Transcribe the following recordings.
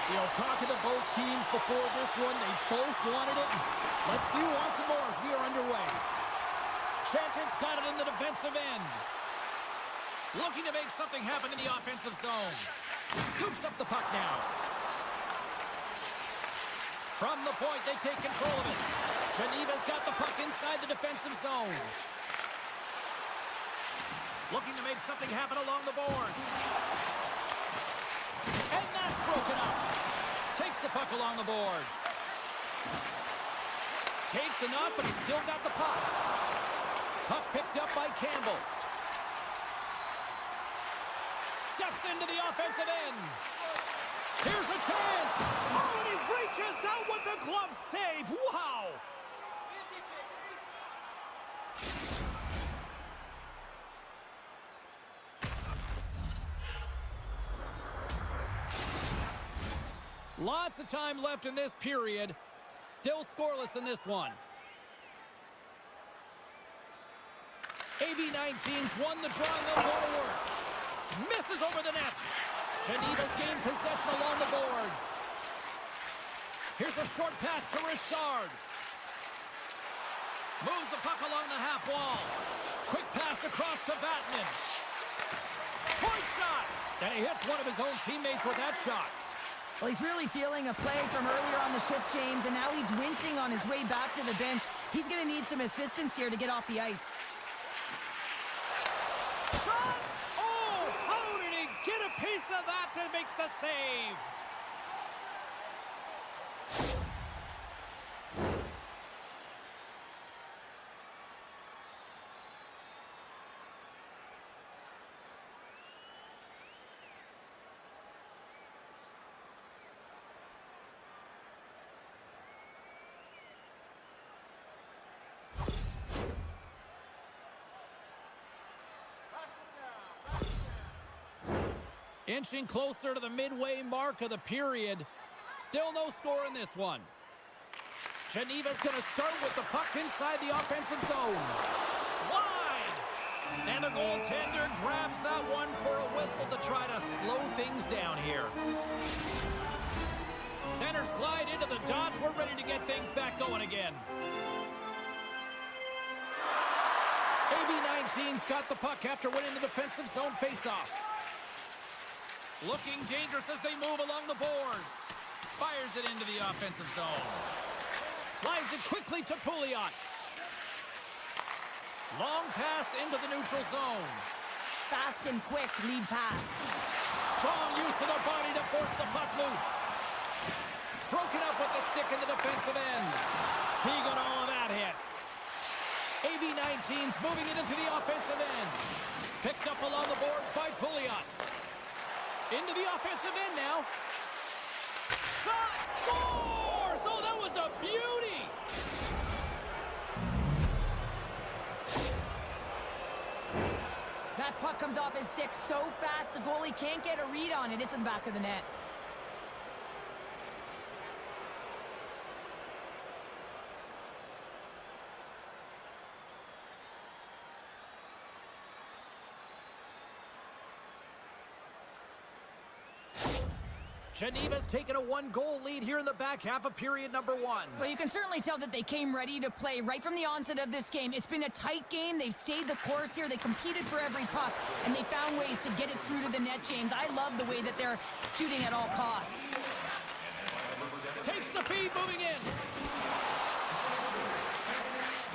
You know, talking to both teams before this one, they both wanted it. Let's see who wants it more as we are underway. Chanton's got it in the defensive end. Looking to make something happen in the offensive zone. Scoops up the puck now. From the point, they take control of it. Geneva's got the puck inside the defensive zone. Looking to make something happen along the boards. And that's broken up. Takes the puck along the boards. Takes enough, but he's still got the puck. Puck picked up by Campbell. Steps into the offensive end. Here's a chance. Oh, and he reaches out with the glove save. Wow. Lots of time left in this period. Still scoreless in this one. AB-19's won the draw and they'll go to work. Misses over the net. Geneva's gained possession along the boards. Here's a short pass to Richard. Moves the puck along the half wall. Quick pass across to Vatanen. Point shot. And he hits one of his own teammates with that shot. Well, he's really feeling a play from earlier on the shift, James, and now he's wincing on his way back to the bench. He's going to need some assistance here to get off the ice. Shot! Oh, how did he get a piece of that to make the save? Inching closer to the midway mark of the period. Still no score in this one. Geneva's going to start with the puck inside the offensive zone. Wide! And the goaltender grabs that one for a whistle to try to slow things down here. Centers glide into the dots. We're ready to get things back going again. AB-19's got the puck after winning the defensive zone faceoff. Looking dangerous as they move along the boards. Fires it into the offensive zone. Slides it quickly to Pouliot. Long pass into the neutral zone. Fast and quick lead pass. Strong use of the body to force the puck loose. Broken up with the stick in the defensive end. He got all of that hit. AB-19's moving it into the offensive end. Picked up along the boards by Pouliot. Into the offensive end now. Shot! Scores! Oh, that was a beauty! That puck comes off his stick so fast, the goalie can't get a read on it. It's in the back of the net. Geneva's taken a one-goal lead here in the back half of period number one. Well, you can certainly tell that they came ready to play right from the onset of this game. It's been a tight game. They've stayed the course here. They competed for every puck, and they found ways to get it through to the net, James. I love the way that they're shooting at all costs. Takes the feed, moving in.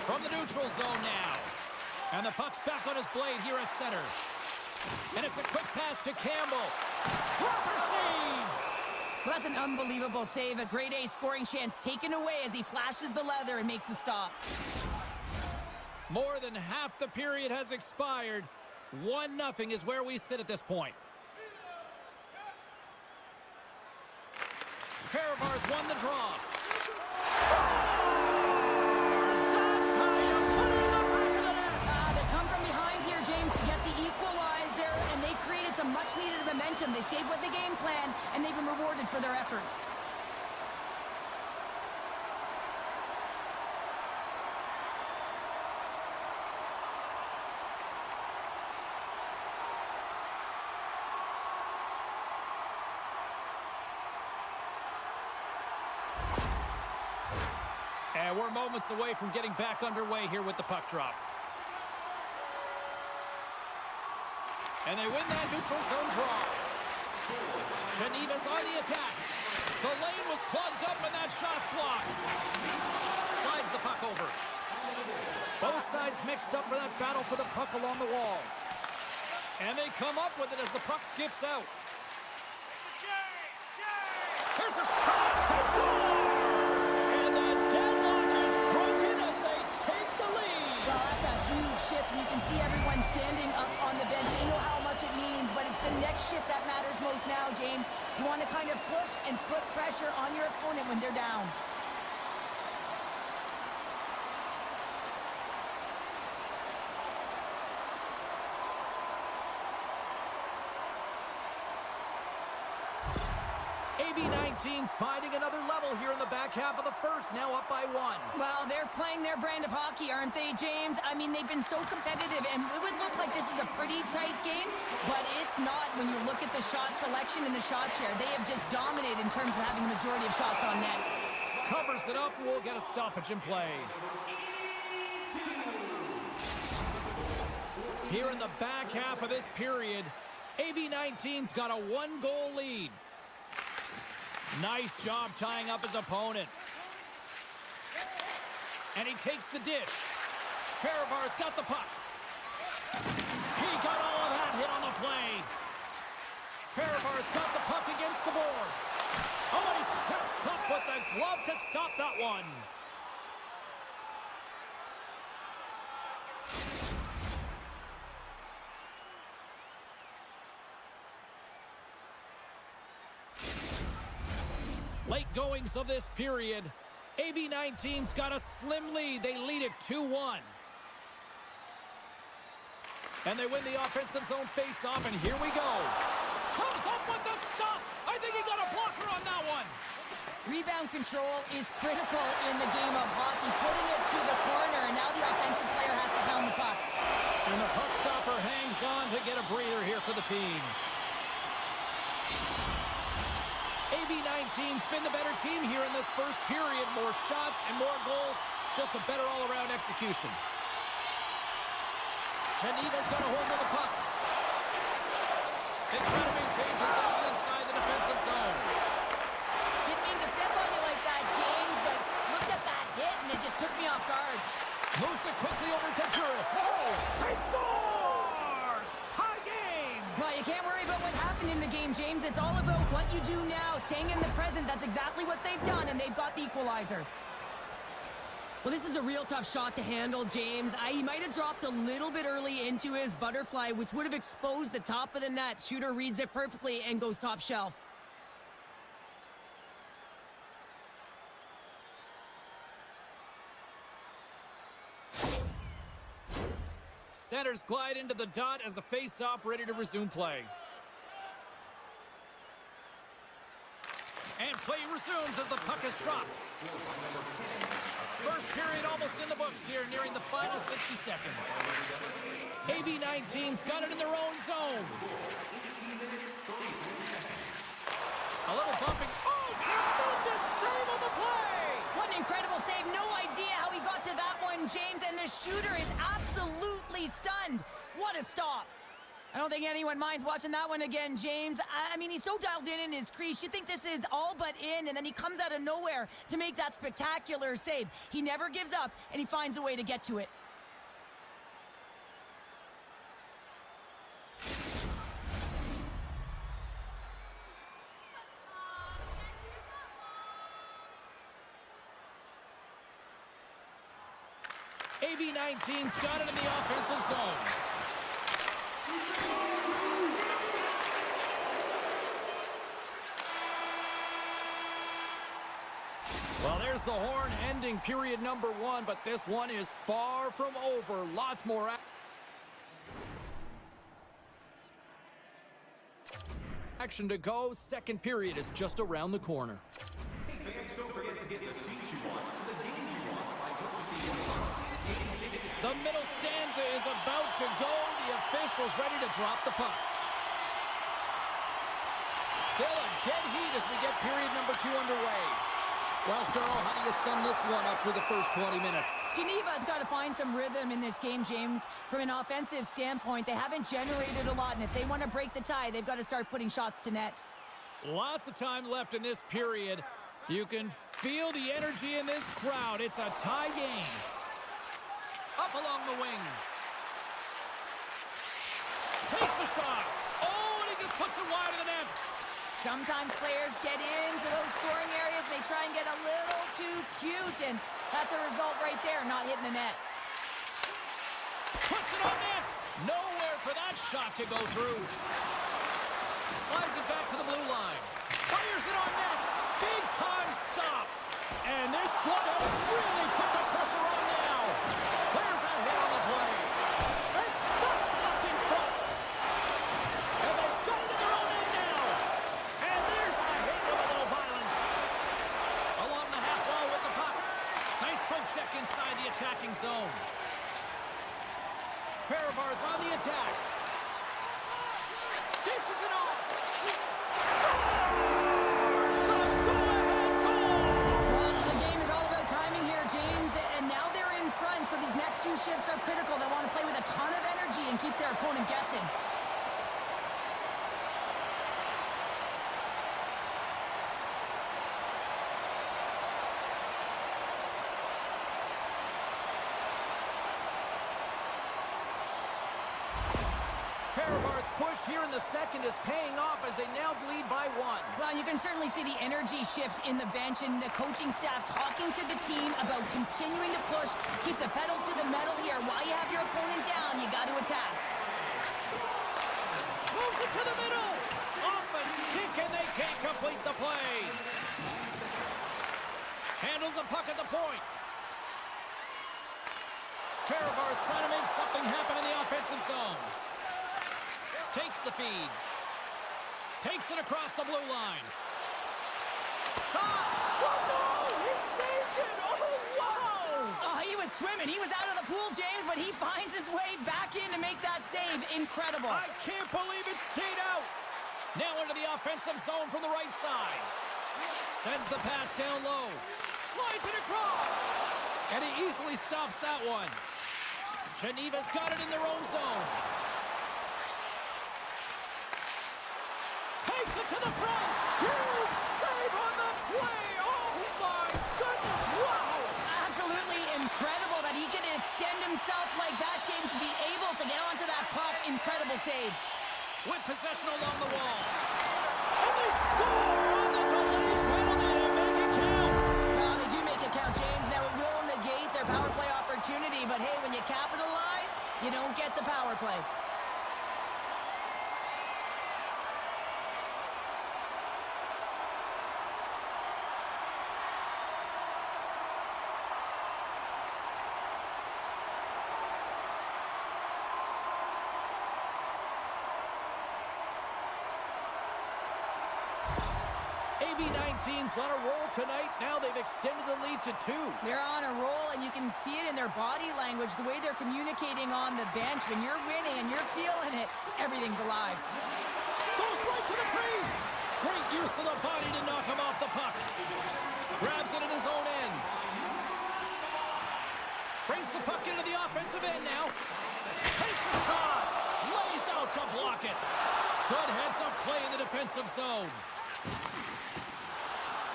From the neutral zone now. And the puck's back on his blade here at center. And it's a quick pass to Campbell. Proper save! Well, that's an unbelievable save. A grade A scoring chance taken away as he flashes the leather and makes the stop. More than half the period has expired. 1-0 is where we sit at this point. Fehérvár's won the draw. That's how you put it in the back of the net. They come from behind here, James, to get the equalizer, and they created some much-needed momentum. They stayed with the game plan, and they've been rewarded for their efforts. And we're moments away from getting back underway here with the puck drop. And they win that neutral zone draw. Geneva's on the attack. The lane was plugged up and that shot's blocked. Slides the puck over. Both sides mixed up for that battle for the puck along the wall. And they come up with it as the puck skips out. Here's a shot. They score! And the deadlock is broken as they take the lead. Well, that's a huge shift, and you can see everyone standing up on the bench. They know how much it means, but it's the next shift that matters most now, James. You want to kind of push and put pressure on your opponent when they're down. AB19's finding another level here in the back half of the first, now up by 1. Well, they're playing their brand of hockey, aren't they, James? I mean, they've been so competitive, and it would look like this is a pretty tight game, but it's not when you look at the shot selection and the shot share. They have just dominated in terms of having the majority of shots on net. Covers it up, we'll get a stoppage in play. Here in the back half of this period, AB19's got a 1-goal lead. Nice job tying up his opponent. And he takes the dish. Fehérvár's got the puck. He got all of that hit on the play. Fehérvár's got the puck against the boards. Oh, he steps up with the glove to stop that one. Late goings of this period. AB19's got a slim lead. They lead it 2-1. And they win the offensive zone face-off, and here we go. Comes up with the stop. I think he got a blocker on that one. Rebound control is critical in the game of hockey. Putting it to the corner, and now the offensive player has to pound the puck. And the puck stopper hangs on to get a breather here for the team. AB19's been the better team here in this first period. More shots and more goals. Just a better all-around execution. Geneva's got a hold of the puck. They try to maintain possession inside the defensive zone. Didn't mean to step on you like that, James, but looked at that hit and it just took me off guard. Moves it quickly over to Juris. Oh, he scores! Tie game! Well, you can't worry about what happened in the game, James. It's all about what you do now, staying in the present. That's exactly what they've done, and they've got the equalizer. Well, this is a real tough shot to handle, James. He might have dropped a little bit early into his butterfly, which would have exposed the top of the net. Shooter reads it perfectly and goes top shelf. Centers glide into the dot as the face-off ready to resume play. And play resumes as the puck is dropped. First period almost in the books here, nearing the final 60 seconds. AB19's got it in their own zone. A little bumping. Oh, tremendous save on the play! What an incredible save. No idea how he got to that one, James, and the shooter is absolutely stunned. What a stop. I don't think anyone minds watching that one again, James. I mean, he's so dialed in his crease. You think this is all but in, and then he comes out of nowhere to make that spectacular save. He never gives up, and he finds a way to get to it. AB19's got it in the offensive zone. Well, there's the horn ending period number 1, but this one is far from over. Lots more action to go. Second period is just around the corner. Hey fans, don't forget to get the seats you want to the games you want by purchasing one of our. The middle stanza is about to go. The officials ready to drop the puck. Still a dead heat as we get period number 2 underway. Well, Cheryl, how do you sum this one up through the first 20 minutes? Geneva's got to find some rhythm in this game, James. From an offensive standpoint, they haven't generated a lot, and if they want to break the tie, they've got to start putting shots to net. Lots of time left in this period. You can feel the energy in this crowd. It's a tie game. Up along the wing. Takes the shot. Oh, and he just puts it wide of the net. Sometimes players get into those scoring areas. They try and get a little too cute, and that's a result right there, not hitting the net. Puts it on net. Nowhere for that shot to go through. Slides it back to the blue line. Fires it on net. Big time stop. And this squad has really put the pressure on now. There's a hit on the play. And that's blocked in front. And they've got it in their own end now. And there's a hit with a little violence. Along the half wall with the puck. Nice poke check inside the attacking zone. Fehérvár's on the attack. Dishes it off. So these next two shifts are critical. They want to play with a ton of energy and keep their opponent guessing. Fehérvár's push here in the second is paying off as they now lead by one. Well, you can certainly see the energy shift in the bench and the coaching staff talking to the team about continuing to push, keep the pedal to the metal here. While you have your opponent down, you got to attack. Moves it to the middle. Off a stick, and they can't complete the play. Handles the puck at the point. Fehérvár's trying to make something happen in the offensive zone. Takes the feed. Takes it across the blue line. Shot! Score! No! He saved it! Oh, wow! Oh, he was swimming. He was out of the pool, James, but he finds his way back in to make that save. Incredible. I can't believe it stayed out. Now into the offensive zone from the right side. Sends the pass down low. Slides it across. And he easily stops that one. Geneva's got it in their own zone. Takes it to the front. Huge save on the play. Oh, my goodness. Wow. Absolutely incredible that he could extend himself like that, James, to be able to get onto that puck. Incredible save. With possession along the wall. And they score on the delayed penalty. They make it count. No, they do make it count, James. Now it will negate their power play opportunity, but hey, when you capitalize, you don't get the power play. AB19's on a roll tonight. Now they've extended the lead to 2. They're on a roll, and you can see it in their body language, the way they're communicating on the bench. When you're winning and you're feeling it, everything's alive. Goes right to the crease. Great use of the body to knock him off the puck. Grabs it in his own end. Brings the puck into the offensive end now. Takes a shot. Lays out to block it. Good heads-up play in the defensive zone.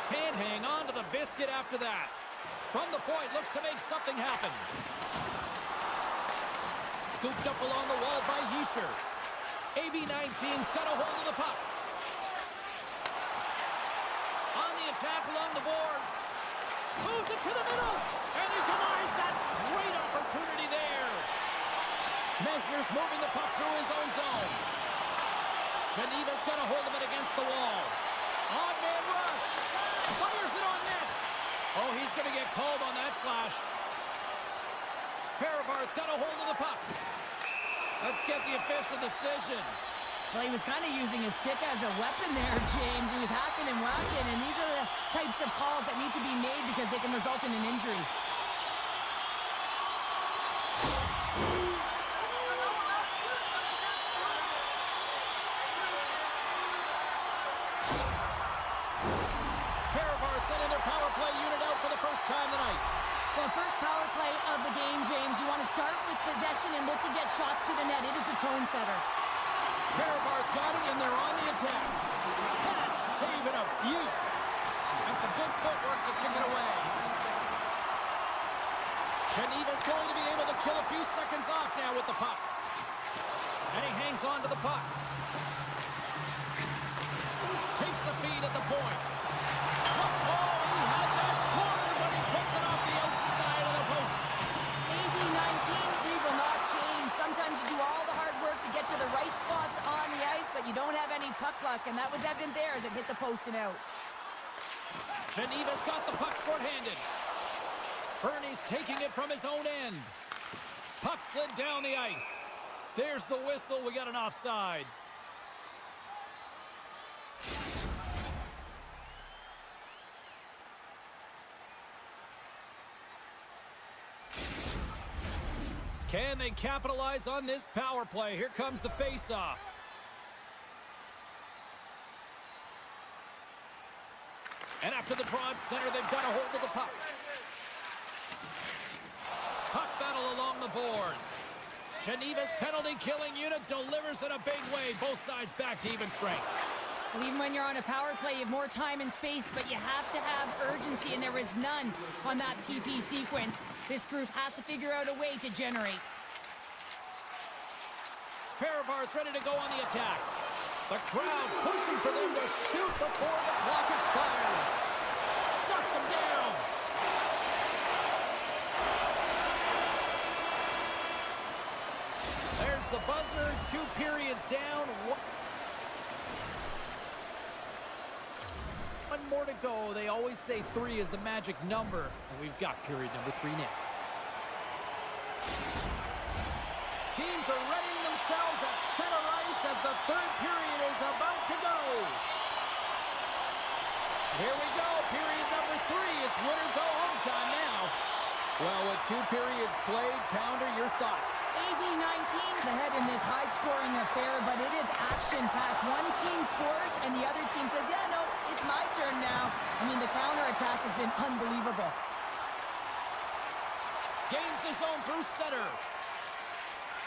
Can't hang on to the biscuit after that. From the point, looks to make something happen. Scooped up along the wall by Hischer. AB19's got a hold of the puck. On the attack along the boards. Moves it to the middle. And he denies that great opportunity there. Mesner's moving the puck through his own zone. Geneva's got a hold of it against the wall. Odd man rush. Fires it on net. Oh, he's going to get called on that slash. Fehérvár's got a hold of the puck. Let's get the official decision. Well, he was kind of using his stick as a weapon there, James. He was hacking and whacking, and these are the types of calls that need to be made because they can result in an injury. Fehérvár sending their power play unit out for the first time tonight. Well, first power play of the game, James. You want to start with possession and look to get shots to the net. It is the tone setter. Fehérvár's got it, and they're on the attack. That's saving a beaut. And some good footwork to kick it away. Geneva's going to be able to kill a few seconds off now with the puck. And he hangs on to the puck. Takes the feed at the point. Oh, he had that corner, but he puts it off the outside of the post. AB19's lead will not change. Sometimes you do all the hard work to get to the right spots on the ice, but you don't have any puck luck, and that was evident there as it hit the post and out. Geneva's got the puck shorthanded. Bernie's taking it from his own end. Puck slid down the ice. There's the whistle. We got an offside. Can they capitalize on this power play? Here comes the face-off. And after the draw at center, they've got a hold of the puck. Puck battle along the boards. Geneva's penalty-killing unit delivers in a big way. Both sides back to even strength. Well, even when you're on a power play, you have more time and space, but you have to have urgency, and there is none on that PP sequence. This group has to figure out a way to generate. Fehérvár's ready to go on the attack. The crowd pushing for them to shoot before the clock expires. Shuts them down. There's the buzzer. 2 periods down. One more to go. They always say 3 is the magic number. And we've got period number 3 next. Teams are readying themselves at center ice as the 3rd period is about to go. Here we go, period number 3. It's win or go home time now. Well, with 2 periods played, Pounder, your thoughts? AB19's ahead in this high-scoring affair, but it is action-packed. One team scores, and the other team says, yeah, no, it's my turn now. I mean, the counter-attack has been unbelievable. Gains the zone through center.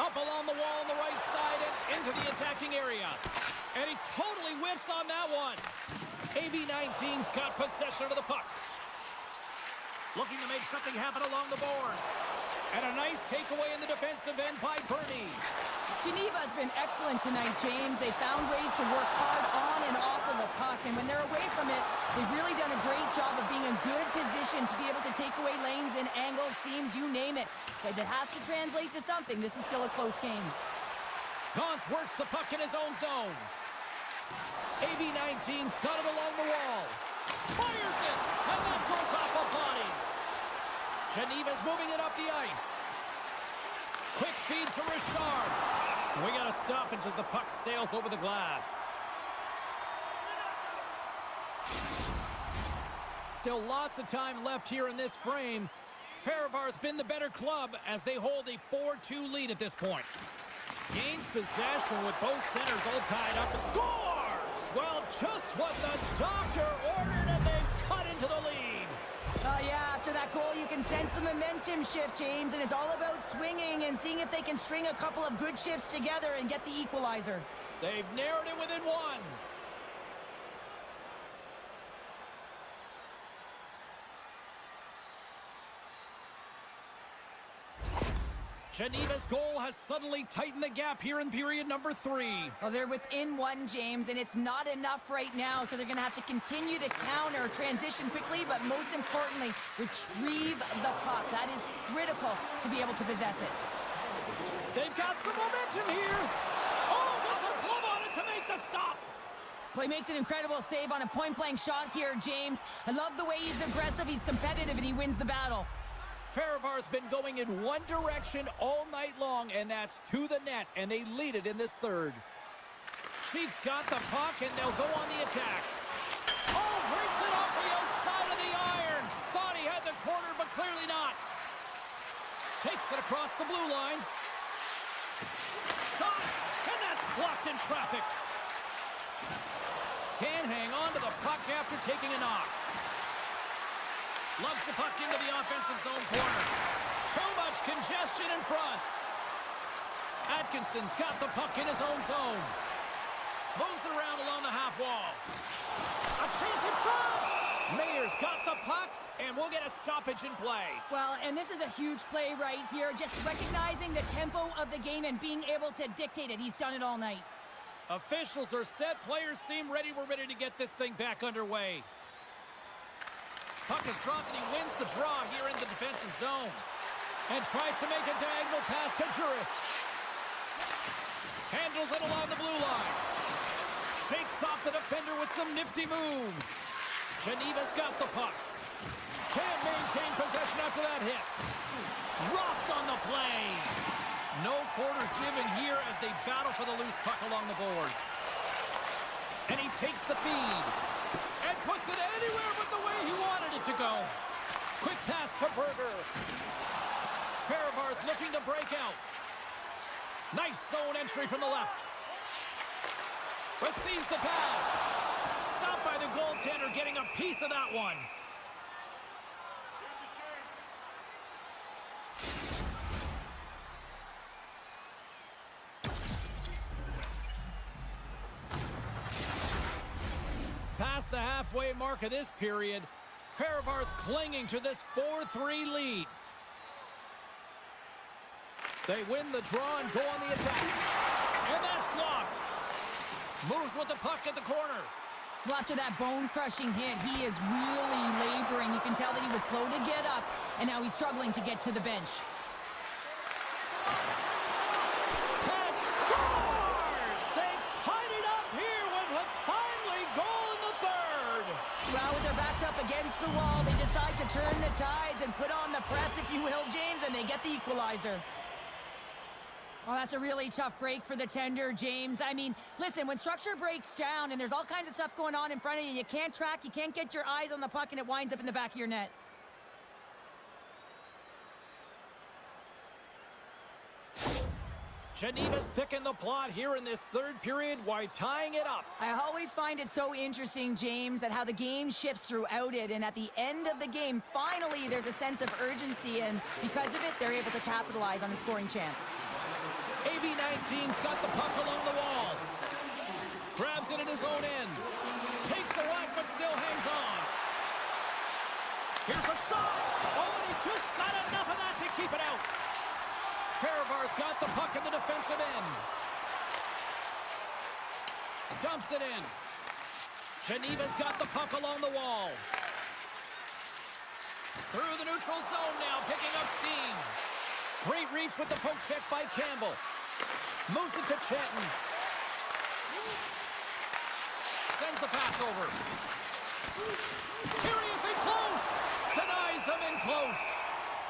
Up along the wall on the right side and into the attacking area. And he totally whiffs on that one. AB19's got possession of the puck. Looking to make something happen along the boards. And a nice takeaway in the defensive end by Bernie. Geneva's been excellent tonight, James. They found ways to work hard on and off of the puck, and when they're away from it, they've really done a great job of being in good position to be able to take away lanes and angles, seams, you name it. But it has to translate to something. This is still a close game. Gauntz works the puck in his own zone. AB19's got it along the wall. Fires it, and that goes off a body. Geneva's moving it up the ice. Quick feed to Richard. We got to stop as the puck sails over the glass. Still lots of time left here in this frame. Fehérvár's been the better club as they hold a 4-2 lead at this point. Gains possession with both centers all tied up. Scores! Well, just what the doctor ordered, and they've cut into the lead. Yeah, after that goal, you can sense the momentum shift, James, and it's all about swinging and seeing if they can string a couple of good shifts together and get the equalizer. They've narrowed it within 1. Geneva's goal has suddenly tightened the gap here in period number 3. Well, they're within 1, James, and it's not enough right now, so they're going to have to continue to counter, transition quickly, but most importantly, retrieve the puck. That is critical to be able to possess it. They've got some momentum here. Oh, gets a glove on it to make the stop. Well, he makes an incredible save on a point-blank shot here, James. I love the way he's aggressive, he's competitive, and he wins the battle. Fehérvár's been going in one direction all night long, and that's to the net, and they lead it in this 3rd. Chiefs got the puck, and they'll go on the attack. Oh, breaks it off the outside of the iron. Thought he had the corner, but clearly not. Takes it across the blue line. Shot, and that's blocked in traffic. Can't hang on to the puck after taking a knock. Loves the puck into the offensive zone corner. Too much congestion in front. Atkinson's got the puck in his own zone. Moves it around along the half wall. A chance in front! Mayer's got the puck, and we'll get a stoppage in play. Well, and this is a huge play right here. Just recognizing the tempo of the game and being able to dictate it. He's done it all night. Officials are set. Players seem ready. We're ready to get this thing back underway. Puck is dropped, and he wins the draw here in the defensive zone. And tries to make a diagonal pass to Juris. Handles it along the blue line. Shakes off the defender with some nifty moves. Geneva's got the puck. Can't maintain possession after that hit. Rocked on the play. No quarter given here as they battle for the loose puck along the boards. And he takes the feed. And puts it anywhere but the way he wanted it to go. Quick pass to Berger. Fehérvár's looking to break out. Nice zone entry from the left. Receives the pass. Stopped by the goaltender, getting a piece of that one. Past the halfway mark of this period, Fehérvár's clinging to this 4-3 lead. They win the draw and go on the attack. And that's blocked. Moves with the puck at the corner. Well, after that bone-crushing hit, he is really laboring. You can tell that he was slow to get up, and now he's struggling to get to the bench. Peck scores! They've tied it up here with a timely goal in the third. Well, with their backs up against the wall, they decide to turn the tides and put on the press, if you will, James, and they get the equalizer. Oh, that's a really tough break for the tender, James. I mean, listen, when structure breaks down and there's all kinds of stuff going on in front of you, you can't track, you can't get your eyes on the puck, and it winds up in the back of your net. Geneva's picking the plot here in this third period while tying it up. I always find it so interesting, James, at how the game shifts throughout it, and at the end of the game, finally, there's a sense of urgency, and because of it, they're able to capitalize on a scoring chance. AB-19's got the puck along the wall. Grabs it in his own end. Takes the whack, but still hangs on. Here's a shot. Oh, and he just got enough of that to keep it out. Fehérvár's got the puck in the defensive end. Dumps it in. Geneva's got the puck along the wall. Through the neutral zone now, picking up steam. Great reach with the poke check by Campbell. Moves it to Chetton. Sends the pass over. Here he is in close. Denies him in close.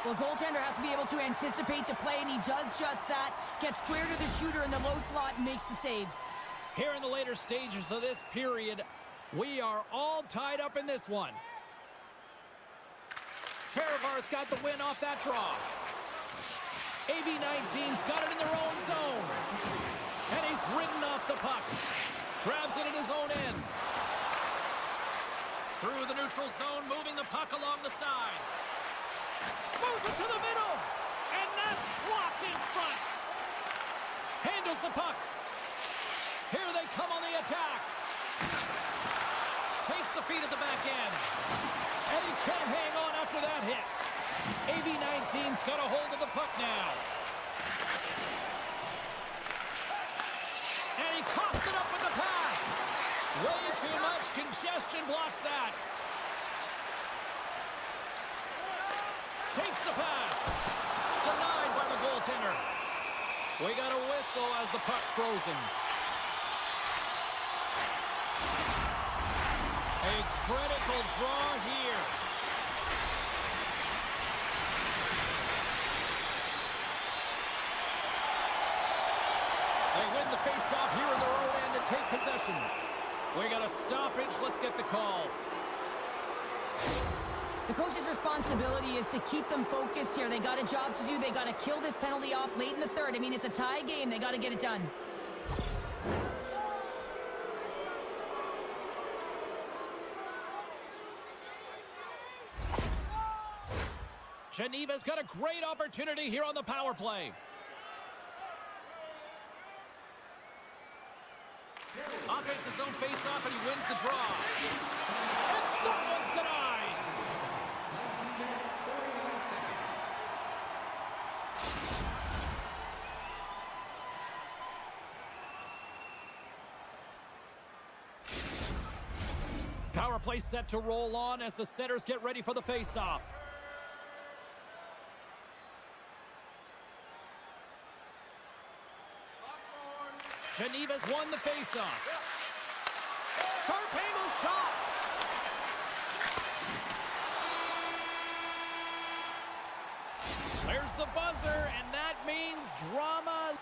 Well, goaltender has to be able to anticipate the play, and he does just that. Gets square to the shooter in the low slot and makes the save. Here in the later stages of this period, we are all tied up in this one. Fehérvár's got the win off that draw. AB-19's got it in their own zone. And he's ridden off the puck. Grabs it in his own end. Through the neutral zone, moving the puck along the side. Moves it to the middle. And that's blocked in front. Handles the puck. Here they come on the attack. Takes the feed at the back end. And he can't hang on after that hit. AB-19's got a hold of the puck now. And he coughs it up with the pass. Way too much congestion blocks that. Takes the pass. Denied by the goaltender. We got a whistle as the puck's frozen. A critical draw here. They win the face-off here in their own end to take possession. We got a stoppage. Let's get the call. The coach's responsibility is to keep them focused here. They got a job to do. They got to kill this penalty off late in the third. I mean, it's a tie game. They got to get it done. Geneva's got a great opportunity here on the power play. Offense his own face-off, and he wins the draw. And that one's denied. Power play set to roll on as the setters get ready for the face-off. Geneva's won the face-off. Sharp angle shot. There's the buzzer, and that means drama.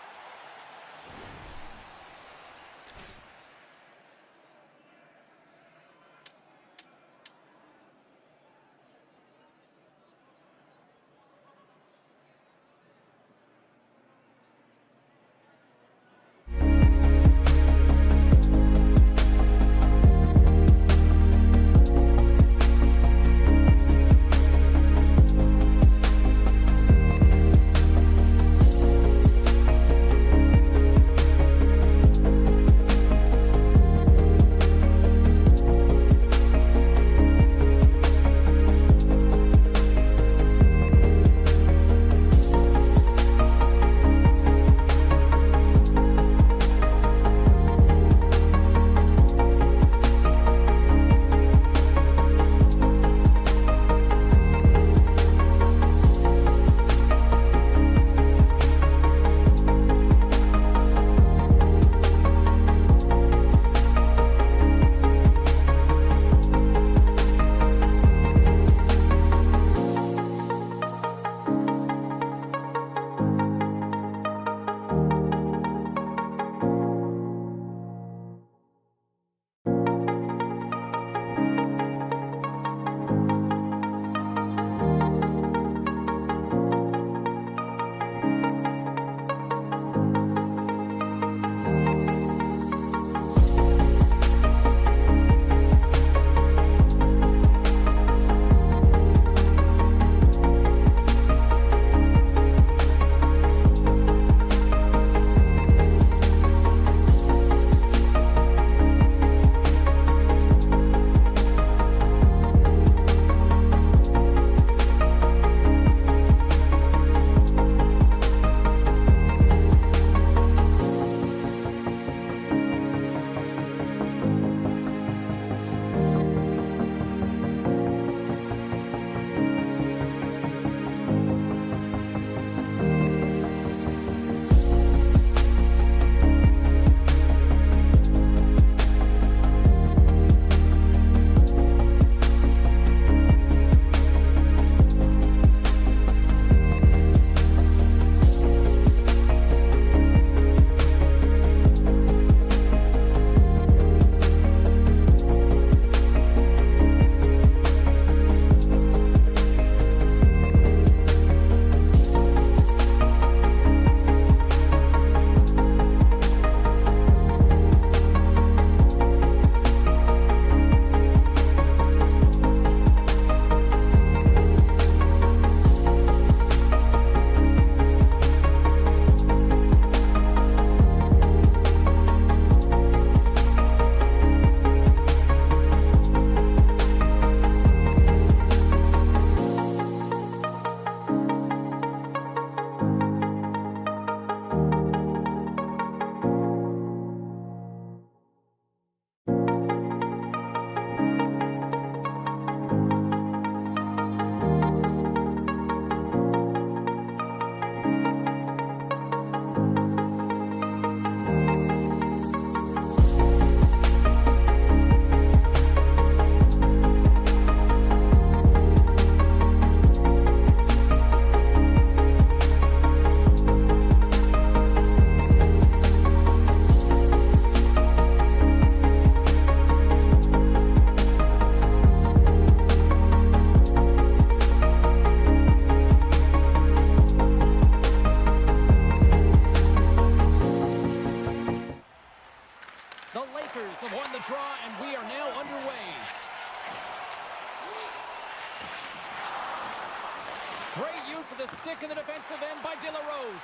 with a stick in the defensive end by De La Rose.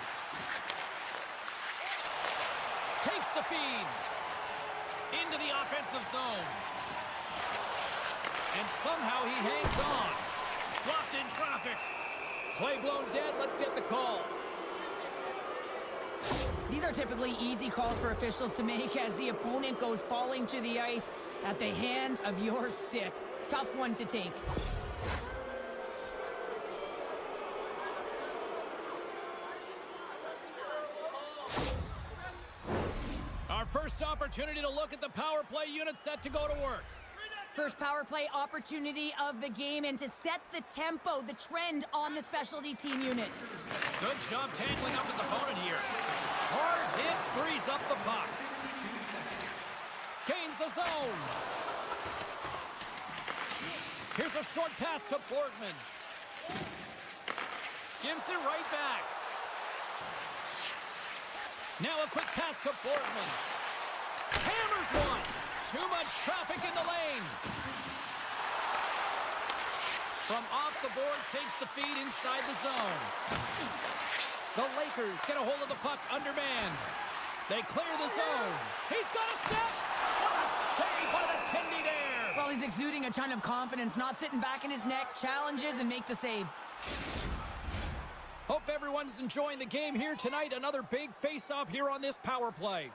Takes the feed. Into the offensive zone. And somehow he hangs on. Blocked in traffic. Play blown dead. Let's get the call. These are typically easy calls for officials to make as the opponent goes falling to the ice at the hands of your stick. Tough one to take. Our first opportunity to look at the power play unit set to go to work. First power play opportunity of the game, and to set the tempo, the trend on the specialty team unit. Good job tangling up his opponent here. Hard hit frees up the puck. Gains the zone. Here's a short pass to Portman. Gives it right back. Now a quick pass to Portman. Hammers one. Too much traffic in the lane. From off the boards, takes the feed inside the zone. The Lakers get a hold of the puck undermanned. They clear the zone. He's got a step. What a save by the Tendy there. Well, he's exuding a ton of confidence, not sitting back in his neck, challenges and make the save. Hope everyone's enjoying the game here tonight. Another big face-off here on this power play.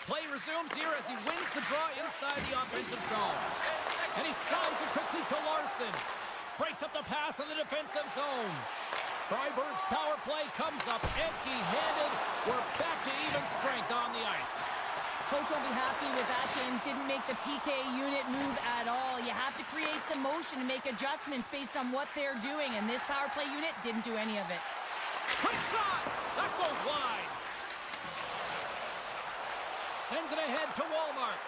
Play resumes here as he wins the draw inside the offensive zone. And he slides it quickly to Larson. Breaks up the pass in the defensive zone. Freiburg's power play comes up empty-handed. We're back to even strength on the ice. Coach won't be happy with that. James didn't make the PK unit move at all. You have to create some motion and make adjustments based on what they're doing, and this power play unit didn't do any of it. Quick shot! That goes wide. Sends it ahead to Walmart.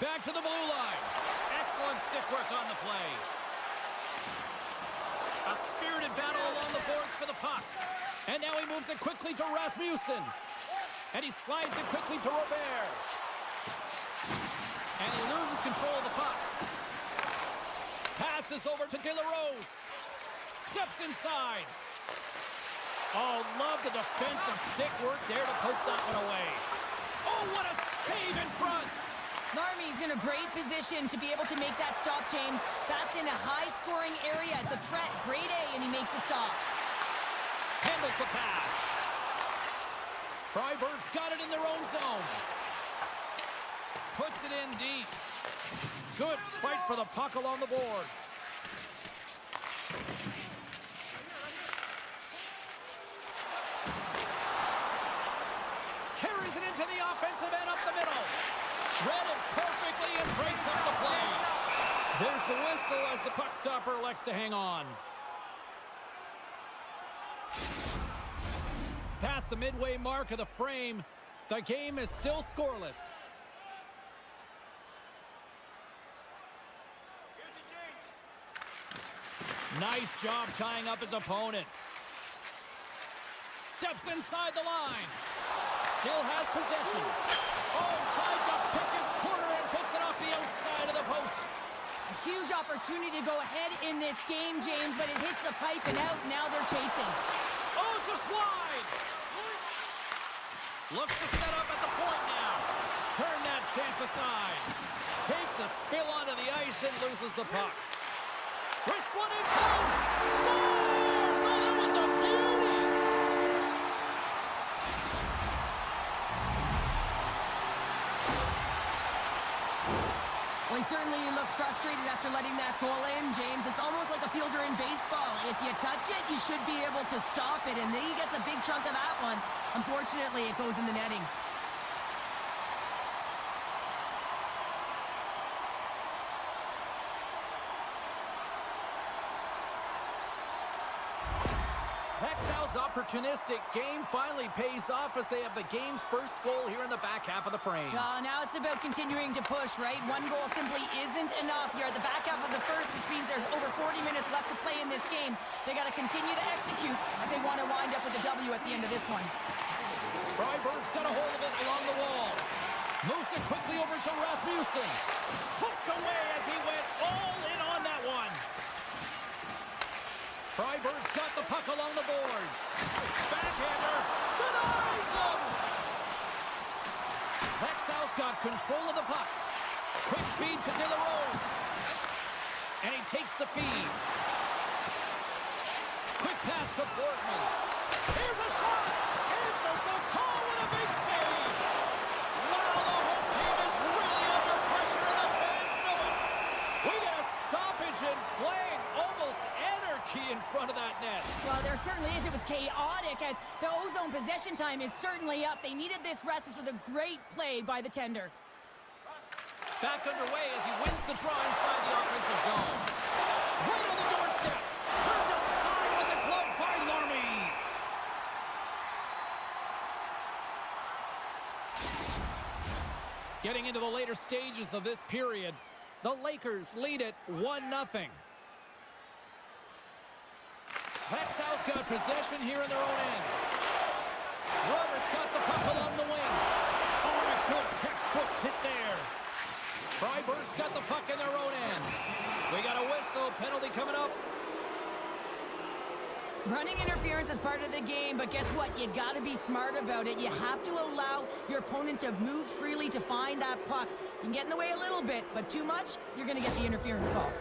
Back to the blue line. Excellent stick work on the play. A spirited battle along the boards for the puck. And now he moves it quickly to Rasmussen. And he slides it quickly to Robert. And he loses control of the puck. Passes over to De La Rose. Steps inside. Oh, love the defensive stick work there to poke that one away. Oh, what a save in front. Larmy's in a great position to be able to make that stop, James. That's in a high-scoring area. It's a threat. Grade A, and he makes the stop. Handles the pass. Freiburg's got it in their own zone. Puts it in deep. Good fight for the puck along the boards. Carries it into the offensive end up the middle. Read it perfectly and breaks up the play. There's the whistle as the puck stopper elects to hang on. Past the midway mark of the frame, the game is still scoreless. Nice job tying up his opponent. Steps inside the line. Still has possession. Oh, tried to pick his corner and picks it off the outside of the post. A huge opportunity to go ahead in this game, James, but it hits the pipe and out. Now they're chasing. Oh, just wide. Looks to set up at the point now. Turn that chance aside. Takes a spill onto the ice and loses the puck. Wrist one in close. Scores! Oh, that was a beauty. Well, he certainly looks frustrated after letting that goal in, James. It's almost like a fielder in baseball. If you touch it, you should be able to stop it, and he gets a big chunk of that one. Unfortunately, it goes in the netting. Växjö's opportunistic game finally pays off as they have the game's first goal here in the back half of the frame. Well, now it's about continuing to push, right? One goal simply isn't enough. You're at the back half of the first, which means there's over 40 minutes left to play in this game. They got to continue to execute if they want to wind up with a W at the end of this one. Freiburg's got a hold of it along the wall. Moves it quickly over to Rasmussen. Hooked away as he went all in on that one. Freiburg's got the puck along the boards. Backhander denies him. Växjö's got control of the puck. Quick feed to De La Rose. And he takes the feed. Quick pass to Portman. Here's a shot. Answers the call with a big save. Wow, the home team is really under pressure and the fans know it. We get a stoppage in playing. Almost anarchy in front of that net. Well, there certainly is. It was chaotic as the ozone possession time is certainly up. They needed this rest. This was a great play by the tender. Back underway as he wins the draw inside the offensive zone. Right on the doorstep. Turned aside with the glove by Larmy. Getting into the later stages of this period, the Lakers lead it 1-0. Växjö's got possession here in their own end. Roberts got the puck along the wing. Oh, a good textbook hit there. Freiburg's got the puck in their own end. We got a whistle. Penalty coming up. Running interference is part of the game, but guess what? You got to be smart about it. You have to allow your opponent to move freely to find that puck. You can get in the way a little bit, but too much, you're going to get the interference call.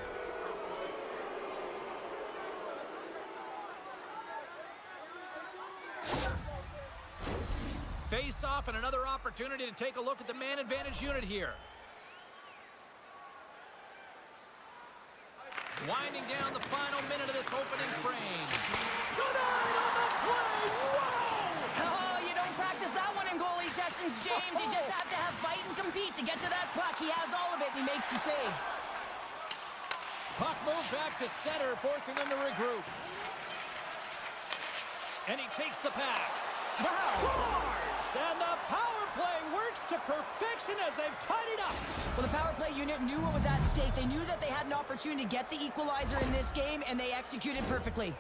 Face off and another opportunity to take a look at the man advantage unit here. Winding down the final minute of this opening frame. Tonight on the play! Whoa! Oh, you don't practice that one in goalie sessions, James. You just have to have fight and compete to get to that puck. He has all of it, and he makes the save. Puck moved back to center, forcing them to regroup. And he takes the pass. Wow. Scores! And the power play works to perfection as they've tied it up. Well, the power play unit knew what was at stake. They knew that they had an opportunity to get the equalizer in this game, and they executed perfectly.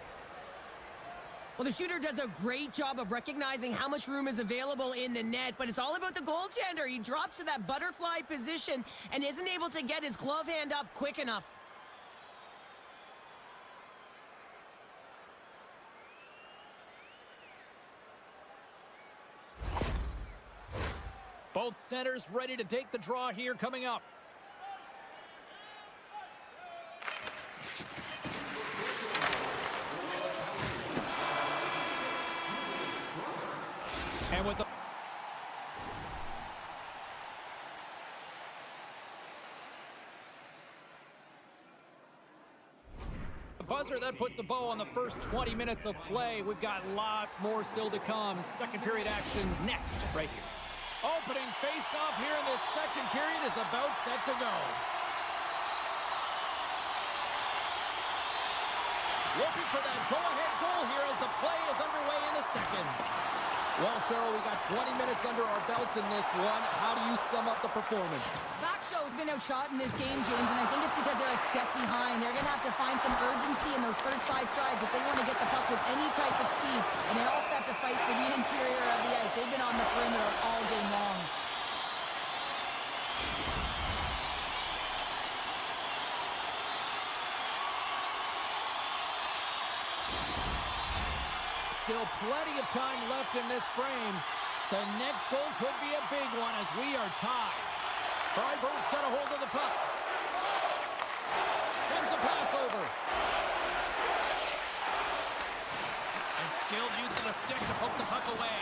Well, the shooter does a great job of recognizing how much room is available in the net, but it's all about the goaltender. He drops to that butterfly position and isn't able to get his glove hand up quick enough. Both centers ready to take the draw here coming up. And with the buzzer, that puts a bow on the first 20 minutes of play. We've got lots more still to come. Second period action next, right here. Opening face-off here in this second period is about set to go. Looking for that go-ahead goal here as the play is underway in the second. Well, Cheryl, we got 20 minutes under our belts in this one. How do you sum up the performance? Växjö's been outshot in this game, James, and I think it's because they're a step behind. They're going to have to find some urgency in those first 5 strides if they want to get the puck with any type of speed, and they all have to fight for the interior of the ice. They've been on the perimeter all game long. Still plenty of time left in this frame. The next goal could be a big one as we are tied. Freiburg's got a hold of the puck. Sends a pass over. And skilled use of the stick to poke the puck away.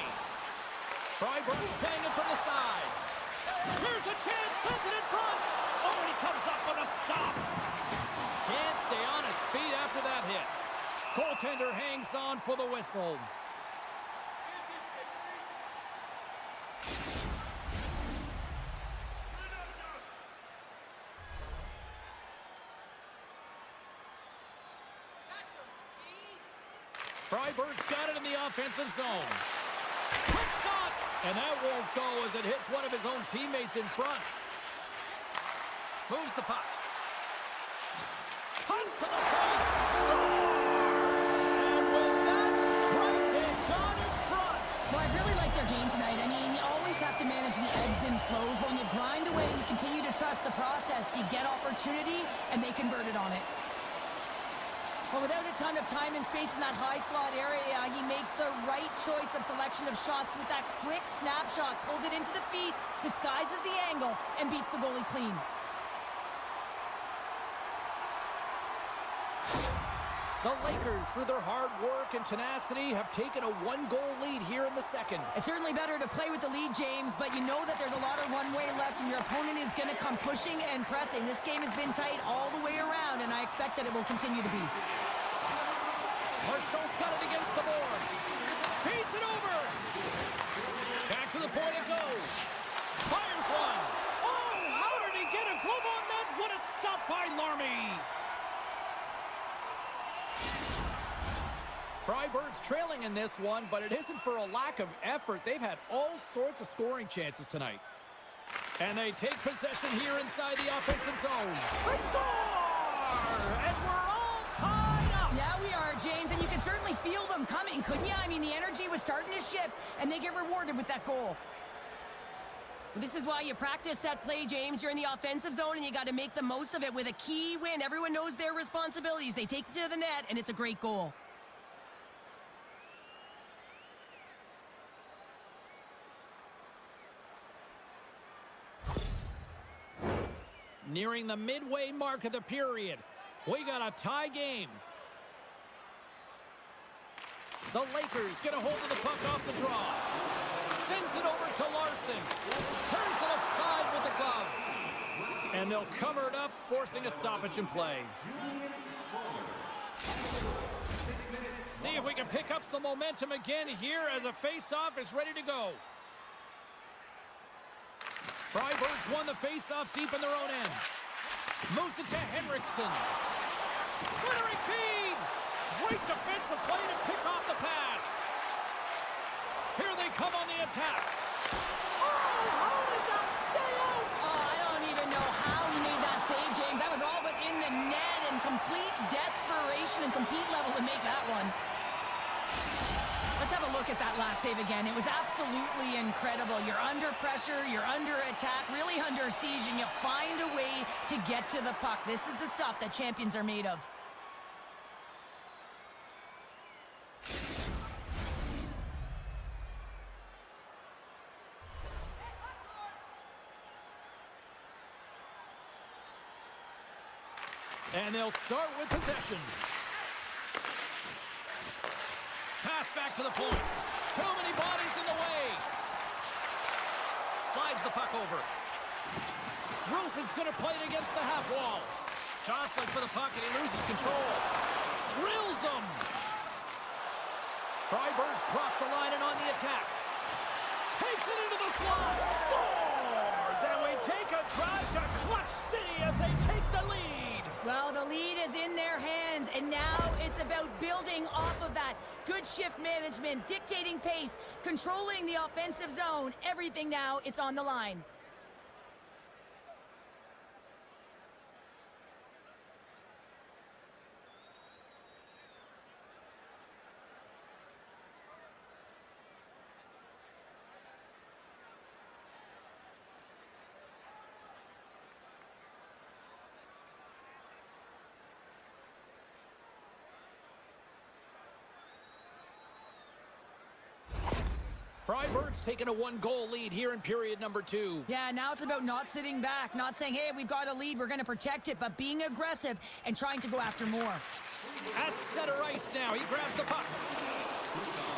Freiburg's playing it from the side. Here's a chance, sends it in front. Oh, and he comes up with a stop. Can't stay on his feet after that hit. Goaltender hangs on for the whistle. Freiburg's got it in the offensive zone. Quick shot! And that won't go as it hits one of his own teammates in front. Moves the puck. Comes to the point. Scores! And with that strike, they got in front. Well, I really like their game tonight. I mean, you always have to to manage the ebbs and flows, but when you grind away and you continue to trust the process, you get opportunity, and they converted on it. Well, without a ton of time and space in that high slot area, he makes the right choice of selection of shots with that quick snapshot, pulls it into the feet, disguises the angle, and beats the goalie clean. The Lakers, through their hard work and tenacity, have taken a one-goal lead here in the second. It's certainly better to play with the lead, James, but you know that there's a lot of runway left, and your opponent is going to come pushing and pressing. This game has been tight all the way around, and I expect that it will continue to be. Marshall's got it against the boards. Feeds it over. Back to the point it goes. Fires one. Oh, how did he get a glove on that? What a stop by Larmy. Freiburg's trailing in this one, but it isn't for a lack of effort. They've had all sorts of scoring chances tonight. And they take possession here inside the offensive zone. They score! And we're all tied up! Yeah, we are, James, and you can certainly feel them coming, couldn't you? I mean, the energy was starting to shift, and they get rewarded with that goal. This is why you practice that play, James. You're in the offensive zone, and you got to make the most of it with a key win. Everyone knows their responsibilities. They take it to the net, and it's a great goal. Nearing the midway mark of the period. We got a tie game. The Lakers get a hold of the puck off the draw. Sends it over to Larson. Turns it aside with the glove. And they'll cover it up, forcing a stoppage in play. See if we can pick up some momentum again here as a face-off is ready to go. Freiburg's won the face-off deep in their own end. Moves it to Henriksen. Slithering feed! Great defensive play to pick off the pass. Here they come on the attack. Oh, how did that stay out? Oh, I don't even know how he made that save, James. That was all but in the net and complete desperation and complete level to make that one. Let's have a look at that last save again. It was absolutely incredible. You're under pressure, you're under attack, really under siege, and you find a way to get to the puck. This is the stuff that champions are made of. And they'll start with possession. Pass back to the point. Too many bodies in the way. Slides the puck over. Wilson's going to play it against the half wall. Jostling for the puck, and he loses control. Drills him. Freiburg's crossed the line and on the attack. Takes it into the slot. Scores! And we take a drive to Clutch City as they take the lead. Well, the lead is in their hands, and now it's about building off of that. Good shift management, dictating pace, controlling the offensive zone. Everything now, it's on the line. Freiburg's taken a one-goal lead here in period number 2. Yeah, now it's about not sitting back, not saying, hey, we've got a lead, we're going to protect it, but being aggressive and trying to go after more. At center ice now, he grabs the puck.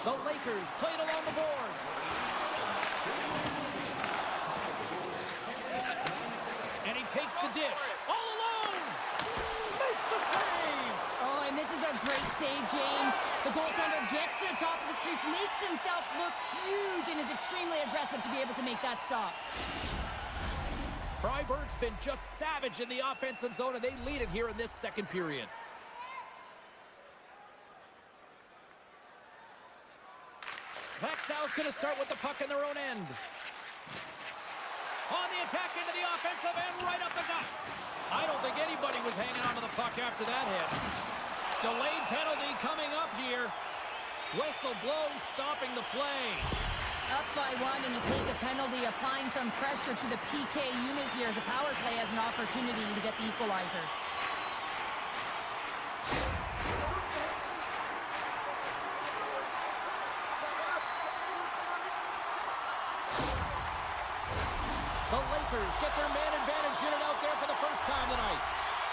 The Lakers play it along the boards. And he takes the dish. All alone! Makes the save! Oh, and this is a great save, James. The goaltender gets to the top of the crease, makes himself look huge, and is extremely aggressive to be able to make that stop. Freiburg's been just savage in the offensive zone, and they lead it here in this second period. Växjö's going to start with the puck in their own end. On the attack into the offensive end, right up the gut. I don't think anybody was hanging on to the puck after that hit. Delayed penalty coming up here. Whistle blows, stopping the play. Up by 1, and you take the penalty, applying some pressure to the PK unit here as the power play has an opportunity to get the equalizer. The Lakers get their man advantage unit out there for the first time tonight.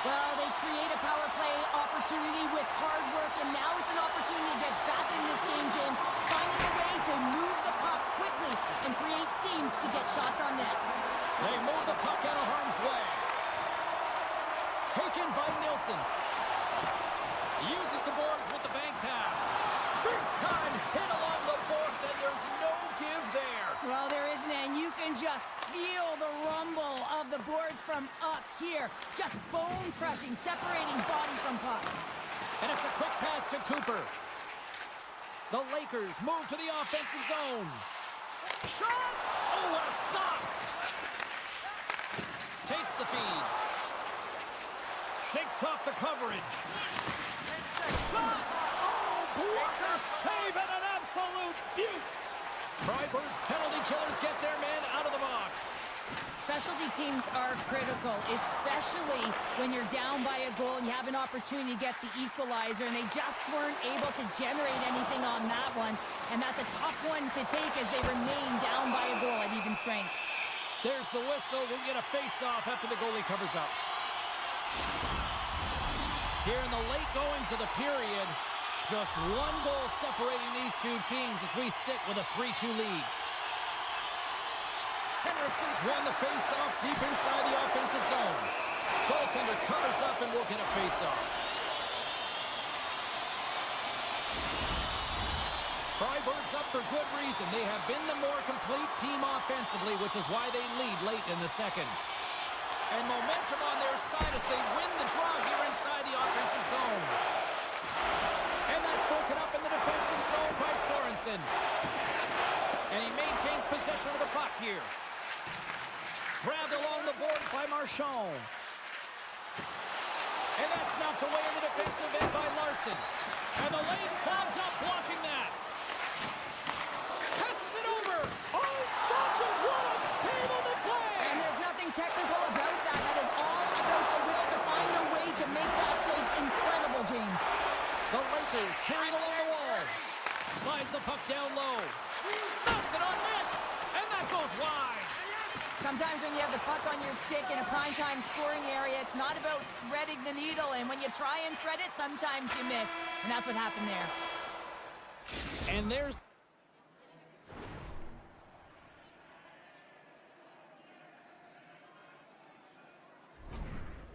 Well, they create a power play opportunity with hard work, and now it's an opportunity to get back in this game, James, finding a way to move the puck quickly and create seams to get shots on net. They move the puck out of harm's way. Taken by Nilsson. Uses the boards with the bank pass. Big time hit along the boards, and there's no give there. Well, there isn't, and you can just feel the rumble of the boards from up here. Just bone-crushing, separating body from puck. And it's a quick pass to Cooper. The Lakers move to the offensive zone. Shot! Oh, what a stop! Takes the feed. Shakes off the coverage. Shot! Oh, blocker save and an absolute beaut! Freiburg's penalty killers get their man out of the box. Specialty teams are critical, especially when you're down by a goal and you have an opportunity to get the equalizer, and they just weren't able to generate anything on that one. And that's a tough one to take as they remain down by a goal at even strength. There's the whistle. We'll get a face-off after the goalie covers up. Here in the late goings of the period, just one goal separating these two teams as we sit with a 3-2 lead. Henrikson's won the face-off deep inside the offensive zone. Goaltender covers up and we'll get a face-off. Freiburg's up for good reason. They have been the more complete team offensively, which is why they lead late in the second. And momentum on their side as they win the draw here inside the offensive zone. And that's broken up in the defensive zone by Sorensen. And he maintains possession of the puck here. Grabbed along the board by Marchand. And that's knocked away in the defensive end by Larson. And the lane's clogged up blocking that. Passes it over. Oh, stopped it. What a save on the play. And there's nothing technical about that. That is all about the will to find a way to make that save incredible, James. The Lakers carried along the wall. Slides the puck down low. Stops it on net. And that goes wide. Sometimes when you have the puck on your stick in a primetime scoring area, it's not about threading the needle. And when you try and thread it, sometimes you miss. And that's what happened there. And there's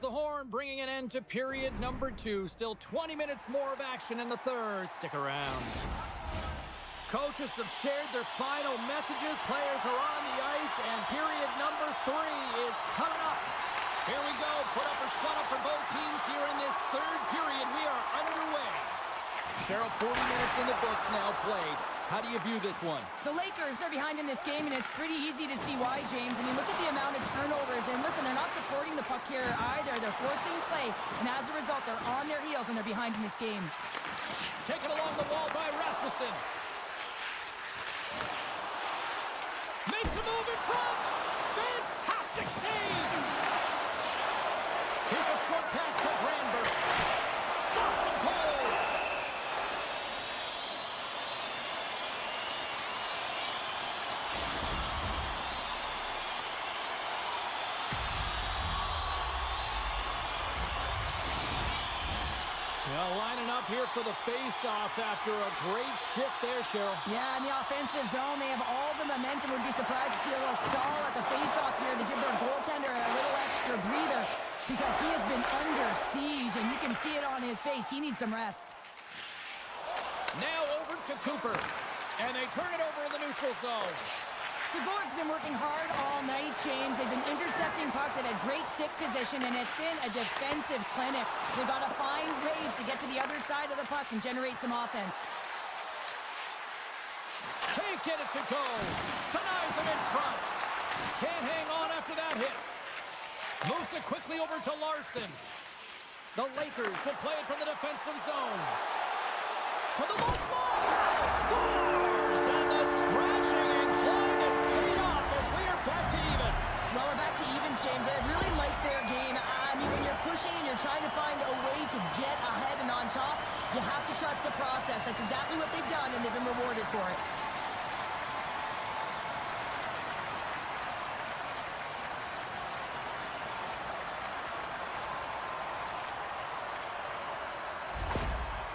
the horn, bringing an end to period number 2. Still 20 minutes more of action in the third. Stick around. Coaches have shared their final messages. Players are on the ice, and period number 3 is coming up. Here we go. Put up or shut up for both teams here in this third period. We are underway. Cheryl, 40 minutes in the books now played. How do you view this one? The Lakers are behind in this game, and it's pretty easy to see why, James. I mean, look at the amount of turnovers. And listen, they're not supporting the puck here either. They're forcing play, and as a result, they're on their heels, and they're behind in this game. Taken along the wall by Rasmussen. Makes a move in front. Fantastic save. Here's a short pass to Granberg. Stops him cold. Well, lining up here for the face-off after a great shift there, Cheryl. Yeah, in the offensive zone, they have all the momentum. Would be surprised to see a little stall at the face-off here to give their goaltender a little extra breather because he has been under siege, and you can see it on his face. He needs some rest. Now over to Cooper, and they turn it over in the neutral zone. The Gord's been working hard all night, James. They've been intercepting pucks. They've had great stick position, and it's been a defensive clinic. They've got to find ways to get to the other side of the puck and generate some offense. Can't get it to go. Denies him in front. Can't hang on after that hit. Moves it quickly over to Larson. The Lakers will play it from the defensive zone. To the low slot. Scores! And the scratching and pushing and you're trying to find a way to get ahead and on top, you have to trust the process. That's exactly what they've done, and they've been rewarded for it.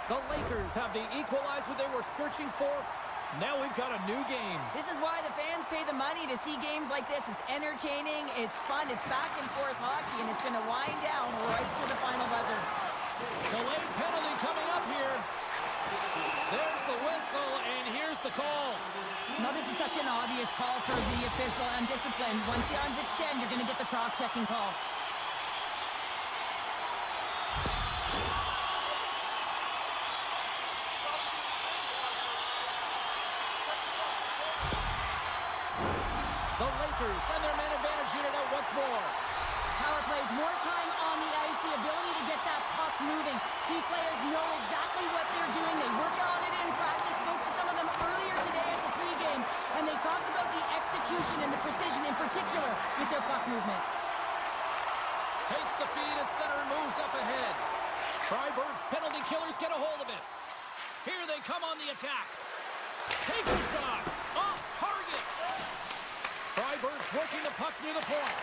The Lakers have the equalizer they were searching for. Now we've got a new game. This is why the fans pay the money to see games like this. It's entertaining, it's fun, it's back and forth hockey, and it's going to wind down right to the final buzzer. Delayed penalty coming up here. There's the whistle, and here's the call. No, this is such an obvious call for the official. Undisciplined. Once the arms extend, you're going to get the cross-checking call. The Lakers send their man advantage unit out once more. Power plays, more time on the ice, the ability to get that puck moving. These players know exactly what they're doing. They work on it in practice. Spoke to some of them earlier today at the pregame, and they talked about the execution and the precision in particular with their puck movement. Takes the feed at center and moves up ahead. Freiburg's penalty killers get a hold of it. Here they come on the attack. Takes a shot. Off target. Freiburg's working the puck near the point.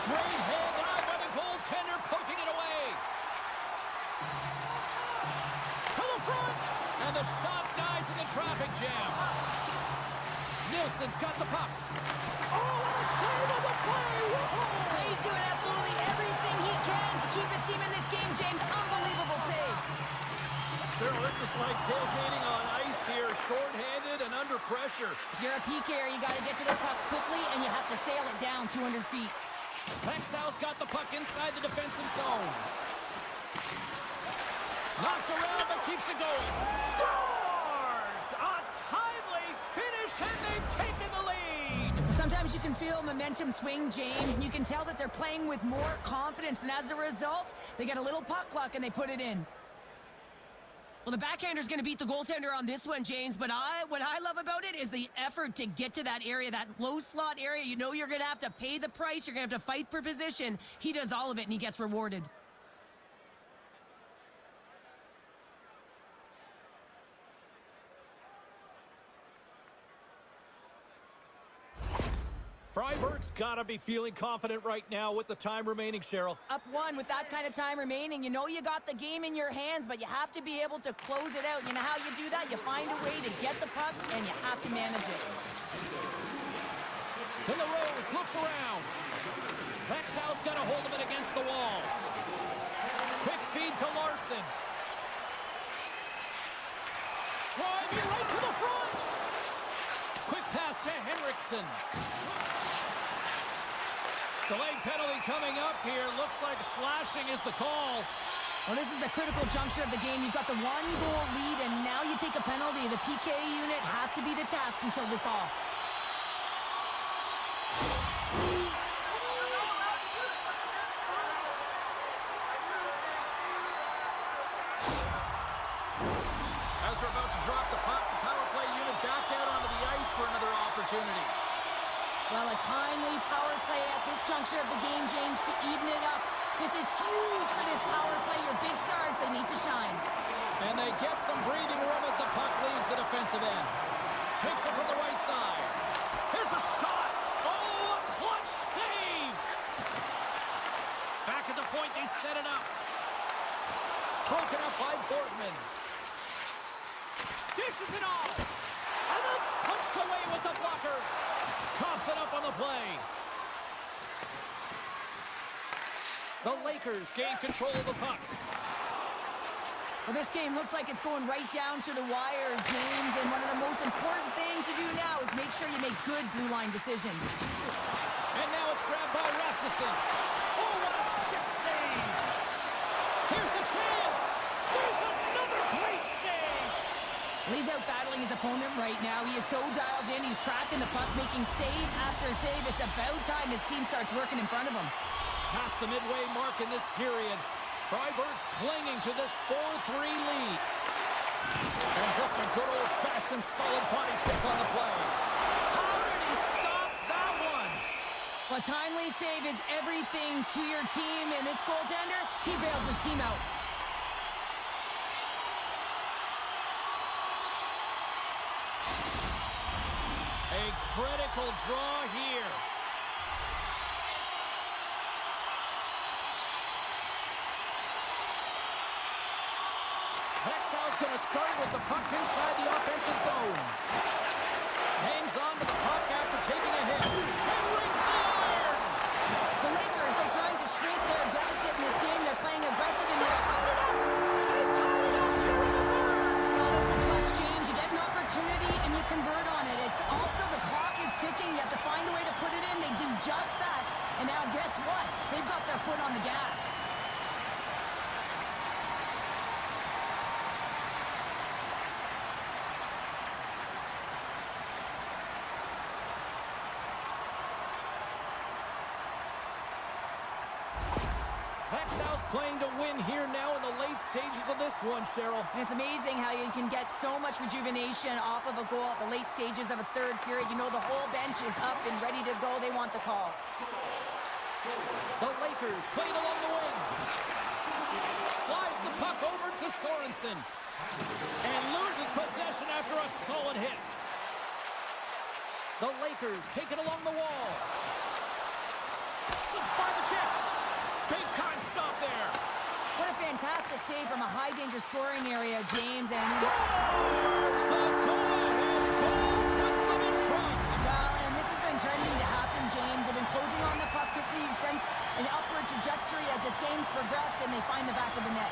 Great hand eye by the goaltender, poking it away. To the front. And the shot dies in the traffic jam. Nilsson's got the puck. Oh, what a save on the play. Whoa. He's doing absolutely everything he can to keep his team in this game, James. Unbelievable save. Cheryl, this is like tailgating on ice here, shorthanded and under pressure. If you're a PKer, you got to get to the puck quickly, and you have to sail it down 200 feet. Växjö's got the puck inside the defensive zone. Knocked around, but keeps it going. Scores! A timely finish, and they've taken the lead. Sometimes you can feel momentum swing, James, and you can tell that they're playing with more confidence, and as a result, they get a little puck luck, and they put it in. Well, the backhander's going to beat the goaltender on this one, James, but what I love about it is the effort to get to that area, that low slot area. You know you're going to have to pay the price. You're going to have to fight for position. He does all of it, and he gets rewarded. Freiburg's got to be feeling confident right now with the time remaining, Cheryl. Up one with that kind of time remaining. You know you got the game in your hands, but you have to be able to close it out. You know how you do that? You find a way to get the puck, and you have to manage it. To the Rose, looks around. Växjö's got a hold of it against the wall. Quick feed to Larson. Driving right to the front. Quick pass to Henriksen. Delayed penalty coming up here. Looks like slashing is the call. Well, this is a critical juncture of the game. You've got the one-goal lead, and now you take a penalty. The PK unit has to be the task and kill this off. As we're about to drop the puck, the power play unit back out onto the ice for another opportunity. Well, a timely power play at this juncture of the game, James, to even it up. This is huge for this power play. Your big stars, they need to shine. And they get some breathing room as the puck leaves the defensive end. Takes it from the right side. Here's a shot. Oh, a clutch save. Back at the point, they set it up. Broken up by Bortman. Dishes it off. And that's punched away with the blocker. Coughs it up on the play. The Lakers gain control of the puck. Well, this game looks like it's going right down to the wire, James, and one of the most important things to do now is make sure you make good blue line decisions. And now it's grabbed by Rasmussen. Oh, what a stick save. Here's a chance. There's another great save. He's out battling his opponent right now. He is so dialed in. He's tracking the puck, making save after save. It's about time his team starts working in front of him. Past the midway mark in this period. Freiburg's clinging to this 4-3 lead. And just a good old-fashioned solid body check on the play. How did he stop that one? Well, A timely save is everything to your team, and this goaltender, he bails his team out. A critical draw here. Växjö's going to start with the puck inside the offensive zone. Hangs on to the puck after taking a hit. And rings the iron! The Lakers are trying to shrink their deficit in this game. They're playing aggressive in the attack. Oh, this is clutch, James. You get an opportunity and you convert on it. It's also the clock is ticking. You have to find a way to put it in. They do just that. And now guess what? They've got their foot on the gas. Växjö's playing to win here now in the late stages of this one, Cheryl. And it's amazing how you can get so much rejuvenation off of a goal at the late stages of a third period. You know the whole bench is up and ready to go. They want the call. The Lakers played along the wing. Slides the puck over to Sorensen. And loses possession after a solid hit. The Lakers take it along the wall. Slips by the chip. Big time stop there. What a fantastic save from a high-danger scoring area, James. And scores the go-ahead goal, puts them in front. Well, and this has been trending to happen, James. They've been closing on the puck quickly since an upward trajectory as this game's progressed, and they find the back of the net.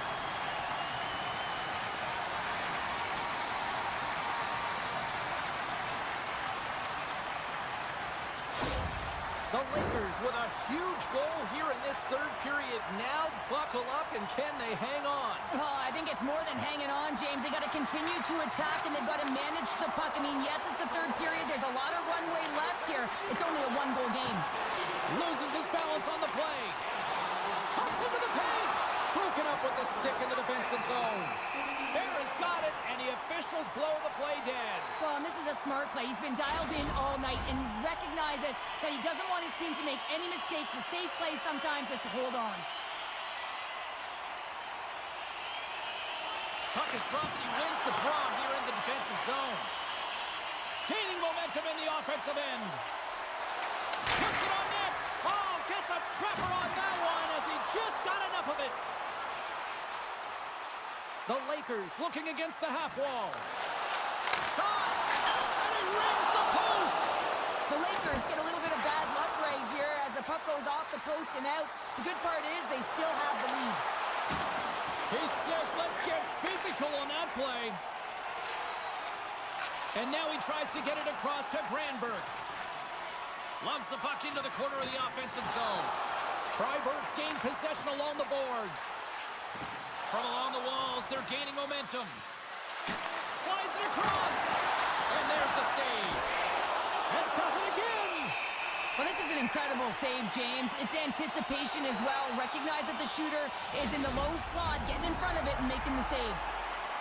The Lakers with a huge goal here in this third period. Now buckle up, and can they hang on? Well, I think it's more than hanging on, James. They got to continue to attack, and they've got to manage the puck. I mean, yes, it's the third period. There's a lot of runway left here. It's only a one-goal game. Loses his balance on the play. Cuts into the paint. Broken up with the stick in the defensive zone. Bear's got it, and the officials blow the play dead. Well, and this is a smart play. He's been dialed in all night and recognizes that he doesn't want his team to make any mistakes. The safe play sometimes is to hold on. Puck is dropped, and he wins the draw here in the defensive zone. Gaining momentum in the offensive end. Puts it on net. Oh, gets a prepper on that one as he just got enough of it. The Lakers looking against the half wall. Shot! And he rings the post! The Lakers get a little bit of bad luck right here as the puck goes off the post and out. The good part is they still have the lead. He says, let's get physical on that play. And now he tries to get it across to Granberg. Loves the puck into the corner of the offensive zone. Freiburg's gained possession along the boards. From along the walls, they're gaining momentum. Slides it across. And there's the save. And does it again. Well, this is an incredible save, James. It's anticipation as well. Recognize that the shooter is in the low slot, getting in front of it and making the save.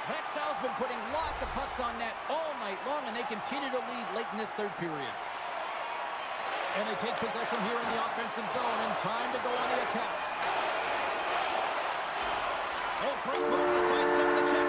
Växjö's been putting lots of pucks on net all night long, and they continue to lead late in this third period. And they take possession here in the offensive zone, and time to go on the attack. Oh, great move to sidestep the check.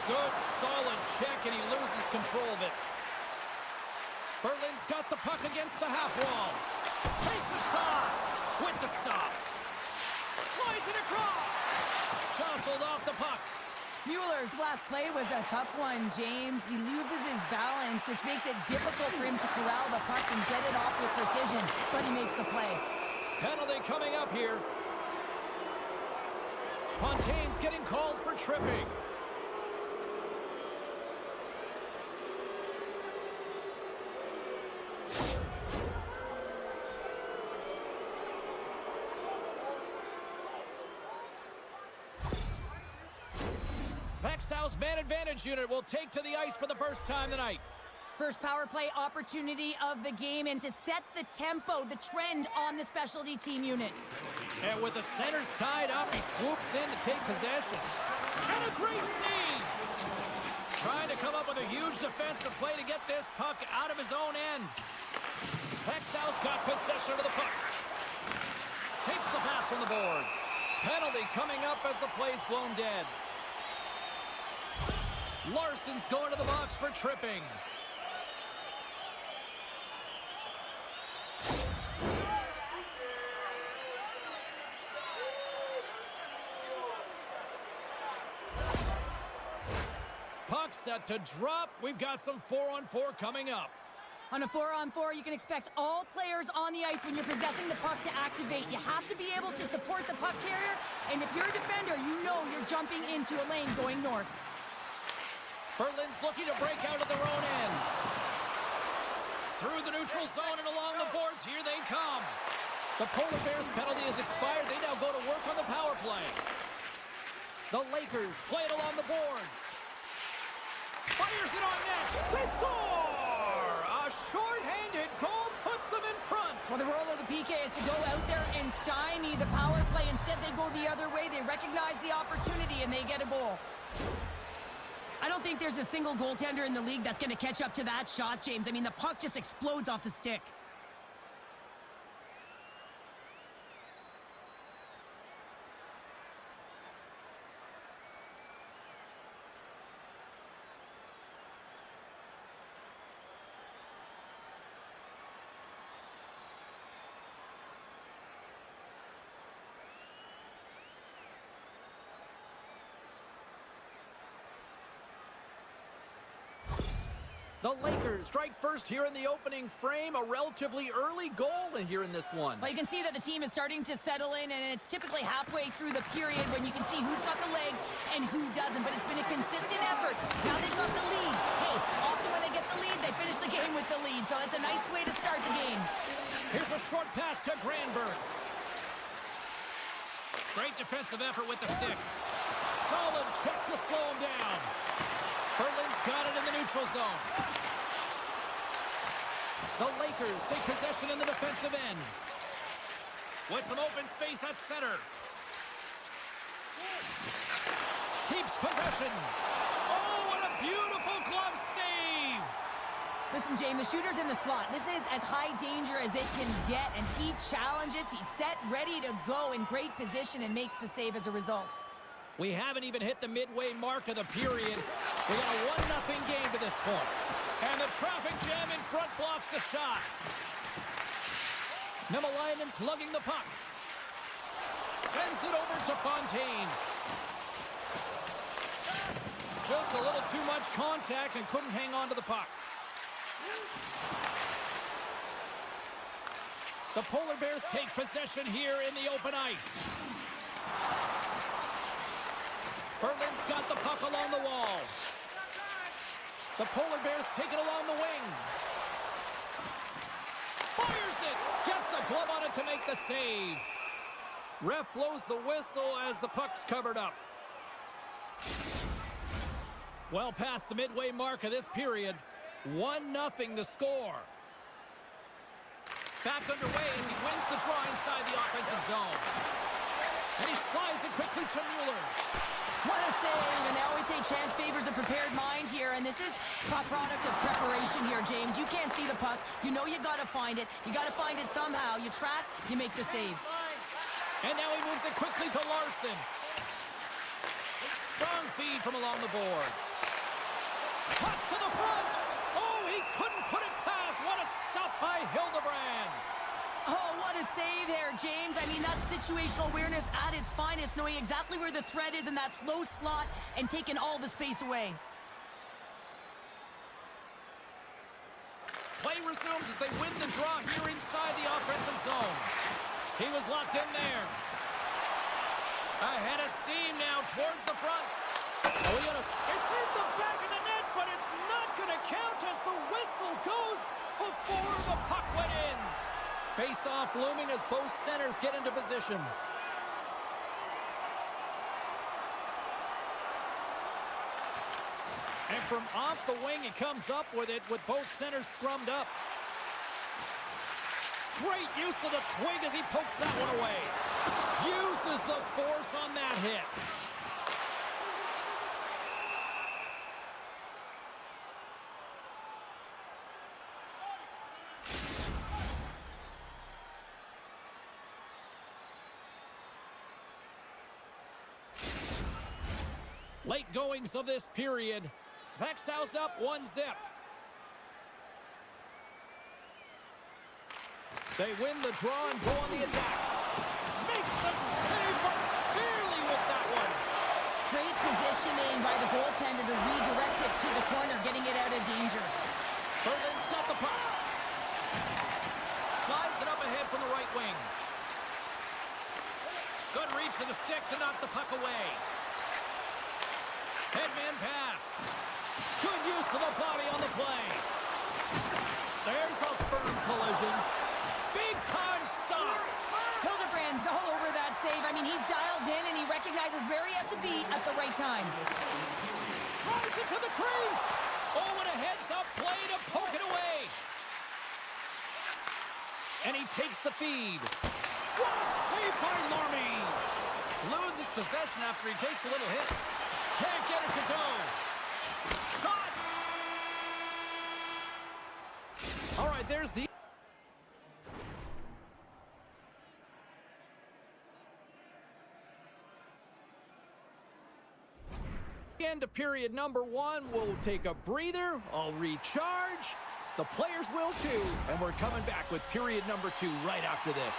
Good, solid check, and he loses control of it. Berlin's got the puck against the half wall. Takes a shot with the stop. Slides it across. Jostled off the puck. Mueller's last play was a tough one, James. He loses his balance, which makes it difficult for him to corral the puck and get it off with precision, but he makes the play. Penalty coming up here. Fontaine's getting called for tripping. Växjö's man advantage unit will take to the ice for the first time tonight. First power play opportunity of the game, and to set the tempo, the trend on the specialty team unit. And with the centers tied up, he swoops in to take possession. And a great save! Trying to come up with a huge defensive play to get this puck out of his own end. Växjö's got possession of the puck. Takes the pass from the boards. Penalty coming up as the play's blown dead. Larson's going to the box for tripping. Puck set to drop. We've got some 4-on-4 coming up. On a 4-on-4, you can expect all players on the ice when you're possessing the puck to activate. You have to be able to support the puck carrier, and if you're a defender, you know you're jumping into a lane going north. Berlin's looking to break out of their own end. Through the neutral zone and along the boards, here they come. The Polar Bears penalty has expired. They now go to work on the power play. The Lakers play it along the boards. Fires it on net. They score! A short-handed goal puts them in front. Well, the role of the PK is to go out there and stymie the power play. Instead, they go the other way. They recognize the opportunity, and they get a goal. I don't think there's a single goaltender in the league that's going to catch up to that shot, James. I mean, the puck just explodes off the stick. The Lakers strike first here in the opening frame. A relatively early goal here in this one. Well, you can see that the team is starting to settle in, and it's typically halfway through the period when you can see who's got the legs and who doesn't. But it's been a consistent effort. Now they've got the lead. Hey, often when they get the lead, they finish the game with the lead. So it's a nice way to start the game. Here's a short pass to Granberg. Great defensive effort with the stick. Solid check to slow him down. Berlin's got it in the neutral zone. The Lakers take possession in the defensive end. With some open space at center. Keeps possession. Oh, what a beautiful glove save! Listen, James, the shooter's in the slot. This is as high danger as it can get, and he challenges. He's set, ready to go in great position, and makes the save as a result. We haven't even hit the midway mark of the period. We got a 1-0 game to this point. And the traffic jam in front blocks the shot. Nemalainen's lugging the puck. Sends it over to Fontaine. Just a little too much contact and couldn't hang on to the puck. The Polar Bears take possession here in the open ice. Berlin's got the puck along the wall. The Polar Bears take it along the wing. Fires it! Gets a glove on it to make the save. Ref blows the whistle as the puck's covered up. Well past the midway mark of this period. 1-0 the score. Back underway as he wins the draw inside the offensive zone. And he slides it quickly to Mueller. What a save, and they always say chance favors a prepared mind here, and this is a product of preparation here, James. You can't see the puck. You know you got to find it. You got to find it somehow. You trap, you make the save. And now he moves it quickly to Larson. Strong feed from along the boards. Cuts to the front. Oh, he couldn't put it past. What a stop by Hildebrand. Oh, what a save there, James. I mean, that's situational awareness at its finest, knowing exactly where the threat is in that slow slot and taking all the space away. Play resumes as they win the draw here inside the offensive zone. He was locked in there. Ahead of steam now towards the front. Oh, it's in the back of the net, but it's not going to count as the whistle goes before the puck went in. Face-off looming as both centers get into position. And from off the wing, he comes up with it with both centers scrummed up. Great use of the twig as he pokes that one away. Uses the force on that hit. Late goings of this period. Växjö's up 1-0. They win the draw and go on the attack. Makes the save, but barely with that one. Great positioning by the goaltender to redirect it to the corner, getting it out of danger. Berlin's got the puck. Slides it up ahead from the right wing. Good reach for the stick to knock the puck away. Headman pass. Good use of the body on the play. There's a firm collision. Big time stop. Hildebrand's all over that save. I mean, he's dialed in and he recognizes where he has to be at the right time. Tries it to the crease. Oh, and a heads-up play to poke it away. And he takes the feed. What a save by Larmy. Loses possession after he takes a little hit. Can't get it to go. Shot. All right, there's the... End of period number 1. We'll take a breather. I'll recharge. The players will too. And we're coming back with period number 2 right after this.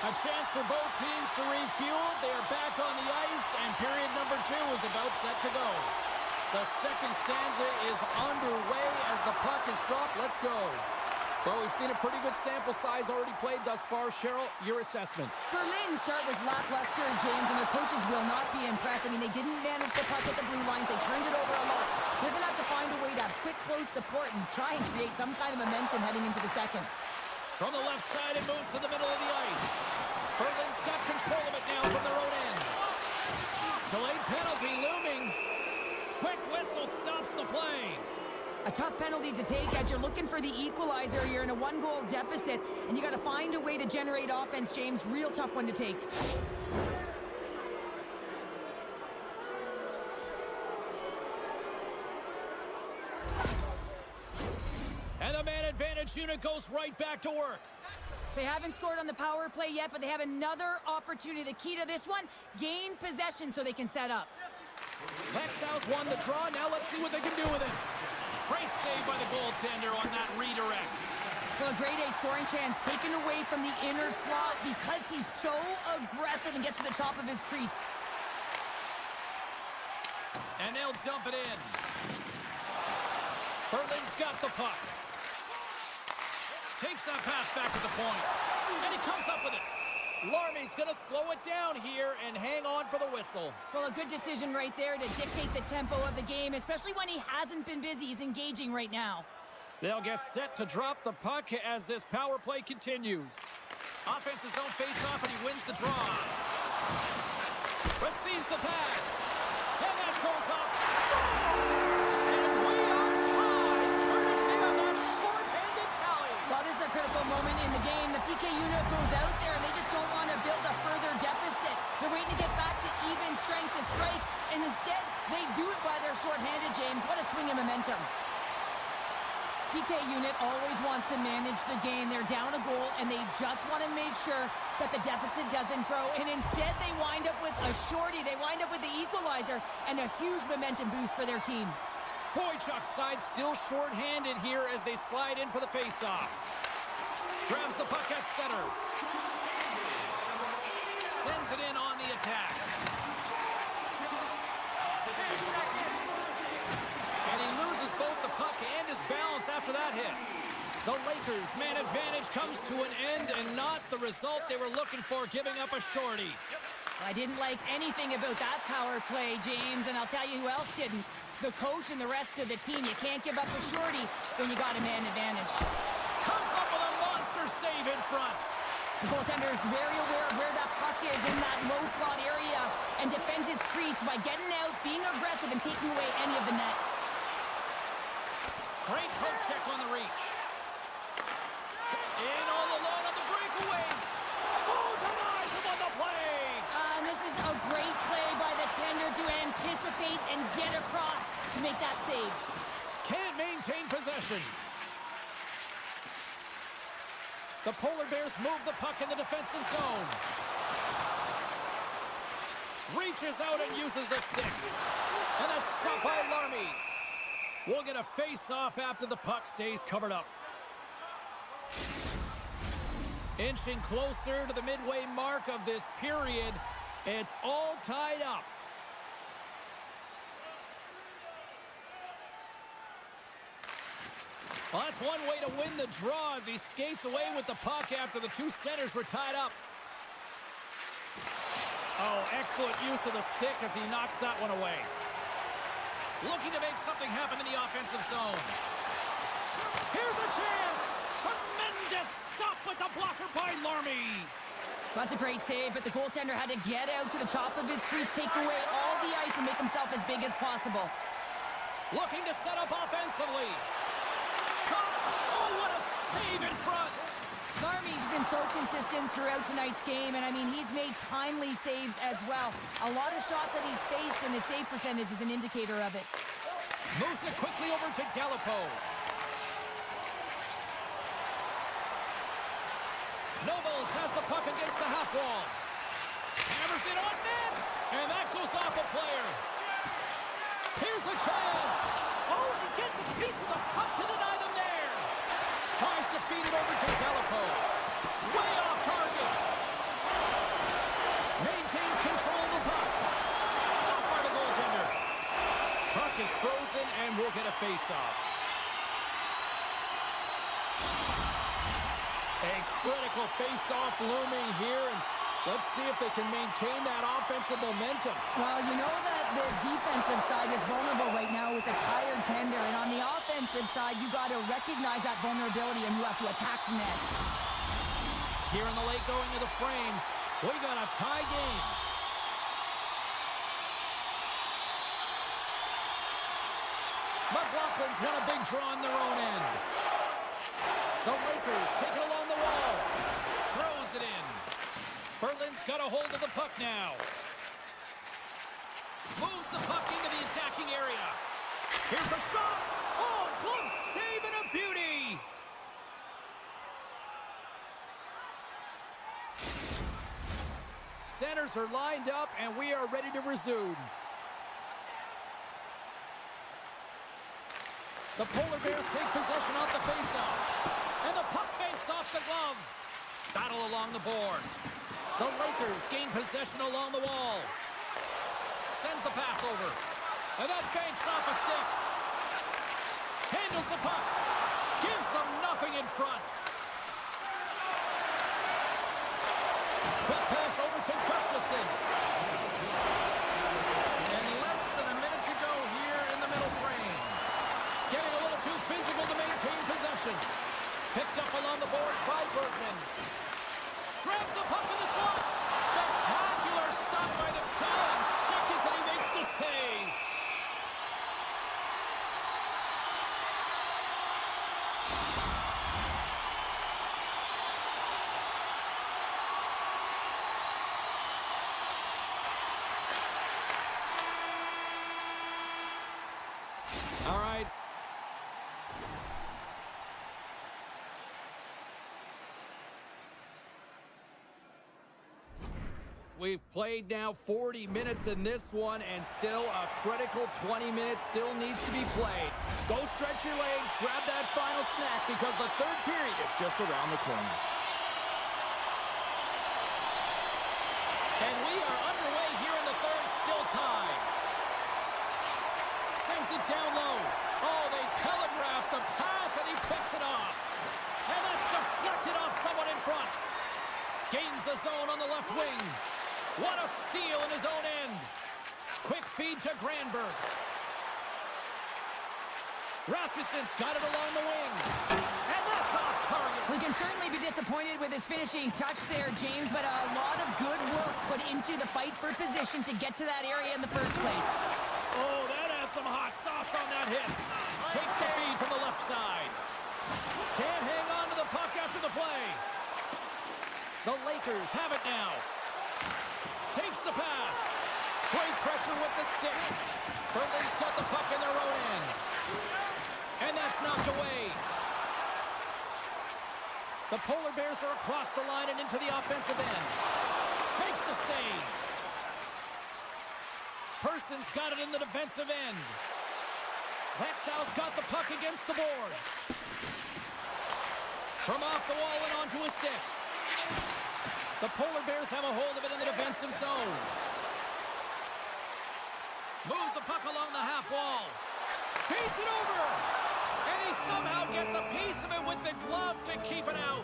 A chance for both teams to refuel. They are back on the ice, and period number 2 is about set to go. The second stanza is underway as the puck is dropped. Let's go. Well, we've seen a pretty good sample size already played thus far. Cheryl, your assessment. Berlin's start was lackluster, James, and their coaches will not be impressed. I mean, they didn't manage the puck at the blue lines. They turned it over a lot. They're going to have to find a way to have quick, close support and try and create some kind of momentum heading into the second. From the left side, it moves to the middle of the ice. Berlin's got control of it now from their own end. Delayed penalty looming. Quick whistle stops the play. A tough penalty to take as you're looking for the equalizer. You're in a 1-goal deficit, and you got to find a way to generate offense, James. Real tough one to take. And the man advantage unit goes right back to work. They haven't scored on the power play yet, but they have another opportunity. The key to this one, gain possession so they can set up. Växjö's won the draw. Now let's see what they can do with it. Great save by the goaltender on that redirect. Well, a grade A scoring chance taken away from the inner slot because he's so aggressive and gets to the top of his crease. And they'll dump it in. Berlin's got the puck. Takes that pass back to the point. And he comes up with it. Larmy's going to slow it down here and hang on for the whistle. Well, a good decision right there to dictate the tempo of the game, especially when he hasn't been busy. He's engaging right now. They'll get set to drop the puck as this power play continues. Offense's own face-off, and he wins the draw. Receives the pass. And that goes off. Scores! And we are tied, courtesy of that short-handed tally. Well, this is a critical moment in the game. The PK unit goes out there, and they just don't want to build a further deficit. They're waiting to get back to even strength to strike, and instead, they do it while they're short-handed, James. What a swing of momentum. PK unit always wants to manage the game. They're down a goal, and they just want to make sure that the deficit doesn't grow. And instead, they wind up with a shorty. They wind up with the equalizer and a huge momentum boost for their team. Boychuk's side still short-handed here as they slide in for the face-off. Grabs the puck at center. Sends it in on the attack. And he loses both the puck and his balance after that hit. The Lakers' man advantage comes to an end and not the result they were looking for, giving up a shorty. I didn't like anything about that power play, James, and I'll tell you who else didn't. The coach and the rest of the team. You can't give up a shorty when you got a man advantage. Comes up with a monster save in front. The goaltender is very aware of where that puck is in that low slot area and defends his crease by getting out, being aggressive, and taking away any of the net. Great poke check on the reach. In all alone on the breakaway. Oh, denies him on the play. And this is a great play by the tender to anticipate and get across to make that save. Can't maintain possession. The Polar Bears move the puck in the defensive zone. Reaches out and uses the stick. And that's stopped by Larmy. We'll get a face-off after the puck stays covered up. Inching closer to the midway mark of this period. It's all tied up. Well, that's one way to win the draw as he skates away with the puck after the two centers were tied up. Oh, excellent use of the stick as he knocks that one away. Looking to make something happen in the offensive zone. Here's a chance. Tremendous stop with the blocker by Larmy. That's a great save, but the goaltender had to get out to the top of his crease, take away all the ice, and make himself as big as possible. Looking to set up offensively. Shot. Oh, what a save in front. Larmy's been so consistent throughout tonight's game, and I mean, he's made timely saves as well. A lot of shots that he's faced, and his save percentage is an indicator of it. Moves it quickly over to Gallipo. Nobles has the puck against the half wall. Hammers it on net, and that goes off a player. Here's a chance. Oh, he gets a piece of the puck to deny them there. Tries to feed it over to Gallipo. Way off target. Maintains control of the puck. Stopped by the goaltender. Puck is frozen, and we'll get a face-off. A critical face-off looming here, and let's see if they can maintain that offensive momentum. Well, you know that the defensive side is vulnerable right now with a tired tender, and on the offensive side, you got to recognize that vulnerability, and you have to attack the net. Here in the late going of the frame, we got a tie game. McLaughlin's won a big draw on their own end. The Lakers take it along the wall. Throws it in. Berlin's got a hold of the puck now. Moves the puck into the attacking area. Here's a shot. Oh, close save and a beauty. Centers are lined up, and we are ready to resume. The Polar Bears take possession off the faceoff. And the puck banks off the glove. Battle along the boards. The Lakers gain possession along the wall. Sends the pass over. And that banks off a stick. Handles the puck. Gives them nothing in front. Quick pass over to Gustafsson. And less than a minute to go here in the middle frame. Getting a little too physical to maintain possession. Picked up along the boards by Bergman. Grabs the puck in the slot. Spectacular stop by the guy in seconds, and he makes the save. All right. we've played now 40 minutes in this one, and still a critical 20 minutes still needs to be played. Go stretch your legs, grab that final snack, because the third period is just around the corner. And we are underway here in the third, still tied. Sends it down low. Oh, they telegraphed the pass, and he picks it off. And that's deflected off someone in front. Gains the zone on the left wing. What a steal in his own end. Quick feed to Granberg. Rasmussen's got it along the wing. And that's off target. We can certainly be disappointed with his finishing touch there, James, but a lot of good work put into the fight for position to get to that area in the first place. Oh, that had some hot sauce on that hit. Takes the feed from the left side. Can't hang on to the puck after the play. The Lakers have it now. Takes the pass. Great pressure with the stick. Berlin's got the puck in their own end. And that's knocked away. The Polar Bears are across the line and into the offensive end. Makes the save. Person's got it in the defensive end. Växjö's got the puck against the boards. From off the wall and onto a stick. The Polar Bears have a hold of it in the defensive zone. Moves the puck along the half wall. Feeds it over. And he somehow gets a piece of it with the glove to keep it out.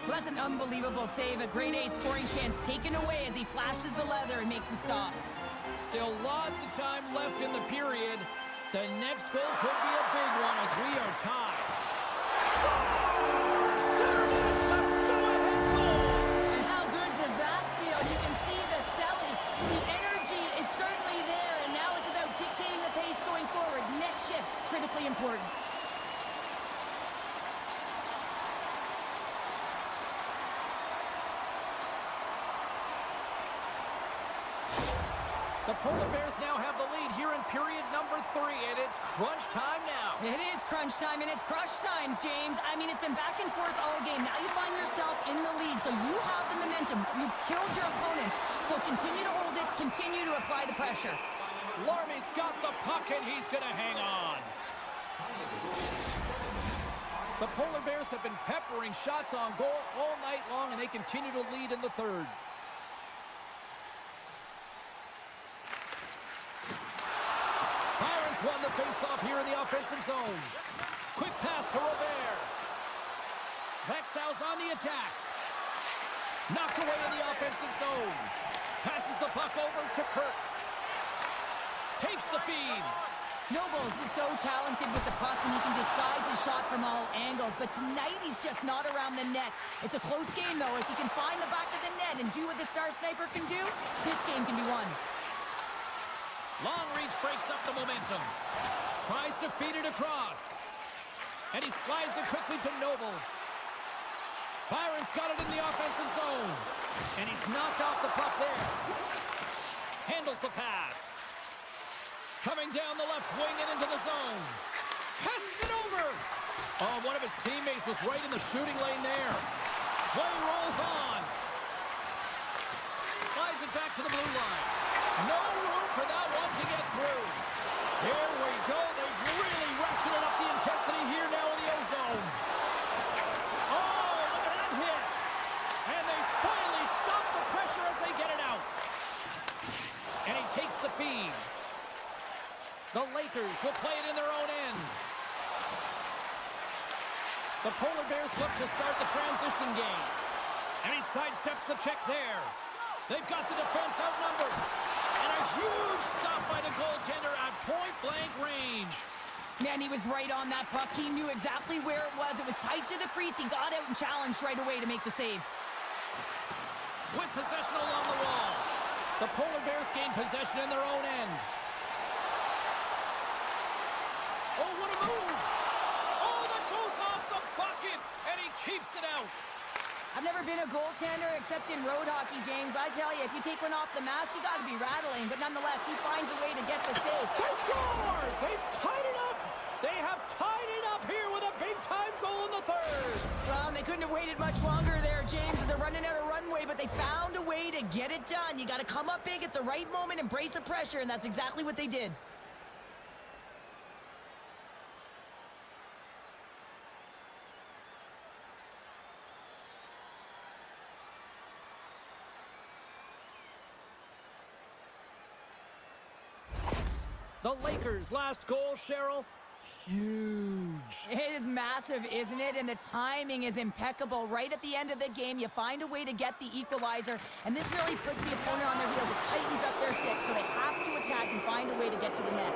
Well, that's an unbelievable save. A grade A scoring chance taken away as he flashes the leather and makes the stop. Still lots of time left in the period. The next goal could be a big one as we are tied. Scores! There is the go-ahead goal! And how good does that feel? You can see the selling. The energy is certainly there, and now it's about dictating the pace going forward. Next shift, critically important. The Polar Bears now have the lead here in period number 3, and it's crunch time now. It is crunch time, and it's crush time, James. I mean, it's been back and forth all game. Now you find yourself in the lead, so you have the momentum. You've killed your opponents, so continue to hold it, continue to apply the pressure. Larmy's got the puck, and he's going to hang on. The Polar Bears have been peppering shots on goal all night long, and they continue to lead in the third. Won the face-off here in the offensive zone. Quick pass to Robert. Växjö's on the attack. Knocked away in the offensive zone. Passes the puck over to Kurt. Takes the feed. Nobles is so talented with the puck, and he can disguise his shot from all angles, but tonight he's just not around the net. It's a close game, though. If he can find the back of the net and do what the star sniper can do, this game can be won. Long reach breaks up the momentum. Tries to feed it across. And he slides it quickly to Nobles. Byron's got it in the offensive zone. And he's knocked off the puck there. Handles the pass. Coming down the left wing and into the zone. Passes it over. Oh, one of his teammates was right in the shooting lane there. Play rolls on. Slides it back to the blue line. No room for that one to get through. Here we go. They've really ratcheted up the intensity here now in the O-zone. Oh, look at that hit. And they finally stop the pressure as they get it out. And he takes the feed. The Lakers will play it in their own end. The Polar Bears look to start the transition game. And he sidesteps the check there. They've got the defense outnumbered. And a huge stop by the goaltender at point-blank range. Man, he was right on that puck. He knew exactly where it was. It was tight to the crease. He got out and challenged right away to make the save. With possession along the wall. The Polar Bears gain possession in their own end. Oh, what a move! Oh, that goes off the bucket, and he keeps it out. I've never been a goaltender except in road hockey, James, but I tell you, if you take one off the mast, you got to be rattling. But nonetheless, he finds a way to get the save. They scored! They've tied it up! They have tied it up here with a big-time goal in the third. Well, and they couldn't have waited much longer there, James, as they're running out of runway, but they found a way to get it done. You got to come up big at the right moment and brace the pressure, and that's exactly what they did. The Lakers' last goal, Cheryl, huge. It is massive, isn't it? And the timing is impeccable. Right at the end of the game, you find a way to get the equalizer, and this really puts the opponent on their heels. It tightens up their sticks, so they have to attack and find a way to get to the net.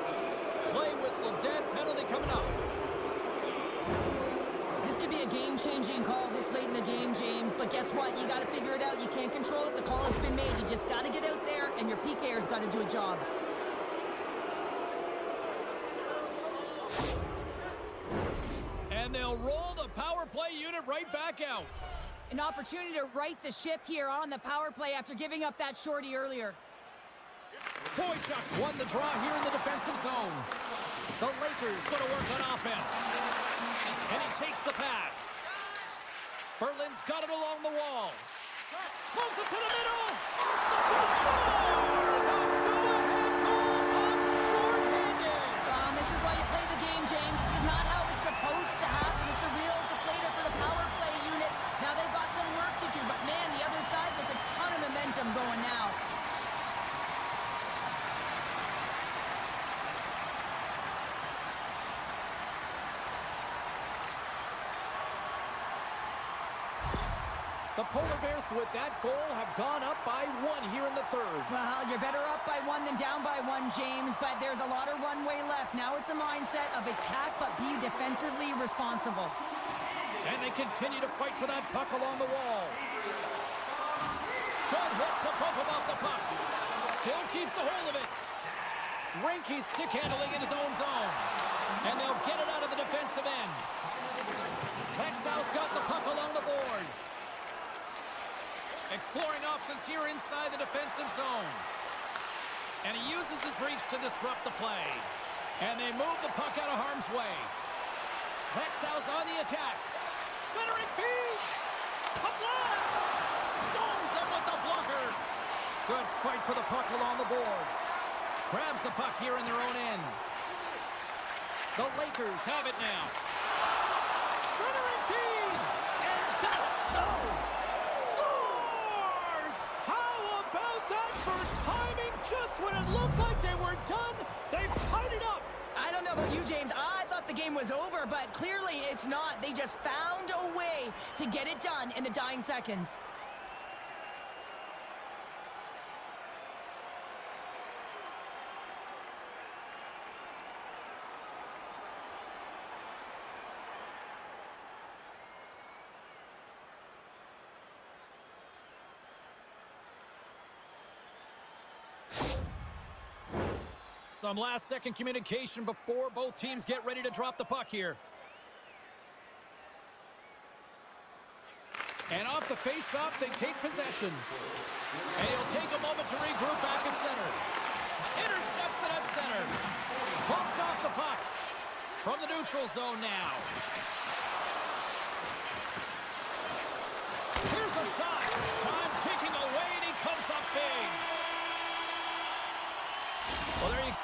Play whistle, dead penalty coming up. This could be a game-changing call this late in the game, James, but guess what? You got to figure it out. You can't control it. The call has been made. You just got to get out there, and your PKer's got to do a job. And they'll roll the power play unit right back out. An opportunity to right the ship here on the power play after giving up that shorty earlier. Boychuk's won the draw here in the defensive zone. The Lakers going to work on offense. And he takes the pass. Berlin's got it along the wall. Moves it to the middle. The go-ahead goal comes short-handed. This is why you play the game, James. This is not how it's supposed to happen. It's a real deflator for the power play unit. Now they've got some work to do, but man, the other side, there's a ton of momentum going now. The Polar Bears with that goal have gone up by 1 here in the third. Well, you're better up by 1 than down by 1, James, but there's a lot of runway left. Now it's a mindset of attack, but be defensively responsible. And they continue to fight for that puck along the wall. Good hit to bump him off the puck. Still keeps the hold of it. Rinke's stick handling in his own zone. And they'll get it out of the defensive end. Växjö's got the puck along the boards. Exploring options here inside the defensive zone. And he uses his reach to disrupt the play. And they move the puck out of harm's way. Växjö's on the attack. Centering feed. A blast. Stones him with the blocker. Good fight for the puck along the boards. Grabs the puck here in their own end. The Lakers have it now. Centering feed. And that's Stone. Just when it looked like they were done, they've tied it up. I don't know about you, James. I thought the game was over, but clearly it's not. They just found a way to get it done in the dying seconds. Some last-second communication before both teams get ready to drop the puck here. And off the face-off, they take possession. And he'll take a moment to regroup back at center. Intercepts it at center. Bumped off the puck. From the neutral zone now. Here's a shot. Time ticking away, and he comes up big. Well, there you go.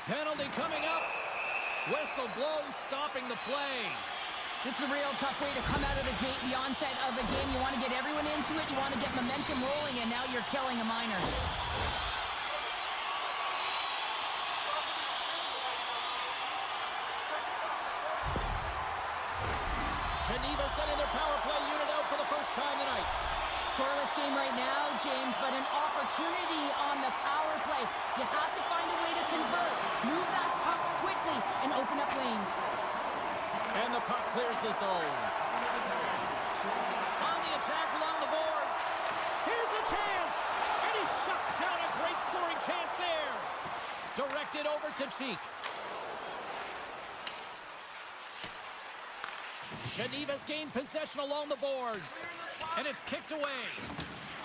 Penalty coming up. Whistle blows, stopping the play. This is a real tough way to come out of the gate, the onset of the game. You want to get everyone into it. You want to get momentum rolling, and now you're killing a minor. Geneva sending their power play unit out for the first time tonight. Scoreless game right now, James, but an opportunity on the power play. You have to find a way to convert. Move that puck quickly and open up lanes. And the puck clears the zone. On the attack along the boards. Here's a chance. And he shuts down a great scoring chance there. Directed over to Cheek. Geneva's gained possession along the boards. And it's kicked away.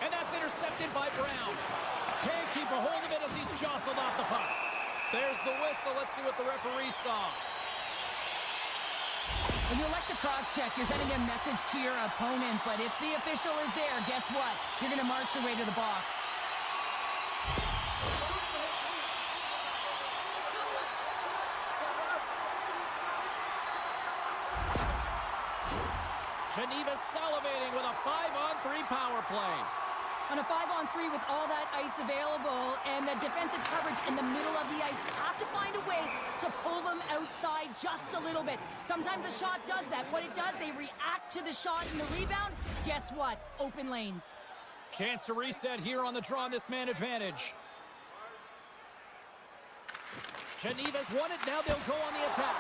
And that's intercepted by Brown. Can't keep a hold of it as he's jostled off the puck. There's the whistle. Let's see what the referee saw. When you elect to cross-check, you're sending a message to your opponent, but if the official is there, guess what? You're going to march your way to the box. Geneva's salivating with a 5-on-3 power play. On a 5-on-3 with all that ice available and the defensive coverage in the middle of the ice, you have to find a way to pull them outside just a little bit. Sometimes a shot does that. What it does, they react to the shot and the rebound. Guess what? Open lanes. Chance to reset here on the draw on this man advantage. Geneva's won it. Now they'll go on the attack.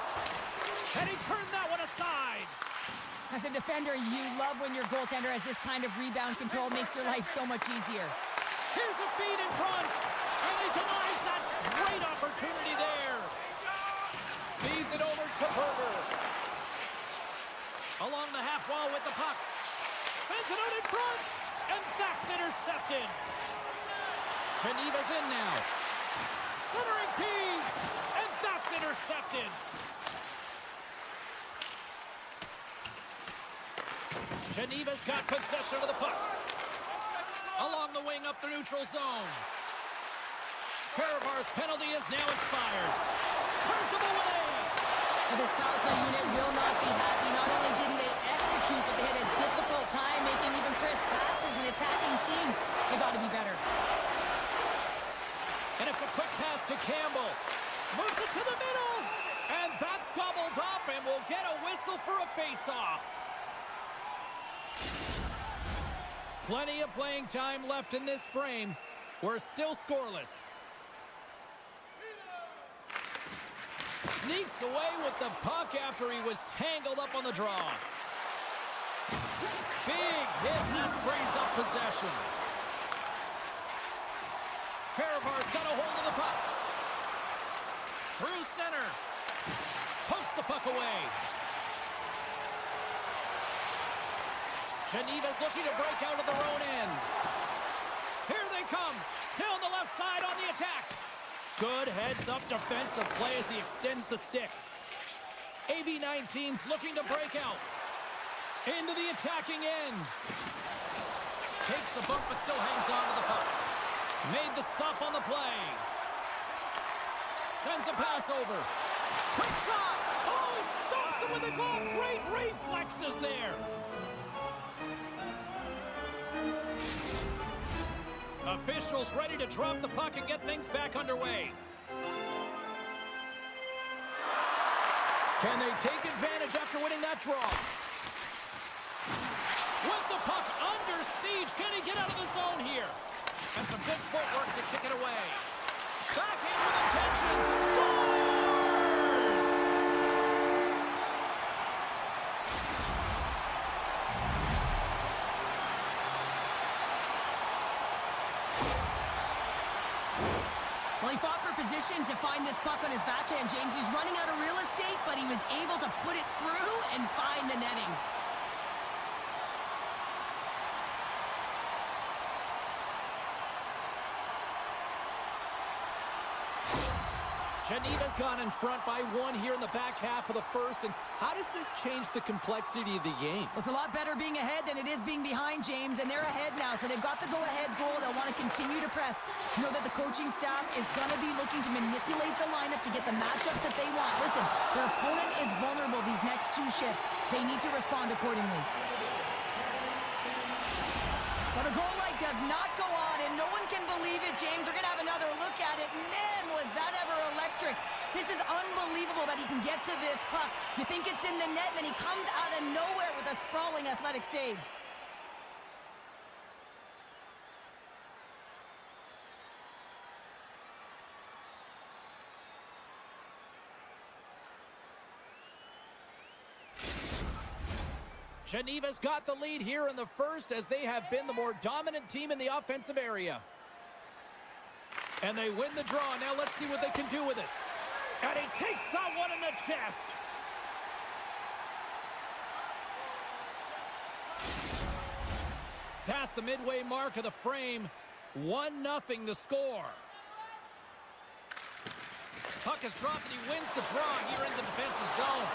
And he turned that one aside. As a defender, you love when your goaltender has this kind of rebound control. Makes your life so much easier. Here's a feed in front. And he denies that great opportunity there. Feeds it over to Berger. Along the half wall with the puck. Sends it out in front. And that's intercepted. Geneva's in now. Centering feed. And that's intercepted. Geneva's got possession of the puck. Along the wing up the neutral zone. Fehérvár's penalty is now expired. Turns him away. Well, this power play unit will not be happy. Not only didn't they execute, but they had a difficult time making even crisp passes and attacking seams. They got to be better. And it's a quick pass to Campbell. Moves it to the middle. And that's gobbled up, and we'll get a whistle for a face-off. Plenty of playing time left in this frame. We're still scoreless. Sneaks away with the puck after he was tangled up on the draw. Big hit, that frees up possession. Fehérvár's got a hold of the puck. Through center. Pokes the puck away. Geneva's looking to break out of their own end. Here they come. Down the left side on the attack. Good heads-up defensive play as he extends the stick. AB-19's looking to break out. Into the attacking end. Takes a bump but still hangs on to the puck. Made the stop on the play. Sends a pass over. Quick shot. Oh, he stops him with a glove. Great reflexes there. Officials ready to drop the puck and get things back underway. Can they take advantage after winning that draw? With the puck under siege, can he get out of the zone here? And some good footwork to kick it away. Backhand with intention. Scores! Well, he fought for position to find this puck on his backhand, James. He's running out of real estate, but he was able to put it through and find the netting. Geneva's gone in front by one here in the back half of the first. And how does this change the complexity of the game? Well, it's a lot better being ahead than it is being behind, James. And they're ahead now, so they've got the go-ahead goal. They'll want to continue to press. You know that the coaching staff is going to be looking to manipulate the lineup to the matchups that they want. Listen, their opponent is vulnerable these next 2 shifts. They need to respond accordingly. Well, the goal light does not go on, and no one can believe it, James. We're going to have another look at it. Man, was that ever electric. This is unbelievable that he can get to this puck. You think it's in the net, and then he comes out of nowhere with a sprawling athletic save. Geneva's got the lead here in the first as they have been the more dominant team in the offensive area. And they win the draw. Now let's see what they can do with it. And he takes someone in the chest. Past the midway mark of the frame. 1-0 the score. Puck is dropped and he wins the draw here in the defensive zone.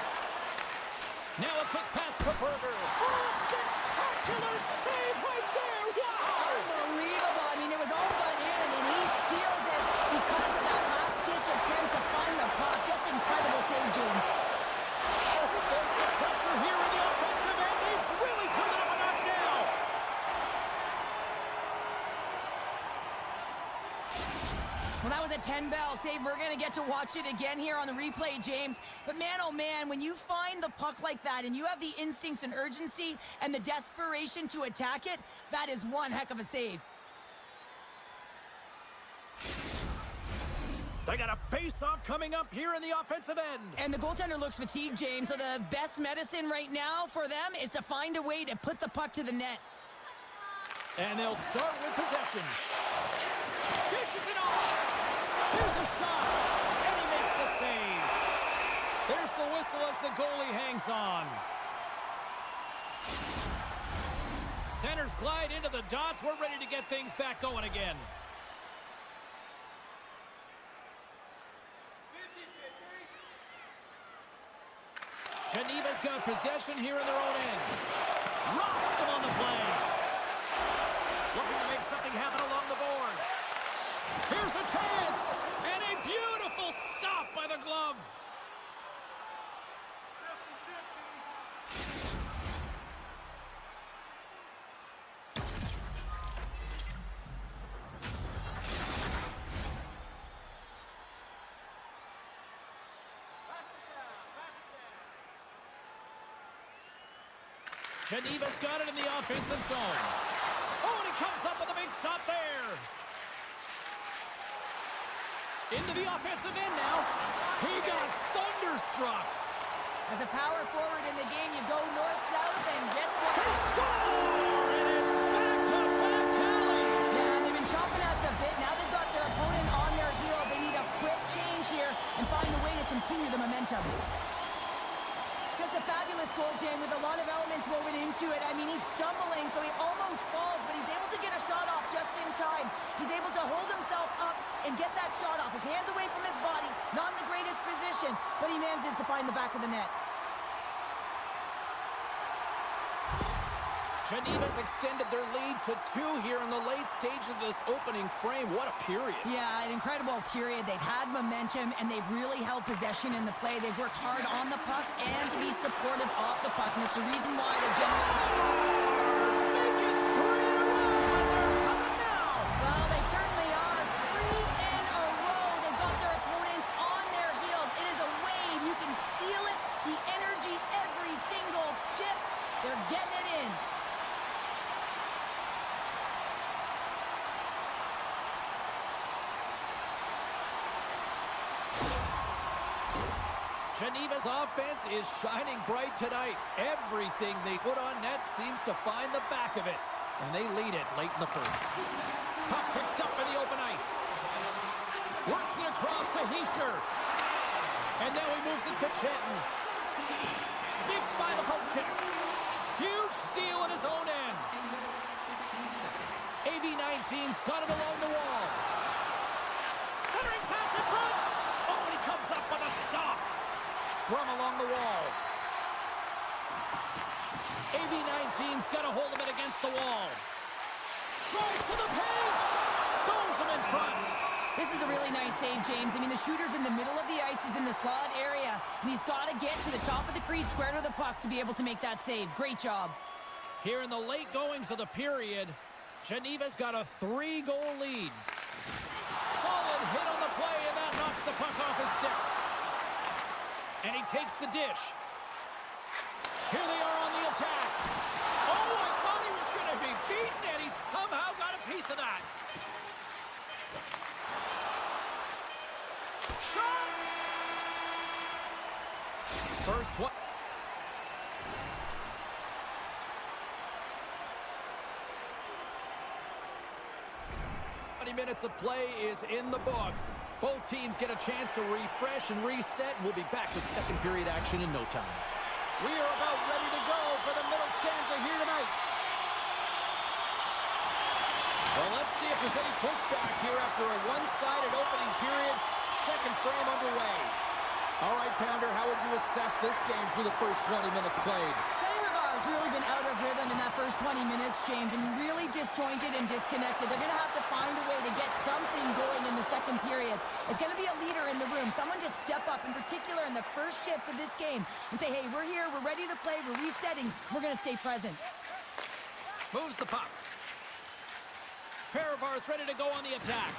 Now a quick pass to Berger. Oh, spectacular save right there. Wow! Unbelievable. I mean, it was all but in, and he steals it because of that last-ditch attempt to find the puck. Just incredible save, James. A sense of pressure here in the offensive end. They've really turned it up a notch now. Well, that was a 10-bell save. We're going to get to watch it again here on the replay, James. But man, oh man, when you find the puck like that and you have the instincts and urgency and the desperation to attack it, that is one heck of a save. They got a face-off coming up here in the offensive end. And the goaltender looks fatigued, James, so the best medicine right now for them is to find a way to put the puck to the net. And they'll start with possession. Dishes it off. Here's a shot. And he makes the save. There's the whistle as the goalie hangs on. Centers glide into the dots. We're ready to get things back going again. Geneva's got possession here in their own end. Rocks him on the play. Looking to make something happen along the boards. Here's a chance. And a beautiful stop by the glove. Geneva's got it in the offensive zone. Oh, and he comes up with a big stop there. Into the offensive end now. He got thunderstruck. As a power forward in the game, you go north-south, and guess what? They score! And it's back-to-back tallies. Yeah, they've been chomping at the bit. Now they've got their opponent on their heel. They need a quick change here and find a way to continue the momentum. Just a fabulous goal, Jen, with a lot of elements woven into it. I mean, he's stumbling, so he almost falls, but he's able to get a shot off just in time. He's able to hold himself up and get that shot off. His hands away from his body, not in the greatest position, but he manages to find the back of the net. Geneva's extended their lead to 2 here in the late stages of this opening frame. What a period. Yeah, an incredible period. They've had momentum, and they've really held possession in the play. They've worked hard on the puck and to be supportive off the puck, and it's the reason why they're generally... Make it 3 in a row, and they're coming now. Well, they certainly are. 3 in a row. They've got their opponents on their heels. It is a wave. You can feel it, the energy every single shift. They're getting it in. Geneva's offense is shining bright tonight. Everything they put on net seems to find the back of it. And they lead it late in the first. Puck picked up in the open ice. Works it across to Heischer. And now he moves it to Chetton. Sneaks by the poke check. Huge steal at his own end. AB-19's got it along the wall. Centering pass in front. Oh, and he comes up with a stop. Scrum along the wall. AB-19's got a hold of it against the wall. Drives to the paint. Stones him in front. This is a really nice save, James. I mean, the shooter's in the middle of the Price is in the slot area, and he's got to get to the top of the crease, square to the puck to be able to make that save. Great job. Here in the late goings of the period, Geneva's got a 3-goal lead. Solid hit on the play, and that knocks the puck off his stick. And he takes the dish. Here they are on the attack. Oh, I thought he was going to be beaten, and he somehow got a piece of that. Shot! First one. 20 minutes of play is in the books. Both teams get a chance to refresh and reset. We'll be back with second period action in no time. We are about ready to go for the middle stanza here tonight. Well, let's see if there's any pushback here after a one-sided opening period. Second frame underway. All right, Pounder, how would you assess this game through the first 20 minutes played? Fehérvár's really been out of rhythm in that first 20 minutes, James, and really disjointed and disconnected. They're going to have to find a way to get something going in the second period. There's going to be a leader in the room. Someone just step up, in particular in the first shifts of this game, and say, hey, we're here, we're ready to play, we're resetting, we're going to stay present. Moves the puck. Fehérvár's ready to go on the attack.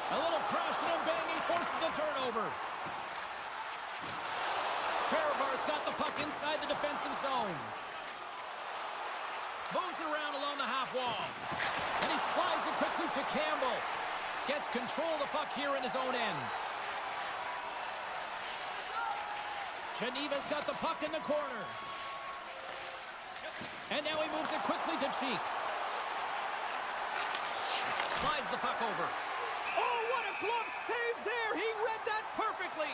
A little crashing and banging forces the turnover. Fehérvár's got the puck inside the defensive zone. Moves it around along the half wall. And he slides it quickly to Campbell. Gets control of the puck here in his own end. Geneva's got the puck in the corner. And now he moves it quickly to Cheek. Slides the puck over. Oh, what a glove save there! He read that perfectly!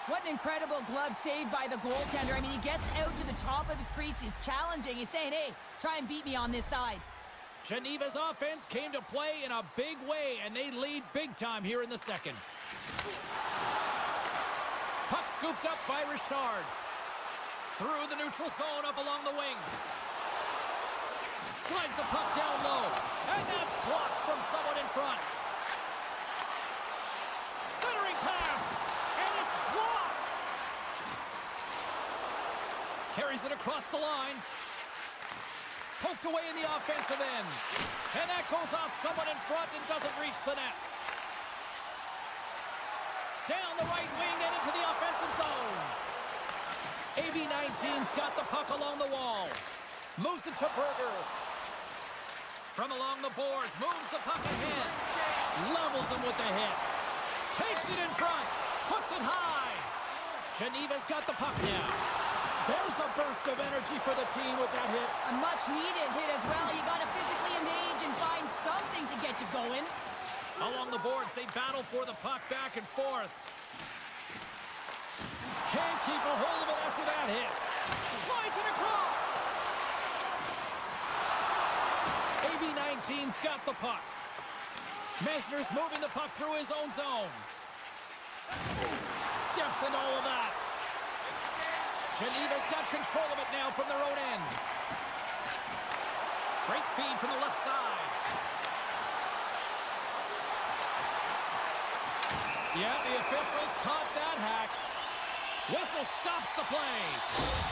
What an incredible glove save by the goaltender. I mean, he gets out to the top of his crease. He's challenging. He's saying, hey, try and beat me on this side. Geneva's offense came to play in a big way, and they lead big time here in the second. Puck scooped up by Richard. Through the neutral zone, up along the wing. Slides the puck down low. And that's blocked from someone in front. Centering pass. And it's blocked. Carries it across the line. Poked away in the offensive end. And that goes off someone in front and doesn't reach the net. Down the right wing and into the offensive zone. AB-19's got the puck along the wall. Moves it to Berger. From along the boards, moves the puck ahead. Levels him with the hit. Takes it in front. Puts it high. Geneva's got the puck now. There's a burst of energy for the team with that hit. A much-needed hit as well. You got to physically engage and find something to get you going. Along the boards, they battle for the puck back and forth. Can't keep a hold of it after that hit. Slides it across. AB-19's got the puck. Mesner's moving the puck through his own zone. Steps into all of that. Geneva's got control of it now from their own end. Great feed from the left side. Yeah, the officials caught that hack. Whistle stops the play.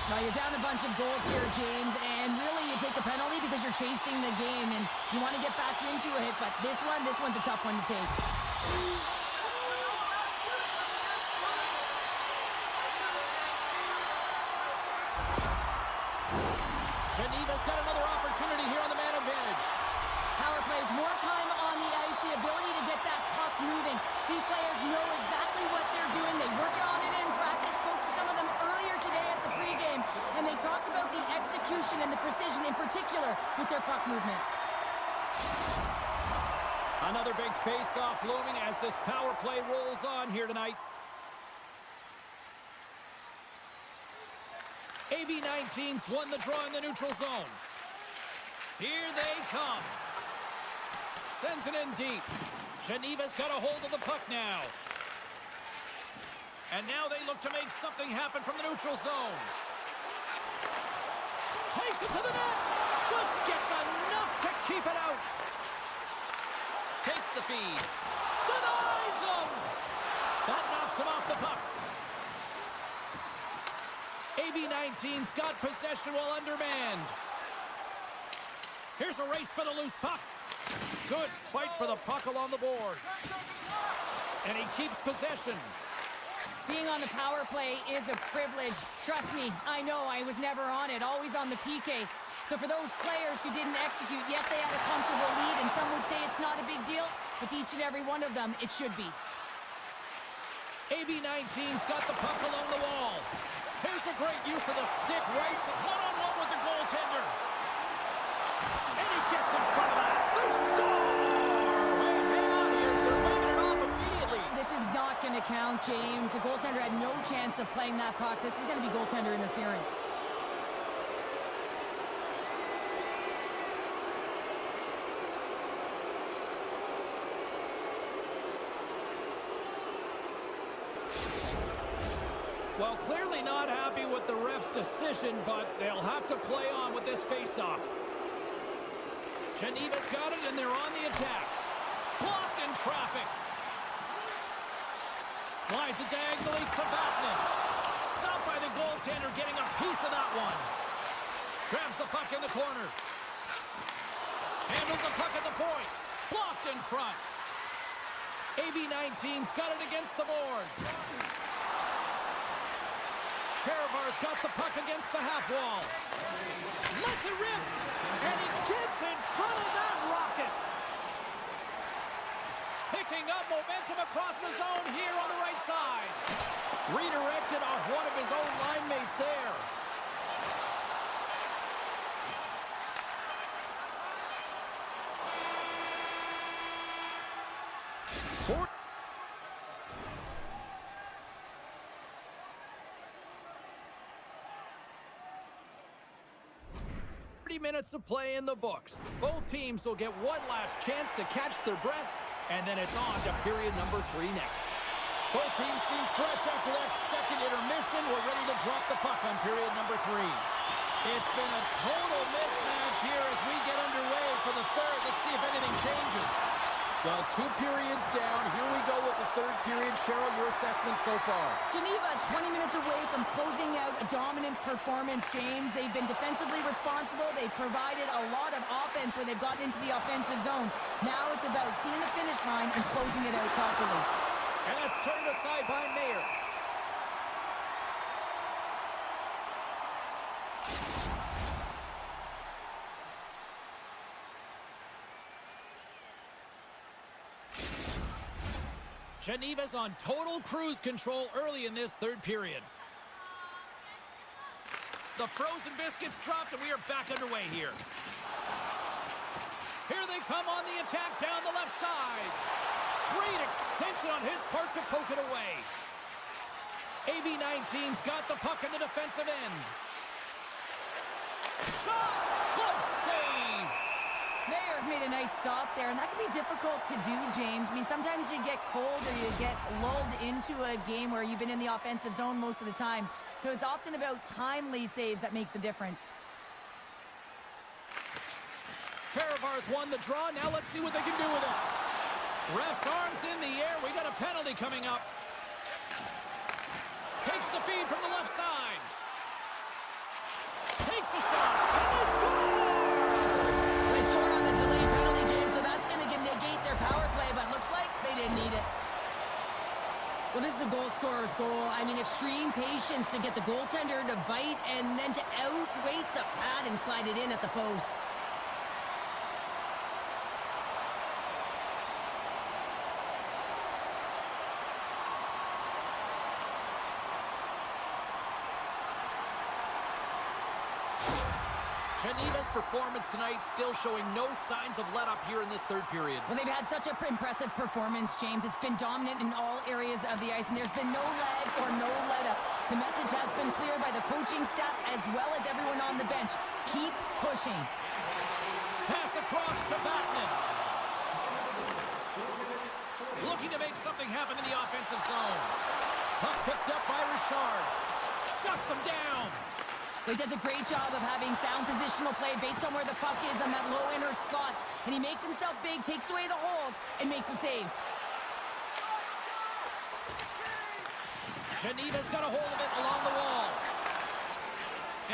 Now you're down a bunch of goals here, James, and really you take a penalty because you're chasing the game and you want to get back into a hit, but this one's a tough one to take. Geneva's got another opportunity here on the man advantage. Power plays, more time on the ice, the ability to get that puck moving. These players know exactly what they're doing. They work on it in practice. Spoke to some of them earlier today at the pregame, and they talked about the execution and the precision in particular with their puck movement. Another big face-off looming as this power play rolls on here tonight. AB-19's won the draw in the neutral zone. Here they come. Sends it in deep. Geneva's got a hold of the puck now. And now they look to make something happen from the neutral zone. Takes it to the net. Just gets enough to keep it out. Takes the feed. Denies him. That knocks knocks him off the puck. AB19's got possession while undermanned. Here's a race for the loose puck. Good fight for the puck along the boards. And he keeps possession. Being on the power play is a privilege. Trust me, I know I was never on it, always on the PK. So for those players who didn't execute, yes, they had a comfortable lead, and some would say it's not a big deal, but to each and every one of them, it should be. AB19's got the puck along the wall. Here's a great use of the stick, right? One-on-one with the goaltender. And he gets in front of that. They score! Wait, hang on here. They're waving it off immediately. This is not going to count, James. The goaltender had no chance of playing that puck. This is going to be goaltender interference. Well, clearly not happy with the ref's decision, but they'll have to play on with this face-off. Geneva's got it, and they're on the attack. Blocked in traffic. Slides it diagonally to Batman. Stopped by the goaltender, getting a piece of that one. Grabs the puck in the corner. Handles the puck at the point. Blocked in front. AB19's got it against the boards. Fehérvár's got the puck against the half wall. Lets it rip, and he gets in front of that rocket. Picking up momentum across the zone here on the right side. Redirected off one of his own line mates there. Minutes of play in the books. Both teams will get one last chance to catch their breaths, and then it's on to period number 3 next. Both teams seem fresh after that second intermission. We're ready to drop the puck on period number 3. It's been a total mismatch here as we get underway for the third. Let's see if anything changes. Well, 2 periods down. Here we go with the third period. Cheryl, your assessment so far? Geneva is 20 minutes away from closing out a dominant performance, James. They've been defensively responsible. They've provided a lot of offense when they've gotten into the offensive zone. Now it's about seeing the finish line and closing it out properly. And that's turned aside by Mayer. Geneva's on total cruise control early in this third period. The frozen biscuits dropped, and we are back underway here. Here they come on the attack down the left side. Great extension on his part to poke it away. AB19's got the puck in the defensive end. Shot! Close save! Mayer's made a nice stop there, and that can be difficult to do, James. I mean, sometimes you get cold or you get lulled into a game where you've been in the offensive zone most of the time. So it's often about timely saves that makes the difference. Fehérvár's won the draw. Now let's see what they can do with it. Ref's arms in the air. We got a penalty coming up. Takes the feed from the left side. Takes a shot. And they score! They score on the delayed penalty, James, so that's going to negate their power play, but looks like they didn't need it. Well, this is a goal scorer's goal. I mean, extreme patience to get the goaltender to bite and then to outweight the pad and slide it in at the post. Geneva's performance tonight still showing no signs of let-up here in this third period. Well, they've had such an impressive performance, James. It's been dominant in all areas of the ice, and there's been no lag or no let-up. The message has been clear by the coaching staff as well as everyone on the bench. Keep pushing. Pass across to Batman. Looking to make something happen in the offensive zone. Puck picked up by Richard. Shuts him down. He does a great job of having sound positional play based on where the puck is on that low inner slot. And he makes himself big, takes away the holes, and makes a save. Geneva's got a hold of it along the wall.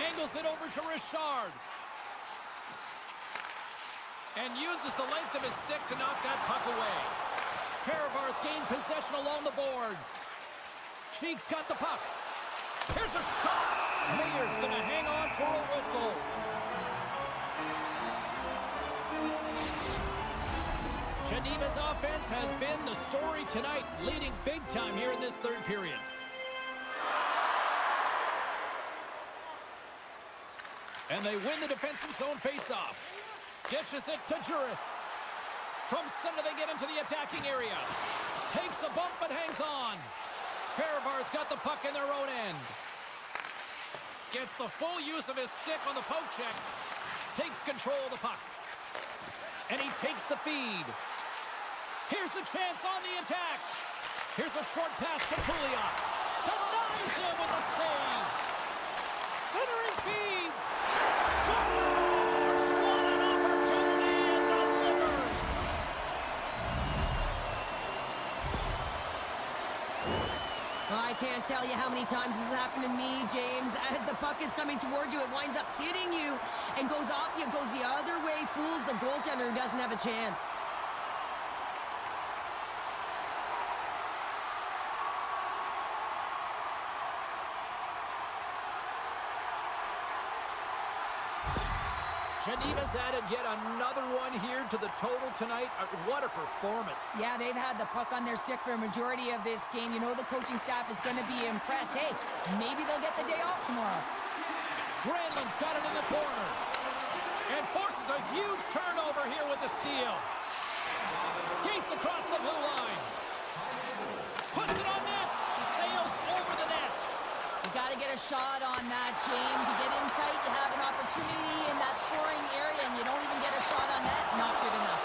Angles it over to Richard. And uses the length of his stick to knock that puck away. Fehérvár's gained possession along the boards. Cheek's got the puck. Here's a shot. Mayer's going to hang on for a whistle. Geneva's offense has been the story tonight, leading big time here in this third period. And they win the defensive zone faceoff. Dishes it to Juris. From center they get into the attacking area. Takes a bump but hangs on. Fehérvár's got the puck in their own end. Gets the full use of his stick on the poke check. Takes control of the puck. And he takes the feed. Here's a chance on the attack. Here's a short pass to Pouliot. Denies him with a save. Centering feed. Scores! What an opportunity and delivers. I can't tell you how many times this has happened to me, James. As the puck is coming towards you, it winds up hitting you and goes off you, goes the other way, fools the goaltender who doesn't have a chance. Geneva's added yet another one here to the total tonight. What a performance. Yeah, they've had the puck on their stick for a majority of this game. You know the coaching staff is going to be impressed. Hey, maybe they'll get the day off tomorrow. Granlund's got it in the corner. And forces a huge turnover here with the steal. Skates across the blue line. Puts it on net. Sails over the net. You got to get a shot on that, James. You get in tight, you have an opportunity in that scoring area, and you don't even get a shot on that. Not good enough.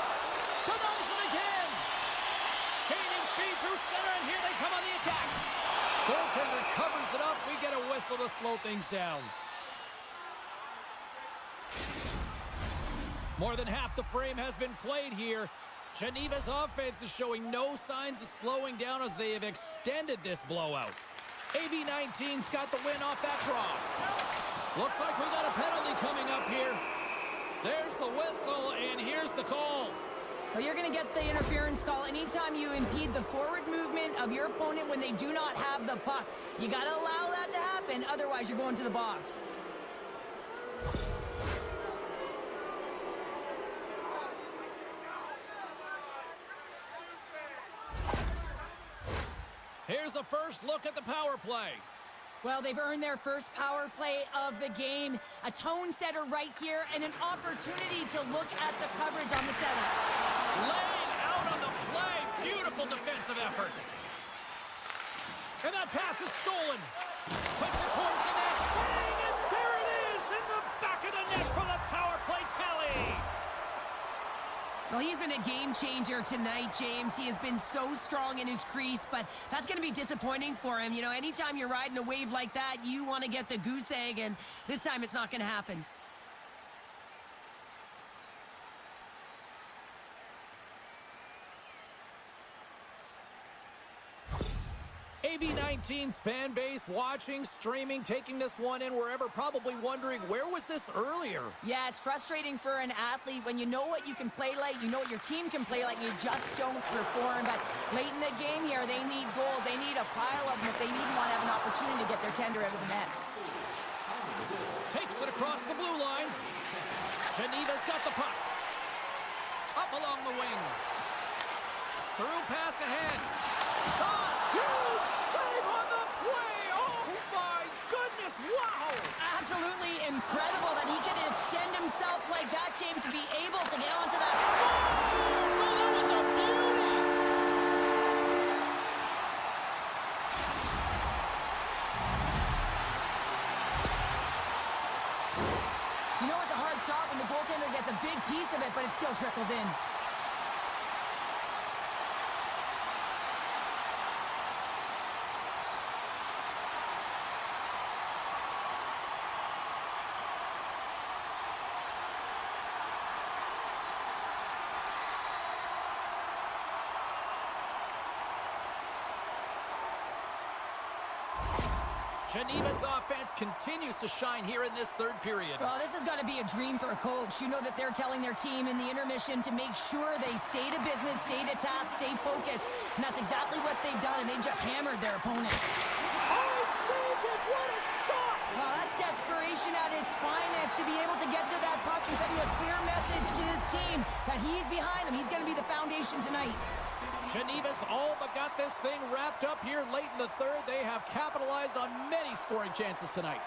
Denies it again. Gaining speed through center, and here they come on the attack. Goaltender covers it up. We get a whistle to slow things down. More than half the frame has been played here. Geneva's offense is showing no signs of slowing down as they have extended this blowout. AB19's got the win off that draw. Looks like we got a penalty coming up here. There's the whistle, and here's the call. Well, you're going to get the interference call anytime you impede the forward movement of your opponent when they do not have the puck. You got to allow that to happen, otherwise you're going to the box. Here's a first look at the power play. Well, they've earned their first power play of the game. A tone setter right here and an opportunity to look at the coverage on the setter. Laying out on the play. Beautiful defensive effort. And that pass is stolen. Puts it towards the net. Bang! And there it is in the back of the net for the power play tally. Well, he's been a game changer tonight, James. He has been so strong in his crease, but that's going to be disappointing for him. You know, anytime you're riding a wave like that, you want to get the goose egg, and this time it's not going to happen. AB19's fan base watching, streaming, taking this one in wherever, probably wondering, where was this earlier? Yeah, it's frustrating for an athlete when you know what you can play like, you know what your team can play like, you just don't perform. But late in the game here, they need goals. They need a pile of them if they even want to have an opportunity to get their tender out of the net. Takes it across the blue line. Geneva's got the puck. Up along the wing. Through pass ahead. Shot! Huge save on the play! Oh my goodness, wow! Absolutely incredible that he could extend himself like that, James, to be able to get onto that. Scores! So that was a beauty! You know it's a hard shot when the goaltender gets a big piece of it, but it still trickles in. Geneva's offense continues to shine here in this third period. Well, this has got to be a dream for a coach. You know that they're telling their team in the intermission to make sure they stay to business, stay to task, stay focused. And that's exactly what they've done, and they just hammered their opponent. Oh, saved it! What a stop! Well, that's desperation at its finest, to be able to get to that puck and sending a clear message to his team that he's behind them. He's going to be the foundation tonight. Geneva's all but got this thing wrapped up here late in the third. They have capitalized on many scoring chances tonight.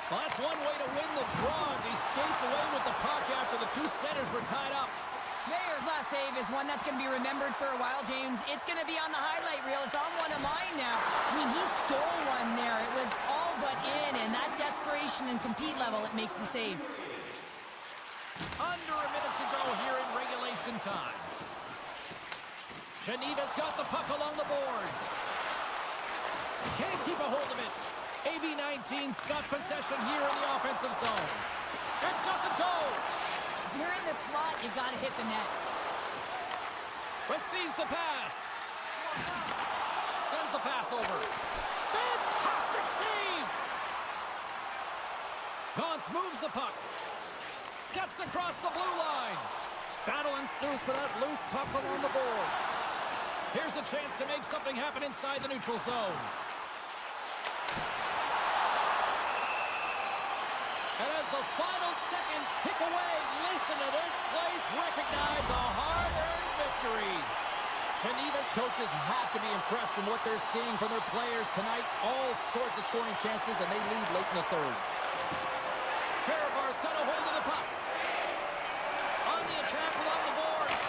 Well, that's one way to win the draw as he skates away with the puck after the two centers were tied up. Mayer's last save is one that's going to be remembered for a while, James. It's going to be on the highlight reel. It's on one of mine now. I mean, he stole one there. It was all but in, and that desperation and compete level, it makes the save. Under a minute to go here in regulation time. Geneva's got the puck along the boards. Can't keep a hold of it. AB19's got possession here in the offensive zone. It doesn't go. You're in the slot, you've got to hit the net. Receives the pass. Sends the pass over. Fantastic save. Gauntz moves the puck. Steps across the blue line. Battle ensues for that loose puck along the boards. Here's a chance to make something happen inside the neutral zone. And as the final seconds tick away, listen to this place recognize a hard-earned victory. Geneva's coaches have to be impressed from what they're seeing from their players tonight. All sorts of scoring chances, and they lead late in the third. Fehérvár's got a hold of the puck. On the attack along the boards.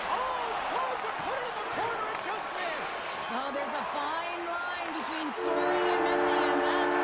Oh, tried to put it in the corner and just missed. Well, there's a fine line between scoring and missing, and that's...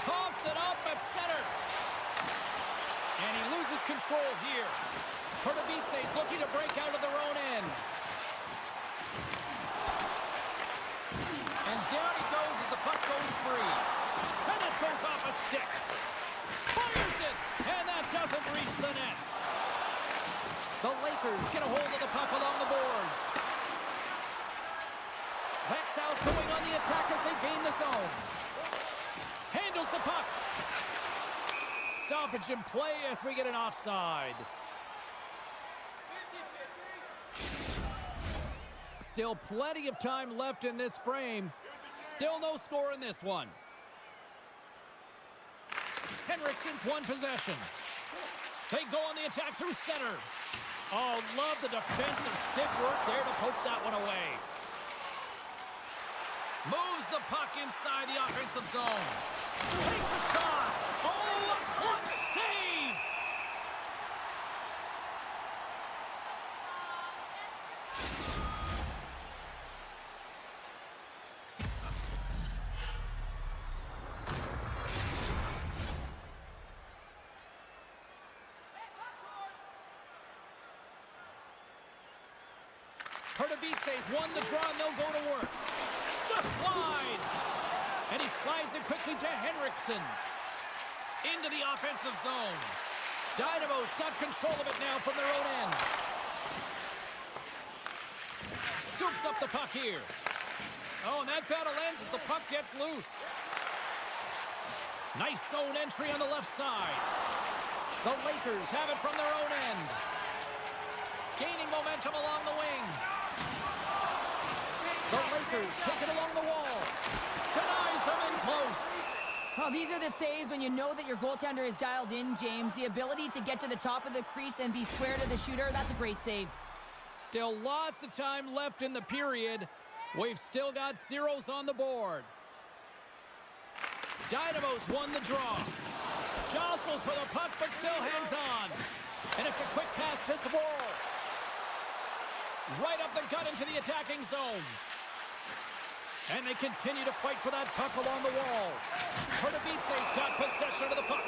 Coughs it up at center. And he loses control here. Pardubice is looking to break out of their own end. And down he goes as the puck goes free. And it goes off a stick. Fires it, and that doesn't reach the net. The Lakers get a hold of the puck along the boards. Växjö's going on the attack as they gain the zone. Handles the puck. Stoppage in play as we get an offside. Still plenty of time left in this frame. Still no score in this one. Henriksen's won possession. They go on the attack through center. Oh, love the defensive stick work there to poke that one away. Moves the puck inside the offensive zone. Takes a shot. Oh, a clutch save! Pardubice's won the draw and they'll go to work. Just wide. And he slides it quickly to Henriksen. Into the offensive zone. Dynamo's got control of it now from their own end. Scoops up the puck here. Oh, and that battle ends as the puck gets loose. Nice zone entry on the left side. The Lakers have it from their own end. Gaining momentum along the wing. The Lakers take it along the wall. Denies them in close. Oh, these are the saves when you know that your goaltender is dialed in, James. The ability to get to the top of the crease and be square to the shooter, that's a great save. Still lots of time left in the period. We've still got zeros on the board. Dynamo's won the draw. Jostles for the puck, but still hangs on. And it's a quick pass to Sabor. Right up the gut into the attacking zone. And they continue to fight for that puck along the wall. Pardubice's got possession of the puck.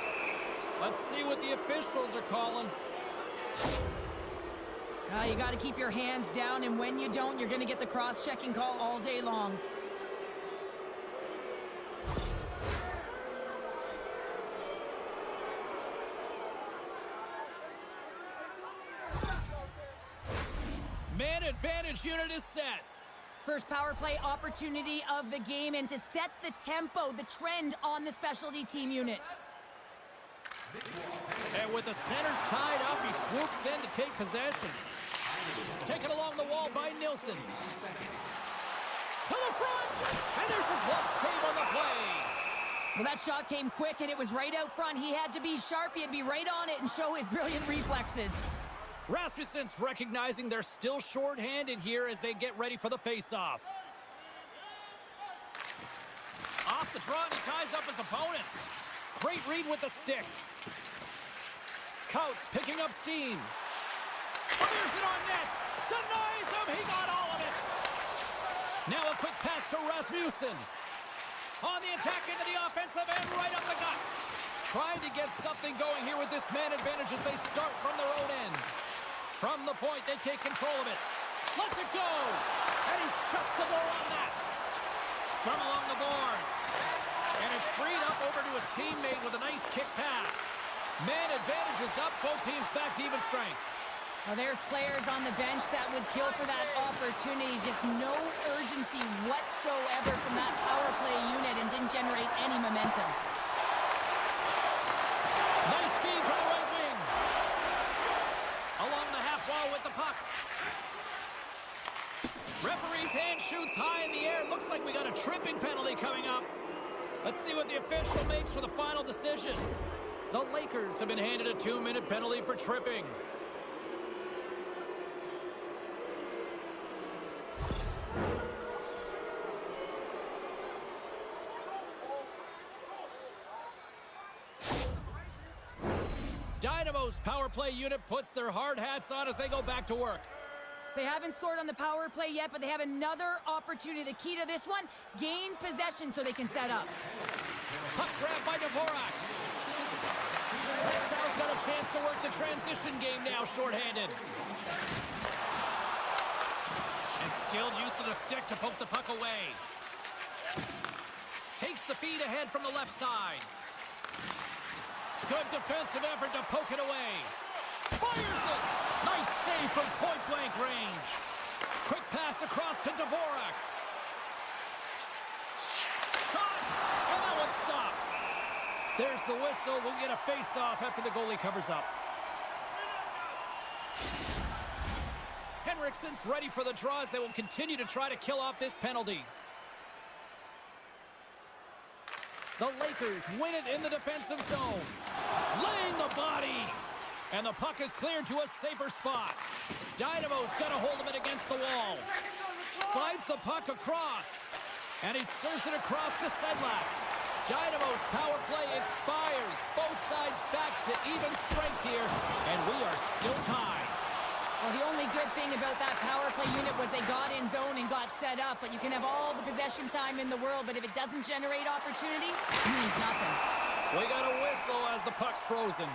Let's see what the officials are calling. You got to keep your hands down, and when you don't, you're going to get the cross-checking call all day long. Man advantage unit is set. First power play opportunity of the game, and to set the tempo, the trend on the specialty team unit. And with the centers tied up, he swoops in to take possession. Taken along the wall by Nilsson. To the front, and there's a glove save on the play. Well, that shot came quick, and it was right out front. He had to be sharp. He had to be right on it and show his brilliant reflexes. Rasmussen's recognizing they're still short-handed here as they get ready for the face-off. Off the draw, and he ties up his opponent. Great read with the stick. Couts picking up steam. Fires it on net. Denies him. He got all of it. Now a quick pass to Rasmussen. On the attack into the offensive end, right up the gut. Trying to get something going here with this man advantage as they start from their own end. From the point, they take control of it. Lets it go. And he shuts the door on that. Scrum along the boards. And it's freed up over to his teammate with a nice kick pass. Man advantage is up. Both teams back to even strength. Well, there's players on the bench that would kill for that opportunity. Just no urgency whatsoever from that power play unit and didn't generate any momentum. Nice feed from the right wing. Along the half wall with the puck. Referee's hand shoots high in the air. Looks like we got a tripping penalty coming up. Let's see what the official makes for the final decision. The Lakers have been handed a 2-minute penalty for tripping. Dynamo's power play unit puts their hard hats on as they go back to work. They haven't scored on the power play yet, but they have another opportunity. The key to this one, gain possession so they can set up. Puck grab by to work the transition game now, shorthanded. And skilled use of the stick to poke the puck away. Takes the feed ahead from the left side. Good defensive effort to poke it away. Fires it! Nice save from point-blank range. Quick pass across to Dvorak. Shot! And that one's stopped. There's the whistle. We'll get a face-off after the goalie covers up. Henriksen's ready for the draws. They will continue to try to kill off this penalty. The Lakers win it in the defensive zone. Laying the body. And the puck is cleared to a safer spot. Dynamo's got a hold of it against the wall. Slides the puck across. And he serves it across to Sedlak. Dynamo's power play expires. Both sides back to even strength here. And we are still tied. Well, the only good thing about that power play unit was they got in zone and got set up. But you can have all the possession time in the world, but if it doesn't generate opportunity, it means nothing. We got a whistle as the puck's frozen.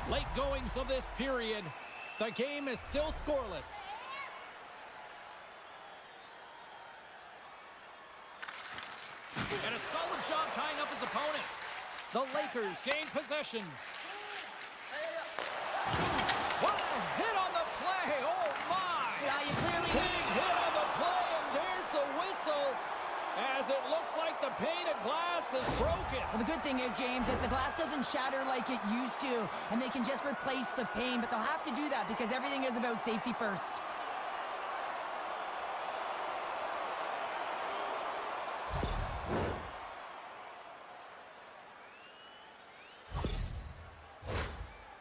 Late goings of this period. The game is still scoreless. And a solid job tying up his opponent. The Lakers gain possession. What a hit on the play! Oh my! Yeah, you clearly... Big hit on the play, and there's the whistle. As it looks like the pane of glass is broken. Well, the good thing is, James, that the glass doesn't shatter like it used to, and they can just replace the pane, but they'll have to do that because everything is about safety first.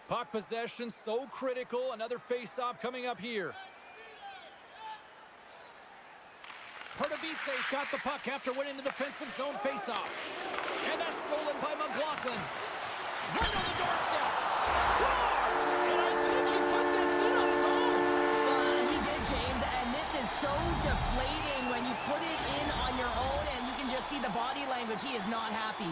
Puck possession so critical. Another face-off coming up here. Pardubice's got the puck after winning the defensive zone face-off. And that's stolen by McLaughlin. Right on the doorstep. Scores! And I think he put this in on his own. He did, James, and this is so deflating when you put it in on your own, and you can just see the body language. He is not happy.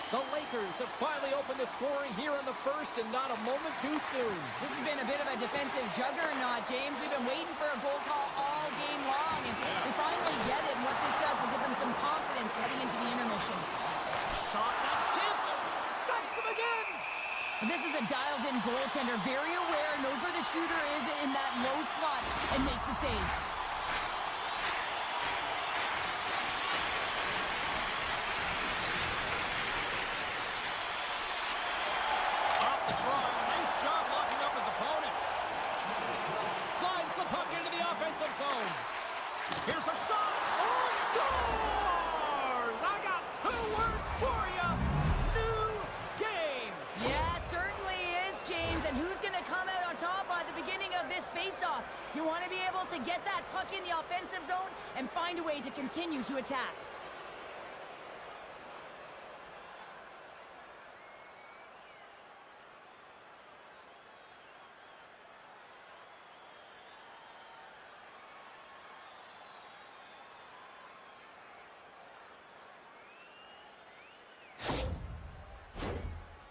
The Lakers have finally opened the scoring here in the first, and not a moment too soon. This has been a bit of a defensive juggernaut, James. We've been waiting for a goal call all game long, and we finally get it. And what this does will give them some confidence heading into the intermission. Shot, that's tipped. Stuffs him again. And this is a dialed-in goaltender, very aware, knows where the shooter is in that low slot, and makes the save. Zone. Here's a shot. Oh, he scores! I got 2 words for you. New game. Yeah, certainly is, James. And who's going to come out on top at the beginning of this face-off? You want to be able to get that puck in the offensive zone and find a way to continue to attack.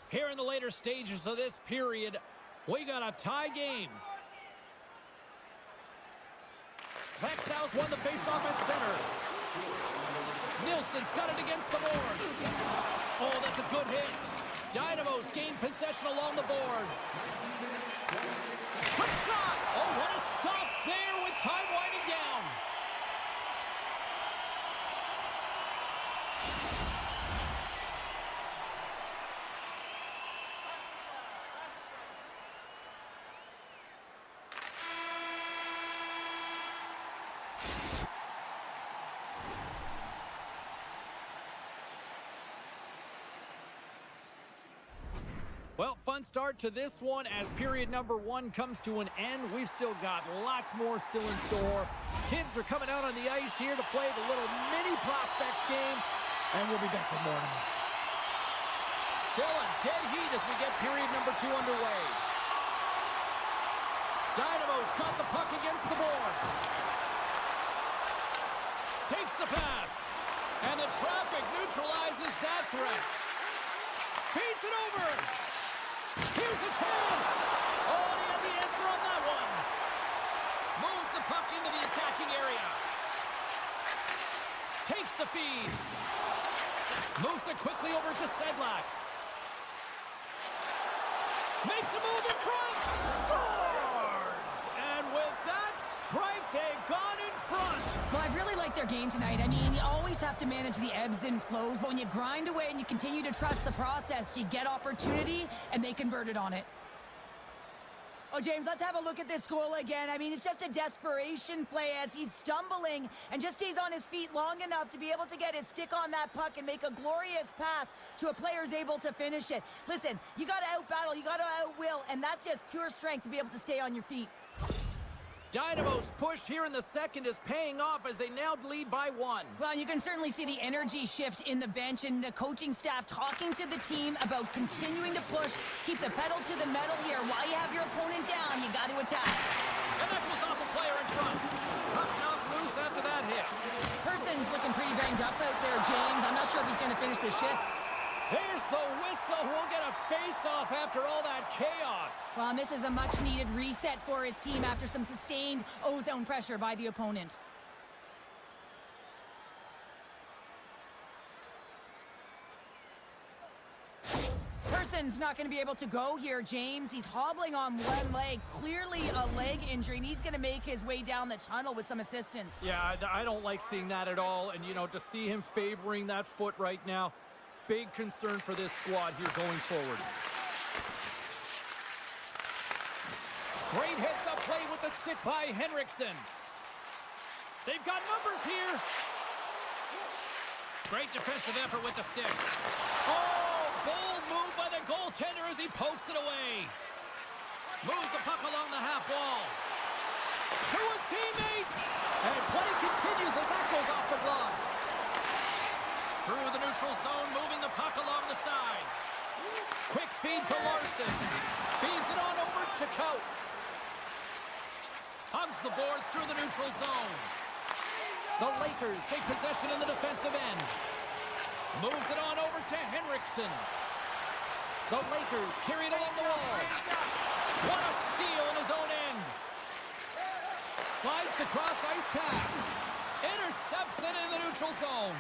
Here in the later stages of this period, we got a tie game. Växjö's won the faceoff at center. Nilsson's got it against the boards. Oh, that's a good hit. Dynamo's gained possession along the boards. Quick shot! Oh, what a stop there with time winding down. Well, fun start to this one as period number 1 comes to an end. We've still got lots more still in store. Kids are coming out on the ice here to play the little mini prospects game, and we'll be back with more tonight. Still a dead heat as we get period number 2 underway. Dynamo's got the puck against the boards. Takes the pass, and the traffic neutralizes that threat. Feeds it over. Here's a chance. Oh, he had the answer on that one. Moves the puck into the attacking area. Takes the feed. Moves it quickly over to Sedlak. Makes a move in front. Scores! And with that strike, they've gone in front. Well, I really like their game tonight. I mean, you always have to manage the ebbs and flows, but when you grind away and you continue to trust the process, you get opportunity, and they converted on it. Oh, James, let's have a look at this goal again. I mean, it's just a desperation play as he's stumbling and just stays on his feet long enough to be able to get his stick on that puck and make a glorious pass to a player who's able to finish it. Listen, you got to out-battle, you got to out-will, and that's just pure strength to be able to stay on your feet. Dynamo's push here in the second is paying off as they now lead by 1. Well, you can certainly see the energy shift in the bench and the coaching staff talking to the team about continuing to push, keep the pedal to the metal here. While you have your opponent down, you got to attack. And that goes off a player in front. Puck knocked loose after that hit. Person's looking pretty banged up out there, James. I'm not sure if he's going to finish the shift. There's the whistle. We'll get a face-off after all that chaos. Well, and this is a much-needed reset for his team after some sustained O-zone pressure by the opponent. Person's not going to be able to go here, James. He's hobbling on one leg, clearly a leg injury, and he's going to make his way down the tunnel with some assistance. Yeah, I don't like seeing that at all. And, you know, to see him favoring that foot right now, big concern for this squad here going forward. Great heads-up play with the stick by Henriksen. They've got numbers here. Great defensive effort with the stick. Oh, bold move by the goaltender as he pokes it away. Moves the puck along the half wall. To his teammate. And play continues as that goes off the glove. Through the neutral zone, moving the puck along the side. Quick feed to Larson. Feeds it on over to Cout. Hugs the boards through the neutral zone. The Lakers take possession in the defensive end. Moves it on over to Henriksen. The Lakers carry it along the wall. What a steal in his own end. Slides the cross-ice pass. Intercepts it in the neutral zone.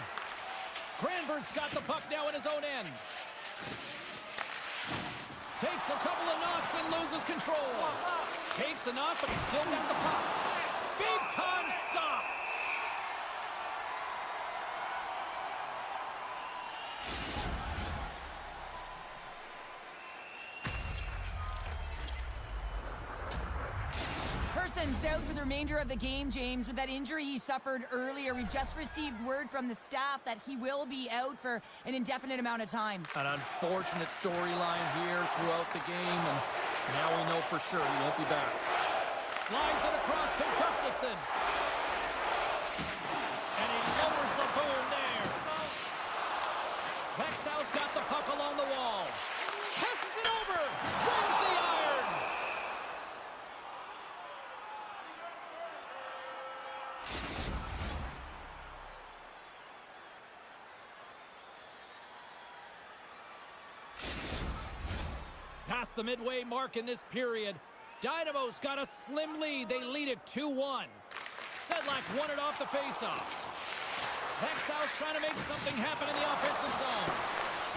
Granberg's got the puck now in his own end. Takes a couple of knocks and loses control. Takes a knock, but he's still got the puck. Big time stop. Person's out for the remainder of the game, James, with that injury he suffered earlier. We've just received word from the staff that he will be out for an indefinite amount of time. An unfortunate storyline here throughout the game, and now we know for sure he won't be back. Slides it across to Gustafsson. And he lowers the boom there. Växjö's got the puck along the wall. Passes it over. Flings the iron. Past the midway mark in this period, Dynamo's got a slim lead. They lead it 2-1. Sedlak's won it off the faceoff. Växjö's trying to make something happen in the offensive zone.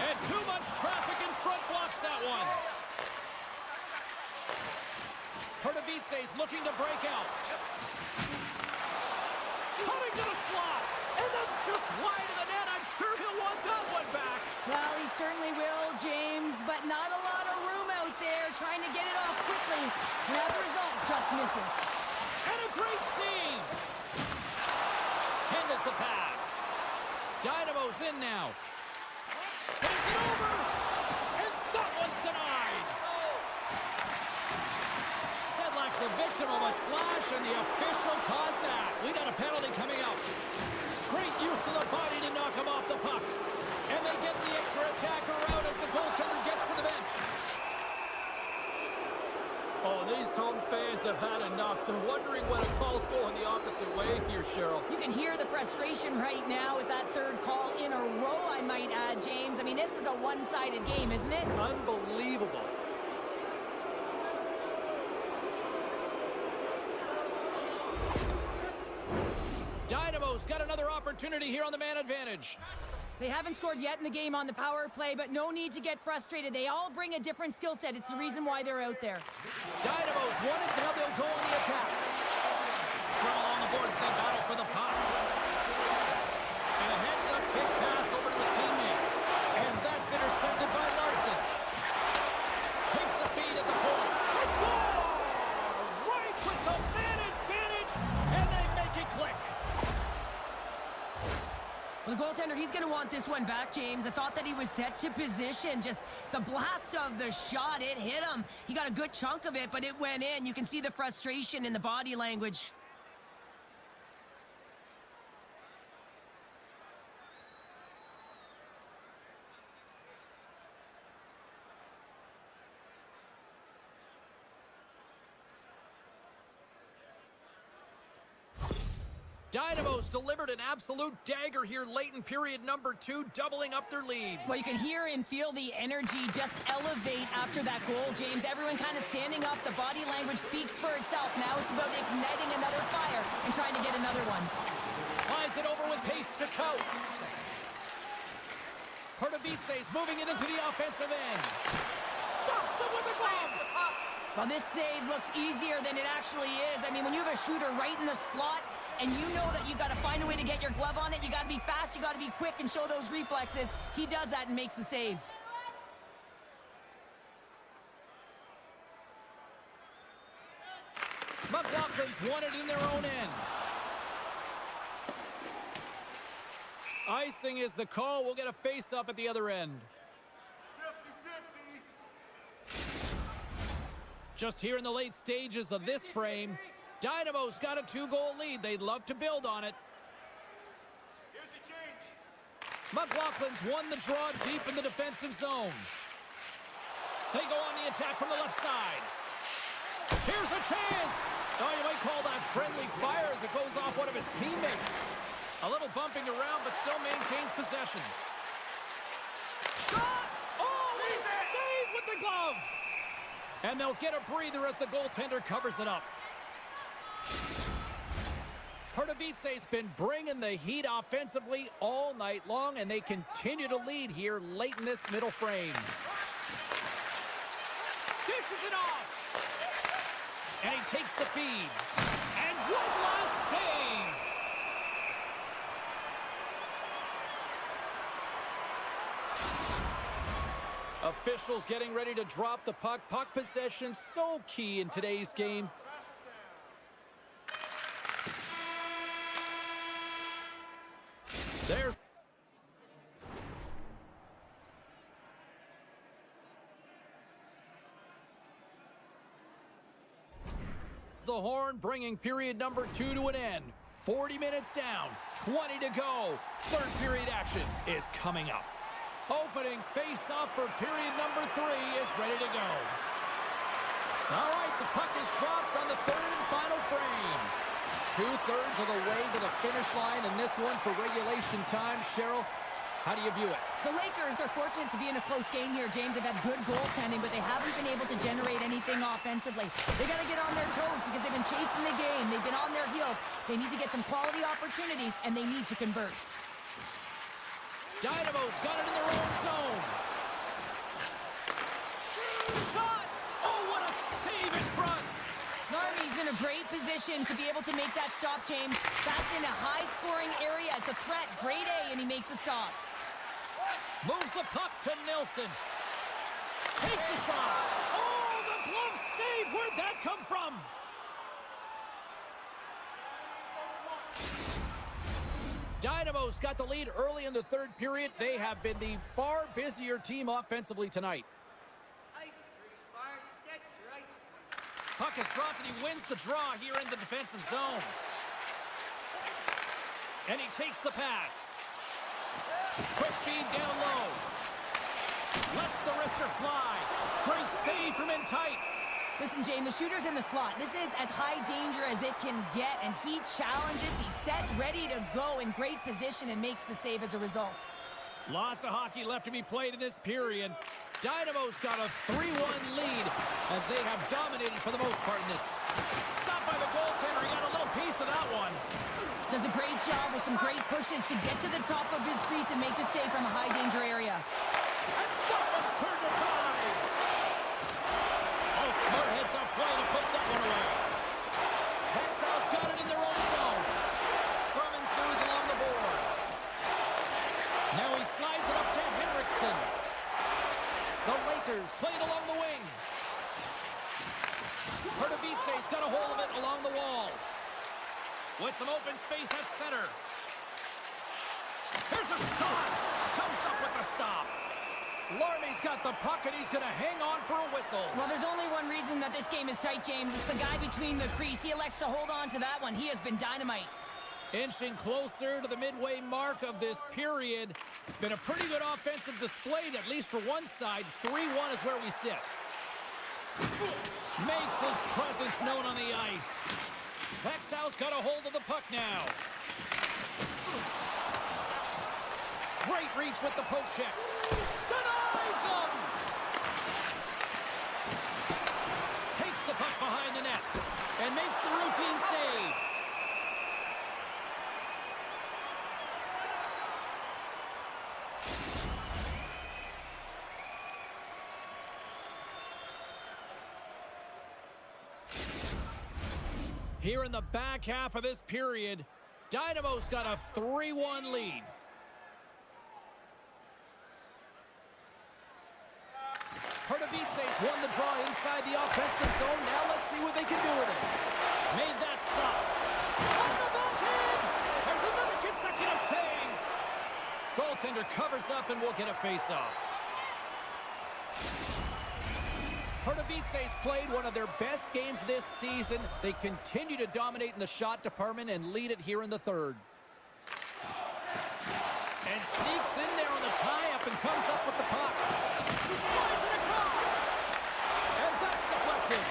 And too much traffic in front blocks that one. Pardubice's looking to break out. Coming to the slot. And that's just wide of the net. I'm sure he'll want that one back. Well, he certainly will, James, but not a lot of room out there trying to get it off quickly. And as a result, just misses. And a great save. Handles the pass. Dynamo's in now. Sends it over. And that one's denied. Sedlak's the victim of a slash, and the official caught that. We got a penalty coming up. Great use of the body to knock him off the puck. And they get the extra attacker out as the goaltender gets to the bench. Oh, these home fans have had enough. They're wondering when a call's going the opposite opposite way here, Cheryl. You can hear the frustration right now with that third call in a row, I might add, James. I mean, this is a one-sided game, isn't it? Unbelievable. Dynamo's got another opportunity here on the man advantage. They haven't scored yet in the game on the power play, but no need to get frustrated. They all bring a different skill set. It's the reason why they're out there. Dynamo's won it, now they'll go on the attack. Scrum along the boards, they battle for the puck. And a heads-up kick pass over to his teammate. And that's intercepted by Larson. Takes the feed at the point. Let's go! Right with the man advantage, and they make it click. Well, the goaltender, he's going to want this one back, James. I thought that he was set to position. Just the blast of the shot, it hit him. He got a good chunk of it, but it went in. You can see the frustration in the body language. Dynamo's delivered an absolute dagger here late in period number 2, doubling up their lead. Well, you can hear and feel the energy just elevate after that goal, James. Everyone kind of standing up. The body language speaks for itself. Now it's about igniting another fire and trying to get another one. Slides it over with pace to Coat. Pardubice's moving it into the offensive end. Stops him with a glove. Well, this save looks easier than it actually is. I mean, when you have a shooter right in the slot, and you know that you've got to find a way to get your glove on it, you got to be fast, you got to be quick and show those reflexes. He does that and makes the save. McLaughlin's won it in their own end. Icing is the call. We'll get a face-up at the other end. 50-50. Just here in the late stages of this frame, Dynamo's got a 2-goal lead. They'd love to build on it. Here's the change. McLaughlin's won the draw deep in the defensive zone. They go on the attack from the left side. Here's a chance. Oh, you might call that friendly fire as it goes off one of his teammates. A little bumping around, but still maintains possession. Shot! Oh, he saved with the glove! And they'll get a breather as the goaltender covers it up. Pardubice's been bringing the heat offensively all night long, and they continue to lead here late in this middle frame. Dishes it off! And he takes the feed. And one last save! Officials getting ready to drop the puck. Puck possession so key in today's game. There's the horn, bringing period number 2 to an end. 40 minutes down, 20 to go. Third period action is coming up. Opening face-off for period number 3 is ready to go. All right, the puck is dropped on the third and final frame. 2/3 of the way to the finish line in this one for regulation time. Cheryl, how do you view it? The Lakers are fortunate to be in a close game here, James. They've had good goaltending, but they haven't been able to generate anything offensively. They got to get on their toes because they've been chasing the game. They've been on their heels. They need to get some quality opportunities, and they need to convert. Dynamo's got it in their own zone. Shot! Oh, what a save in front! Narvi's in a great position to be able to make that stop, James. That's in a high-scoring area. It's a threat, grade A, and he makes the stop. Moves the puck to Nilsson. Takes a shot. Oh, the glove save! Where'd that come from? Dynamo's got the lead early in the third period. They have been the far busier team offensively tonight. Puck is dropped and he wins the draw here in the defensive zone. And he takes the pass. Quick feed down low. Lets the wrister fly. Great save from in tight. Listen, Jane, the shooter's in the slot. This is as high danger as it can get, and he challenges. He's set, ready to go, in great position, and makes the save as a result. Lots of hockey left to be played in this period. Dynamo's got a 3-1 lead as they have dominated for the most part in this. Stopped by the goaltender. He got a little piece of that one. Does a great job with some great pushes to get to the top of his crease and make the save from a high danger area. And that one's turned aside. Oh, smart heads-up play to put that one away. Växjö's got it in their own zone. Scrum ensues along the boards. Now he slides it up to Henriksen. The Lakers play it along the wing. Pardubice's got a hold of it along the wall. With some open space at center. Here's a shot. Comes up with a stop. Larmy's got the puck, and he's going to hang on for a whistle. Well, there's only one reason that this game is tight, James. It's the guy between the crease. He elects to hold on to that one. He has been dynamite. Inching closer to the midway mark of this period. Been a pretty good offensive display, at least for one side. 3-1 is where we sit. Makes his presence known on the ice. Växjö's got a hold of the puck now. Great reach with the poke check. Denies him! Takes the puck behind the net and makes the routine save. Here in the back half of this period, Dynamo's got a 3-1 lead. Pardubice's won the draw inside the offensive zone. Now let's see what they can do with it. Made that stop. On the backhand! There's another consecutive save. Goaltender covers up and will get a face-off. Pardubice's played one of their best games this season. They continue to dominate in the shot department and lead it here in the third. And sneaks in there on the tie-up and comes up with the puck. Slides it across. And that's deflected.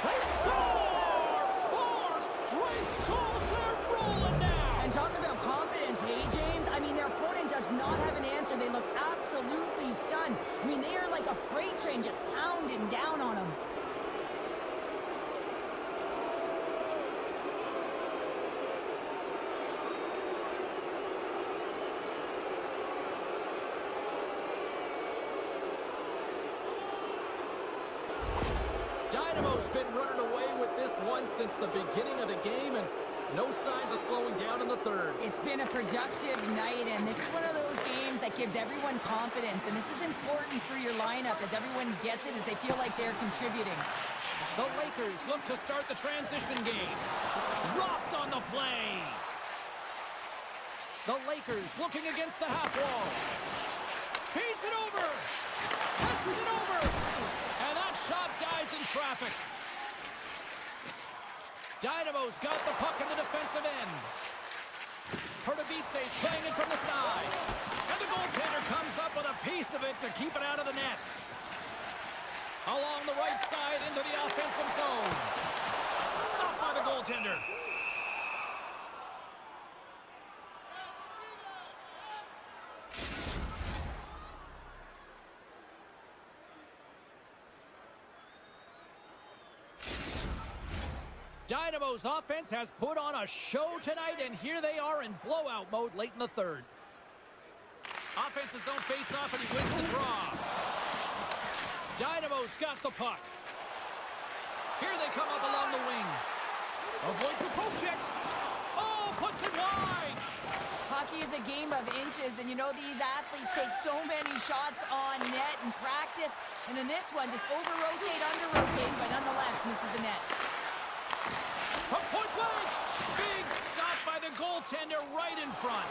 They score! 4 straight goals. They're rolling now. And talk about confidence, hey, James? I mean, their opponent does not have an answer. They look absolutely stunned. I mean, they are like a freight train just pounding down on them. Dynamo's been running away with this one since the beginning of the game, and no signs of slowing down in the third. It's been a productive night, and this is one of those games that gives everyone confidence, and this is important for your lineup as everyone gets it, as they feel like they're contributing. The Lakers look to start the transition game. Rocked on the play. The Lakers looking against the half wall. Feeds it over. Passes it over. And that shot dies in traffic. Dynamo's got the puck in the defensive end. Pardubice's playing it from the side. And the goaltender comes up with a piece of it to keep it out of the net. Along the right side into the offensive zone. Stopped by the goaltender. Dynamo's offense has put on a show tonight, and here they are in blowout mode late in the third. Offensive zone face-off, and he wins the draw. Dynamo's got the puck. Here they come up along the wing. Avoids the poke check. Oh, puts it wide. Hockey is a game of inches, and you know these athletes take so many shots on net in practice, and in this one, just over-rotate, under-rotate, but nonetheless misses the net. From point blank, big stop by the goaltender right in front.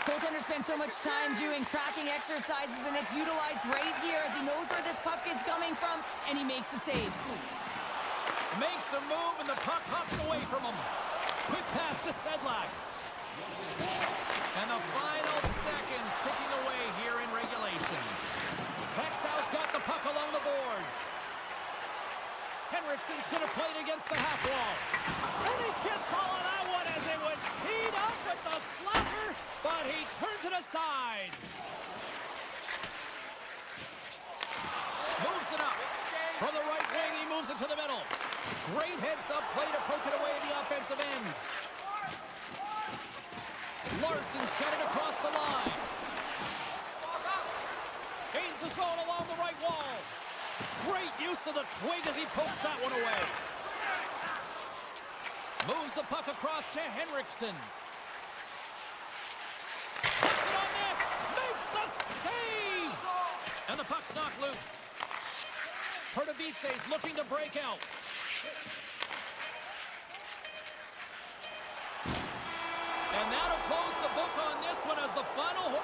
Goaltender spends so much time doing tracking exercises, and it's utilized right here as he knows where this puck is coming from, and he makes the save. Makes a move, and the puck hops away from him. Quick pass to Sedlak. And the final seconds ticking away here in regulation. Växjö's got the puck along the boards. he turns it aside. Moves it up. From the right wing, he moves it to the middle. Great heads-up play to poke it away at the offensive end. Larson's got it across the line. Gains the zone along the right wall. Great use of the twig as he pokes that one away. Moves the puck across to Henriksen. Puts it on net. Makes the save. And the puck's knocked loose. Pardubice's looking to break out. And that'll close the book on this one as the final...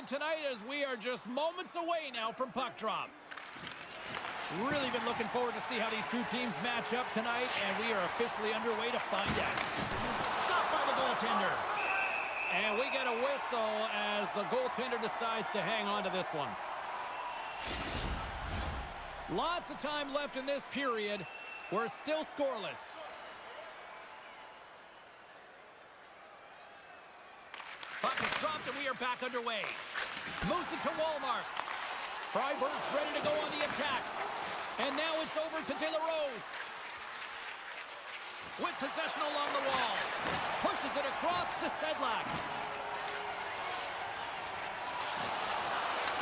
tonight as we are just moments away now from puck drop. Really been looking forward to see how these two teams match up tonight, and we are officially underway to find out. Stopped by the goaltender. And we get a whistle as the goaltender decides to hang on to this one. Lots of time left in this period. We're still scoreless. Puck is dropped and we are back underway. Moves it to Walmart. Freiburg's ready to go on the attack. And now it's over to De La Rose. With possession along the wall. Pushes it across to Sedlak.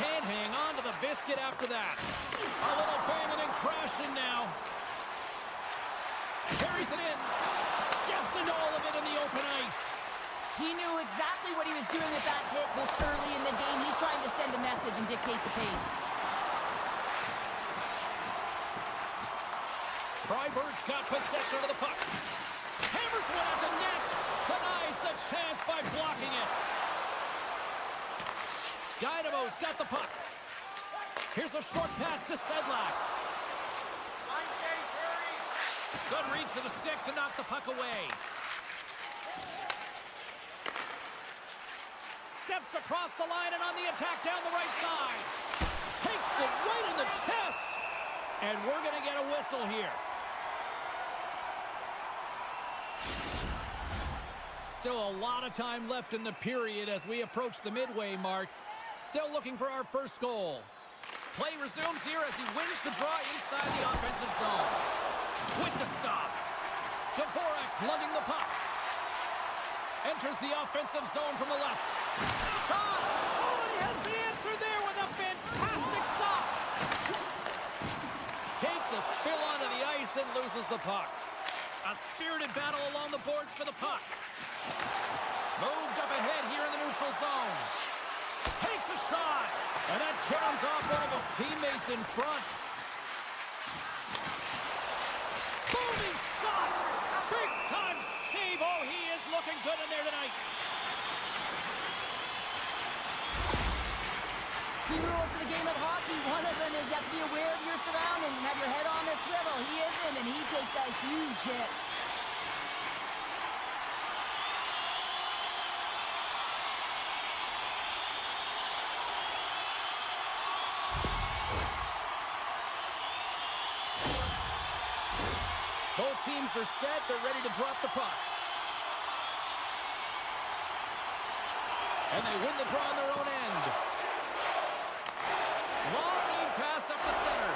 Can't hang on to the biscuit after that. A little banging and crashing now. Carries it in. Steps into all of it in the open ice. He knew exactly what he was doing with that hit this early in the game. He's trying to send a message and dictate the pace. Freiburg's got possession of the puck. Hammers one at the net. Denies the chance by blocking it. Dynamo's got the puck. Here's a short pass to Sedlak. Line change, hurry! Good reach to the stick to knock the puck away. Steps across the line and on the attack down the right side. Takes it right in the chest. And we're going to get a whistle here. Still a lot of time left in the period as we approach the midway mark. Still looking for our first goal. Play resumes here as he wins the draw inside the offensive zone. With the stop. Dvorak's lugging the puck. Enters the offensive zone from the left. Shot! Oh, and he has the answer there with a fantastic stop. Takes a spill onto the ice and loses the puck. A spirited battle along the boards for the puck. Moved up ahead here in the neutral zone. Takes a shot. And that caroms off one of his teammates in front. Booming shot. Big time save. Oh, he is looking good in there tonight. Key rules of the game of hockey. One of them is you have to be aware of your surroundings and have your head on the swivel. He isn't, and he takes a huge hit. Both teams are set. They're ready to drop the puck. And they win the draw on their own end. Long lead pass up the center.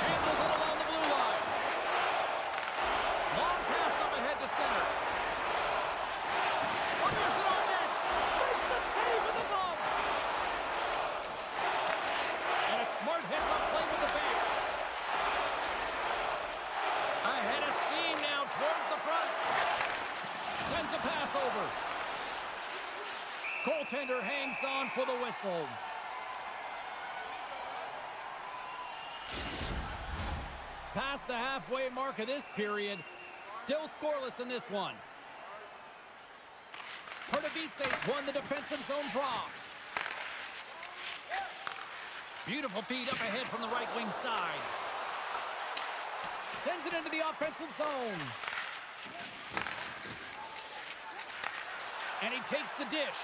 Handles it along the blue line. Long pass up ahead to center. Fires it on net. Makes the save with the glove. And a smart hits on play with the bank. Ahead of steam now towards the front. Sends a pass over. Goaltender hangs on for the whistle. Past the halfway mark of this period. Still scoreless in this one. Pardubice's won the defensive zone draw. Beautiful feed up ahead from the right wing side. Sends it into the offensive zone. And he takes the dish.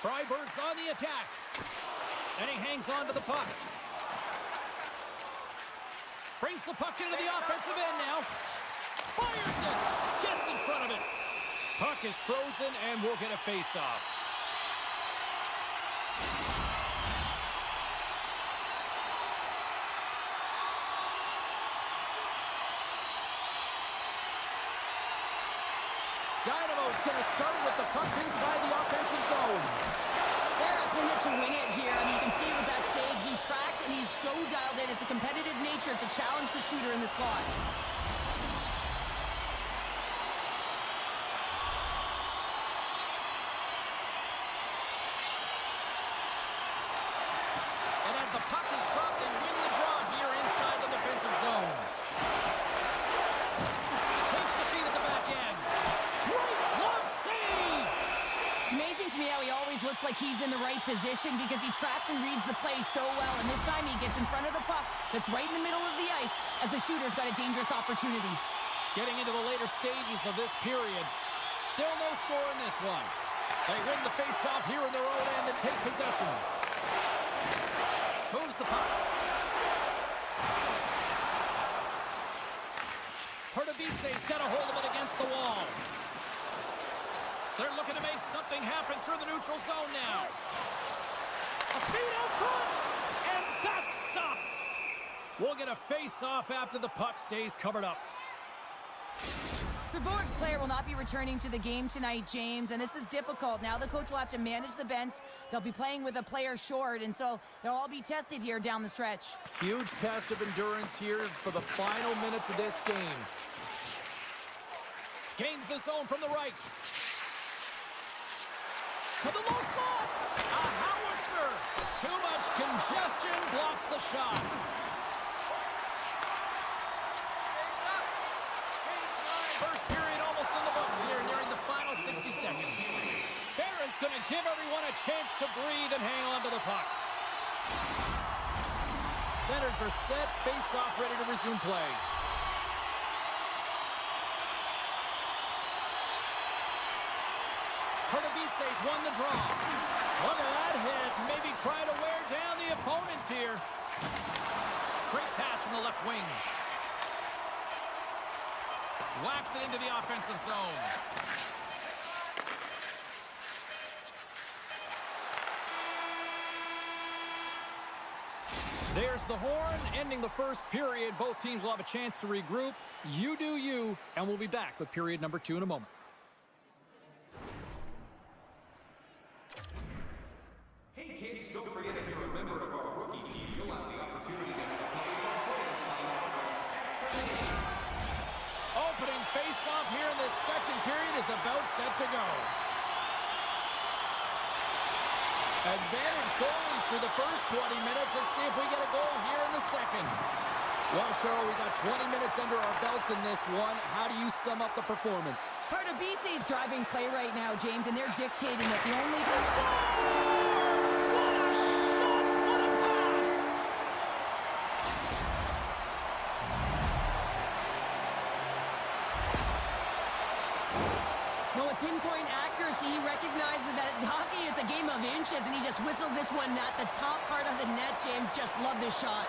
Freiburg's on the attack. And he hangs on to the puck. Brings the puck into the offensive end now. Fires it. Gets in front of it. Puck is frozen and we'll get a face-off. Dynamo's going to start with the puck inside the offensive zone. There's in it to win it here. I mean, you can see with that save, he tracks and he's so dialed in. It's a competitive nature to challenge the shooter in the slot. And as the puck is dropped, they win the draw here inside the defensive zone. Takes the feed at the back end. Great glove save! It's amazing to me how he always looks like he's in the right position because he tracks and reads the play so well. And this time he gets in front of the puck that's right in the middle of the ice as the shooter's got a dangerous opportunity. Getting into the later stages of this period. Still no score in this one. They win the face-off here in their own end and take possession. Moves the puck. Pardubice's got a hold of it against the wall. They're looking to make something happen through the neutral zone now. A feed out front, and that's stopped. We'll get a face-off after the puck stays covered up. Fribourg's player will not be returning to the game tonight, James, and this is difficult. Now the coach will have to manage the bench. They'll be playing with a player short, and so they'll all be tested here down the stretch. Huge test of endurance here for the final minutes of this game. Gains the zone from the right. To the low slot. A howitzer. Too much congestion blocks the shot. First period almost in the books here, nearing the final 60 seconds. Barron's going to give everyone a chance to breathe and hang on to the puck. Centers are set, face-off ready to resume play. Pardubice's won the draw. Look at that hit. Maybe try to wear down the opponents here. Great pass from the left wing. Whacks it into the offensive zone. There's the horn, ending the first period. Both teams will have a chance to regroup. You do you, and we'll be back with period number 2 in a moment. Hey kids, don't forget if you're a member of our rookie team, you'll have the opportunity to have a couple of our players sign autographs. Opening face-off here in this second period is about set to go. Advantage goalies through the first 20 minutes. Let's see if we get a goal here in the second. Well, Cheryl, we got 20 minutes under our belts in this one. How do you sum up the performance? Pardubice's driving play right now, James, and they're dictating that the only thing... Scores! What a shot! What a pass! Well, with pinpoint accuracy, he recognizes that hockey is a game of inches, and he just whistles this one at the top part of the net, James. Just love this shot.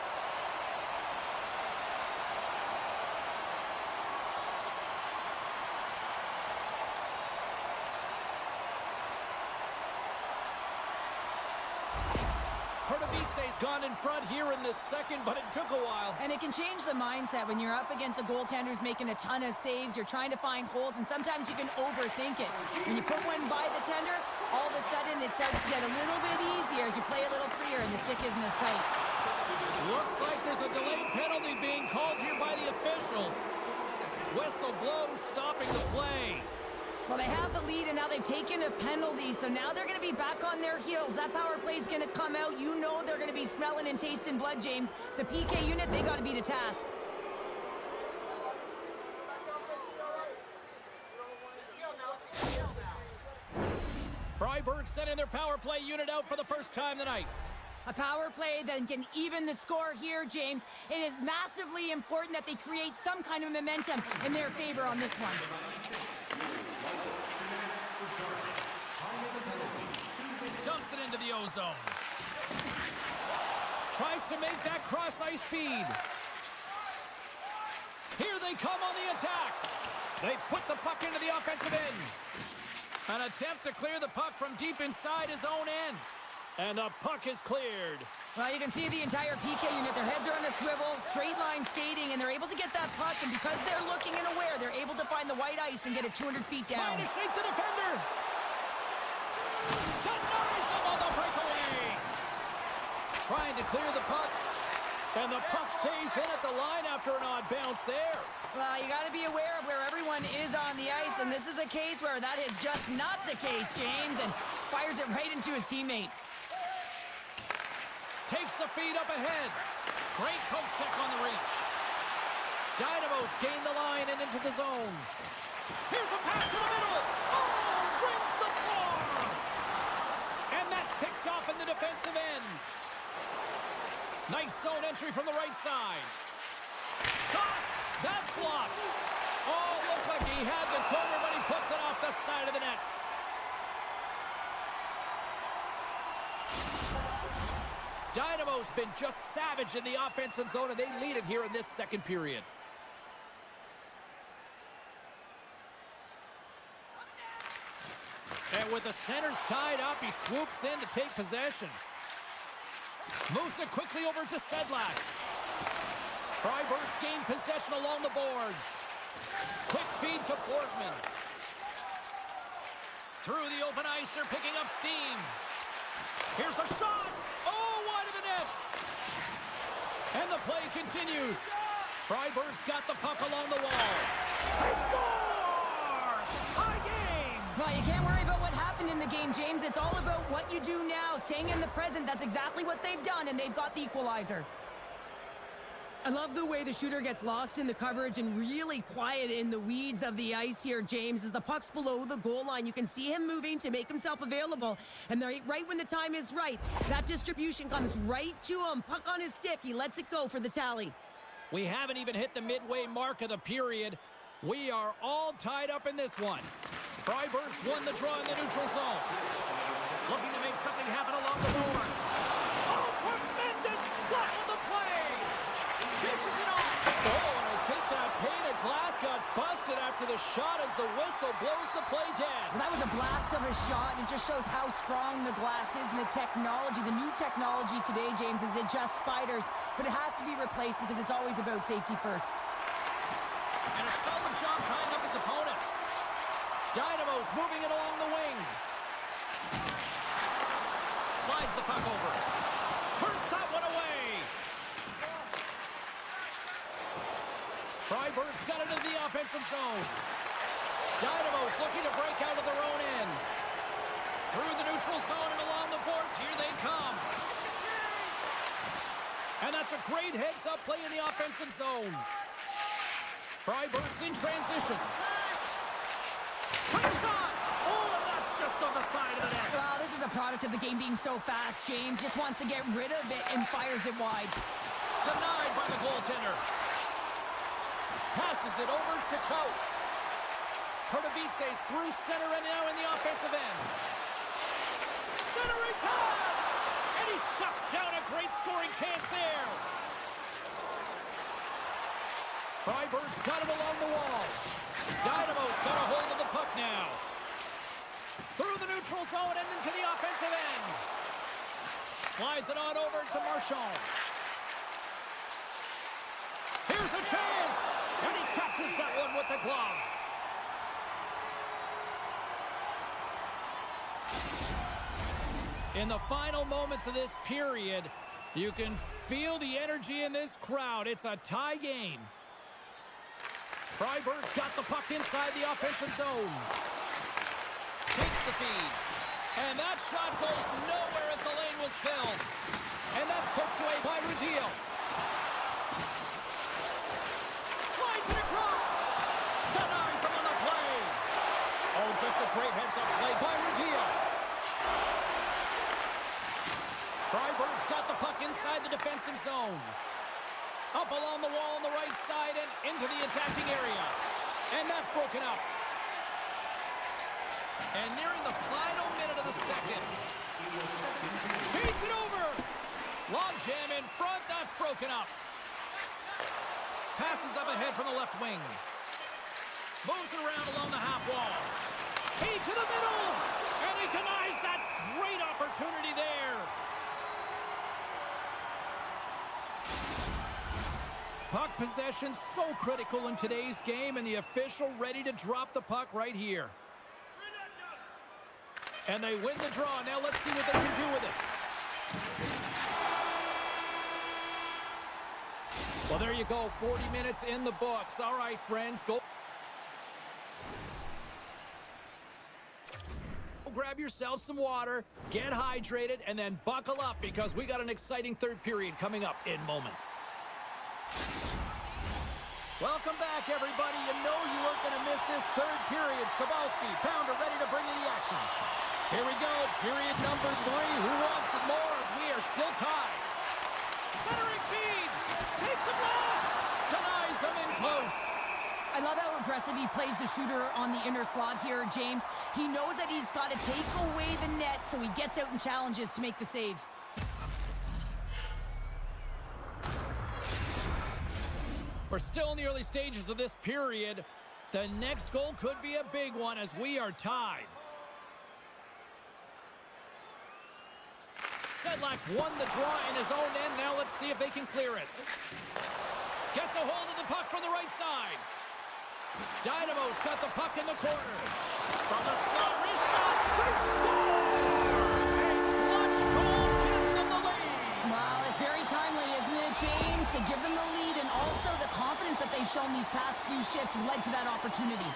Pardubice's gone in front here in the second, but it took a while. And it can change the mindset when you're up against a goaltender who's making a ton of saves. You're trying to find holes, and sometimes you can overthink it. When you put one by the tender, all of a sudden it starts to get a little bit easier as you play a little freer and the stick isn't as tight. Looks like there's a delayed penalty being called here by the officials. Whistle blows, stopping the play. Well, they have the lead, and now they've taken a penalty, so now they're going to be back on their heels. That power play is going to come out. You know they're going to be smelling and tasting blood, James. The PK unit, they got to be to task. Freiburg sending their power play unit out for the first time tonight. A power play that can even the score here, James. It is massively important that they create some kind of momentum in their favor on this one. Dumps it into the ozone. Tries to make that cross-ice feed. Here they come on the attack. They put the puck into the offensive end. An attempt to clear the puck from deep inside his own end. And the puck is cleared. Well, you can see the entire PK unit. Their heads are on a swivel, straight line skating, and they're able to get that puck. And because they're looking and aware, they're able to find the white ice and get it 200 feet down. Trying to shake the defender. Denies him on the breakaway. Trying to clear the puck. And the puck stays in at the line after an odd bounce there. Well, you got to be aware of where everyone is on the ice, and this is a case where that is just not the case, James, and fires it right into his teammate. Takes the feed up ahead. Great poke check on the reach. Dynamo's gained the line and into the zone. Here's a pass to the middle. Oh, wins the bar. And that's picked off in the defensive end. Nice zone entry from the right side. Shot! That's blocked. Oh, looked like he had the corner, but he puts it off the side of the net. Dynamo's been just savage in the offensive zone, and they lead it here in this second period. And with the centers tied up, he swoops in to take possession. Moves it quickly over to Sedlak. Freiburg's gained possession along the boards. Quick feed to Portman. Through the open ice, they're picking up steam. Here's a shot. Oh, wide of the net. And the play continues. Freiburg's got the puck along the wall. He scores! High game! Well, you can't worry about what happened in the game, James. It's all about what you do now, staying in the present. That's exactly what they've done, and they've got the equalizer. I love the way the shooter gets lost in the coverage and really quiet in the weeds of the ice here, James. As the puck's below the goal line, you can see him moving to make himself available. And right when the time is right, that distribution comes right to him. Puck on his stick. He lets it go for the tally. We haven't even hit the midway mark of the period. We are all tied up in this one. Freiburg's won the draw in the neutral zone. Looking to make something happen along the boards. Oh, tremendous stop on the play! Dishes it off. Oh, and I think that pane of glass got busted after the shot as the whistle blows the play dead. Well, that was a blast of a shot, and it just shows how strong the glass is and the technology. The new technology today, James, is it just spiders, but it has to be replaced because it's always about safety first. And a solid job tying up his opponent. Dynamo's moving it along the wing. Slides the puck over. Turns that one away. Freiburg's got it into the offensive zone. Dynamo's looking to break out of their own end. Through the neutral zone and along the boards. Here they come. And that's a great heads-up play in the offensive zone. Freiburg's in transition. Quick shot! Oh, and that's just on the side of the net. Wow, this is a product of the game being so fast. James just wants to get rid of it and fires it wide. Denied by the goaltender. Passes it over to Coat. Pardubice's through center and now in the offensive end. Centering pass! And he shuts down a great scoring chance there. Freiburg's got him along the wall. Dynamo's got a hold of the puck now. Through the neutral zone and into the offensive end. Slides it on over to Marchand. Here's a chance! And he catches that one with the glove. In the final moments of this period, you can feel the energy in this crowd. It's a tie game. Freiburg's got the puck inside the offensive zone. Takes the feed. And that shot goes nowhere as the lane was filled. And that's poked away by Rudillo. Slides it across. Denies him on the play. Oh, just a great heads-up play by Rudillo. Freiburg's got the puck inside the defensive zone. Up along the wall on the right side and into the attacking area. And that's broken up. And nearing the final minute of the second. Feeds it over. Long jam in front. That's broken up. Passes up ahead from the left wing. Moves it around along the half wall. Feed to the middle. And he denies that great opportunity there. Puck possession so critical in today's game, and the official ready to drop the puck right here. And they win the draw. Now let's see what they can do with it. Well, there you go. 40 minutes in the books. All right, friends, go grab yourself some water, get hydrated, and then buckle up because we got an exciting third period coming up in moments. Welcome back, everybody. You know you weren't going to miss this third period. Sabalski, Pounder ready to bring in the action. Here we go, period number 3. Who wants it more as we are still tied? Centering feed. Takes him last. Denies him in close. I love how aggressive he plays the shooter on the inner slot here, James. He knows that he's got to take away the net, so he gets out and challenges to make the save. We're still in the early stages of this period. The next goal could be a big one as we are tied. Sedlak's won the draw in his own end. Now let's see if they can clear it. Gets a hold of the puck from the right side. Dynamo's got the puck in the corner. From the slot, wrist shot. They score! A clutch goal gives them the lead. Well, it's very timely, isn't it, James? To give them the lead, and also the confidence that they've shown these past few shifts led to that opportunity.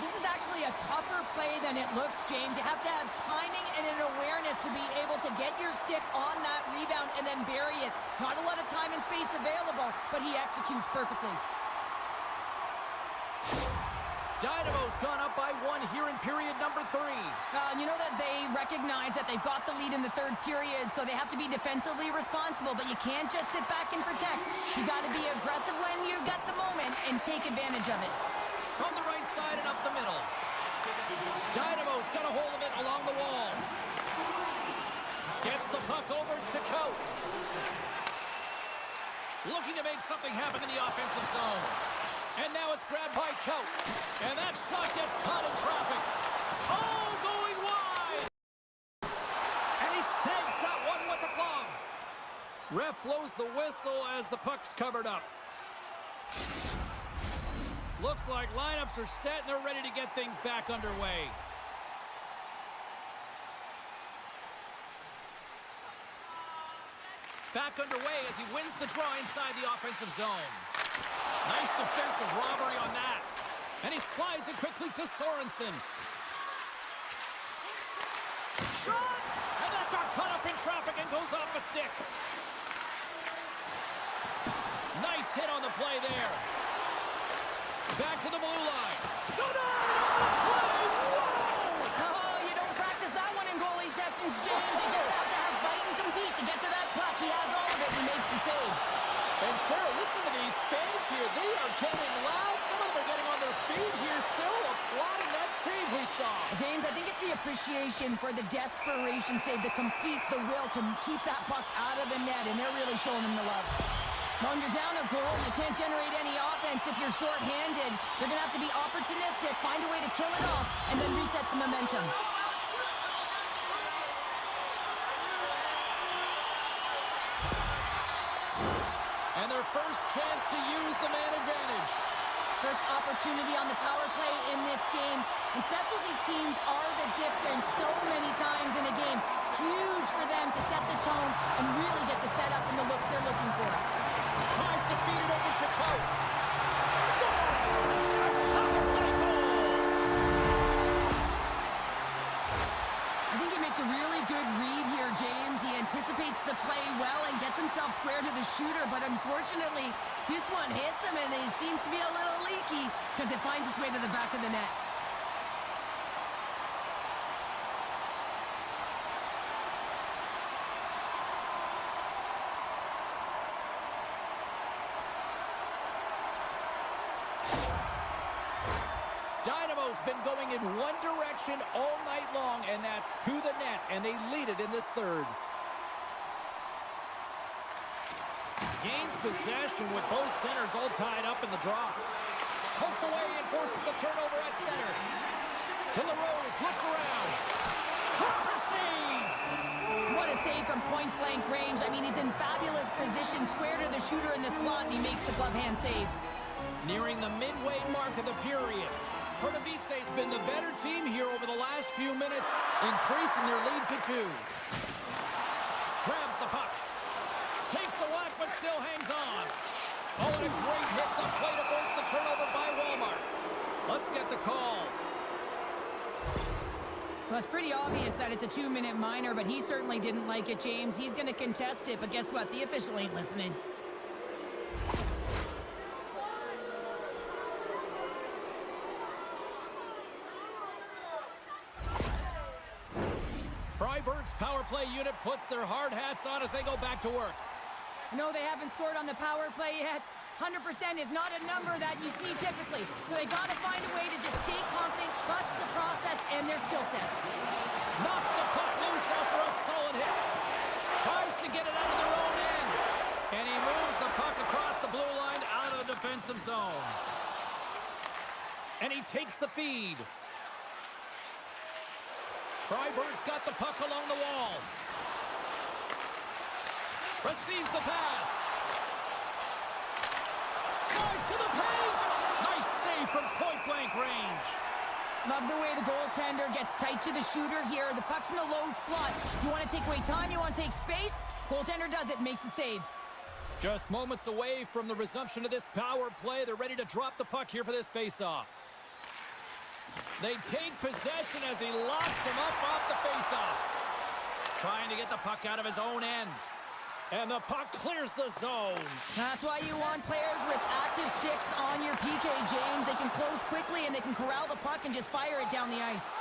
This is actually a tougher play than it looks, James. You have to have timing and an awareness to be able to get your stick on that rebound and then bury it. Not a lot of time and space available, but he executes perfectly. Dynamo's gone up by 1 here in period number 3. You know that they recognize that they've got the lead in the third period, so they have to be defensively responsible, but you can't just sit back and protect. You got to be aggressive when you got the moment and take advantage of it. From the right side and up the middle. Dynamo's got a hold of it along the wall. Gets the puck over to Coat. Looking to make something happen in the offensive zone. And now it's grabbed by Coat. And that shot gets caught in traffic. Oh, going wide! And he stakes that one with the glove. Ref blows the whistle as the puck's covered up. Looks like lineups are set and they're ready to get things back underway. Back underway as he wins the draw inside the offensive zone. Nice defensive robbery on that. And he slides it quickly to Sorensen. Shot! And that got caught up in traffic and goes off a stick. Nice hit on the play there. Back to the blue line. Go down on the play! Whoa! Oh, you don't practice that one in goalie sessions, James. You just have to have fight and compete to get to that puck. He has all of it. He makes the save. And Cheryl, listen to these fans here. They are getting loud. Some of them are getting on their feet here still, applauding that save we saw. James, I think it's the appreciation for the desperation save, the complete, the will to keep that puck out of the net, and they're really showing him the love. When you're down a goal, you can't generate any offense if you're short-handed. You're going to have to be opportunistic, find a way to kill it off, and then reset the momentum. And their first chance to use the man advantage. First opportunity on the power play in this game. And specialty teams are the difference so many times in a game. Huge for them to set the tone and really get the setup and the looks they're looking for. Tries to feed it over to Coat. Scores! A power play goal! I think he makes a really good read here, James. He anticipates the play well and gets himself square to the shooter, but unfortunately, this one hits him and it seems to be a little leaky because it finds its way to the back of the net. Dynamo's been going in one direction all night long, and that's to the net, and they lead it in this third. Gains possession with both centers all tied up in the draw. Poked away and forces the turnover at center. To the Rose, looks around. Proper save! What a save from point-blank range. I mean, he's in fabulous position, square to the shooter in the slot, and he makes the glove hand save. Nearing the midway mark of the period. Pardubice has been the better team here over the last few minutes, increasing their lead to 2. Grabs the puck. Takes the whack, but still hangs on. Oh, and a great hits up play to force the turnover by Walmart. Let's get the call. Well, it's pretty obvious that it's a 2-minute minor, but he certainly didn't like it, James. He's going to contest it, but guess what? The official ain't listening. Next power play unit puts their hard hats on as they go back to work. No, they haven't scored on the power play yet. 100% is not a number that you see typically. So they got to find a way to just stay confident, trust the process and their skill sets. Knocks the puck loose after a solid hit. Tries to get it out of their own end. And he moves the puck across the blue line out of the defensive zone. And he takes the feed. Freiburg's got the puck along the wall. Receives the pass. Drives to the paint. Nice save from point-blank range. Love the way the goaltender gets tight to the shooter here. The puck's in the low slot. You want to take away time, you want to take space. Goaltender does it, makes a save. Just moments away from the resumption of this power play. They're ready to drop the puck here for this face-off. They take possession as he locks him up off the face-off. Trying to get the puck out of his own end. And the puck clears the zone. That's why you want players with active sticks on your PK, James. They can close quickly and they can corral the puck and just fire it down the ice.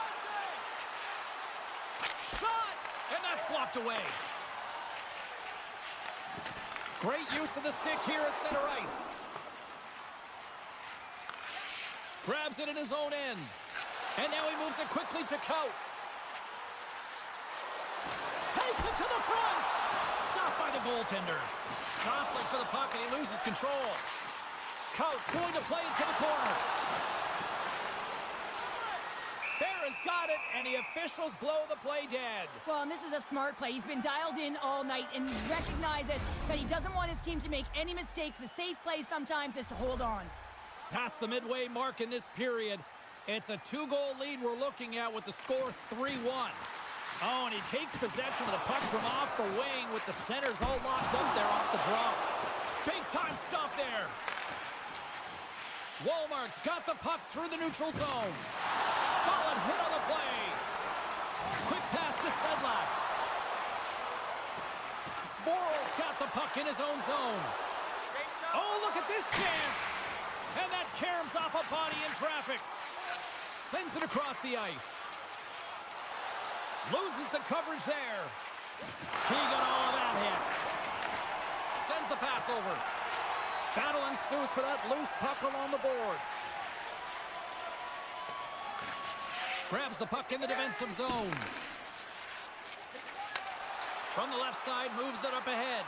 Shot! And that's blocked away. Great use of the stick here at center ice. Grabs it in his own end. And now he moves it quickly to Coat. Takes it to the front. Stopped by the goaltender. Jostling for the puck and he loses control. Coat's going to play it to the corner. Bear has got it, and the officials blow the play dead. Well, and this is a smart play. He's been dialed in all night and recognizes that he doesn't want his team to make any mistakes. The safe play sometimes is to hold on. Past the midway mark in this period, it's a 2-goal lead we're looking at with the score 3-1. Oh, and he takes possession of the puck from off the wing with the centers all locked up there off the draw. Big time stop there. Walmart's got the puck through the neutral zone. Solid hit on the play. Quick pass to Sedlak. Sporal's got the puck in his own zone. Oh, look at this chance. And that caroms off a body in traffic. Sends it across the ice. Loses the coverage there. He got all of that hit. Sends the pass over. Battle ensues for that loose puck along the boards. Grabs the puck in the defensive zone. From the left side, moves it up ahead.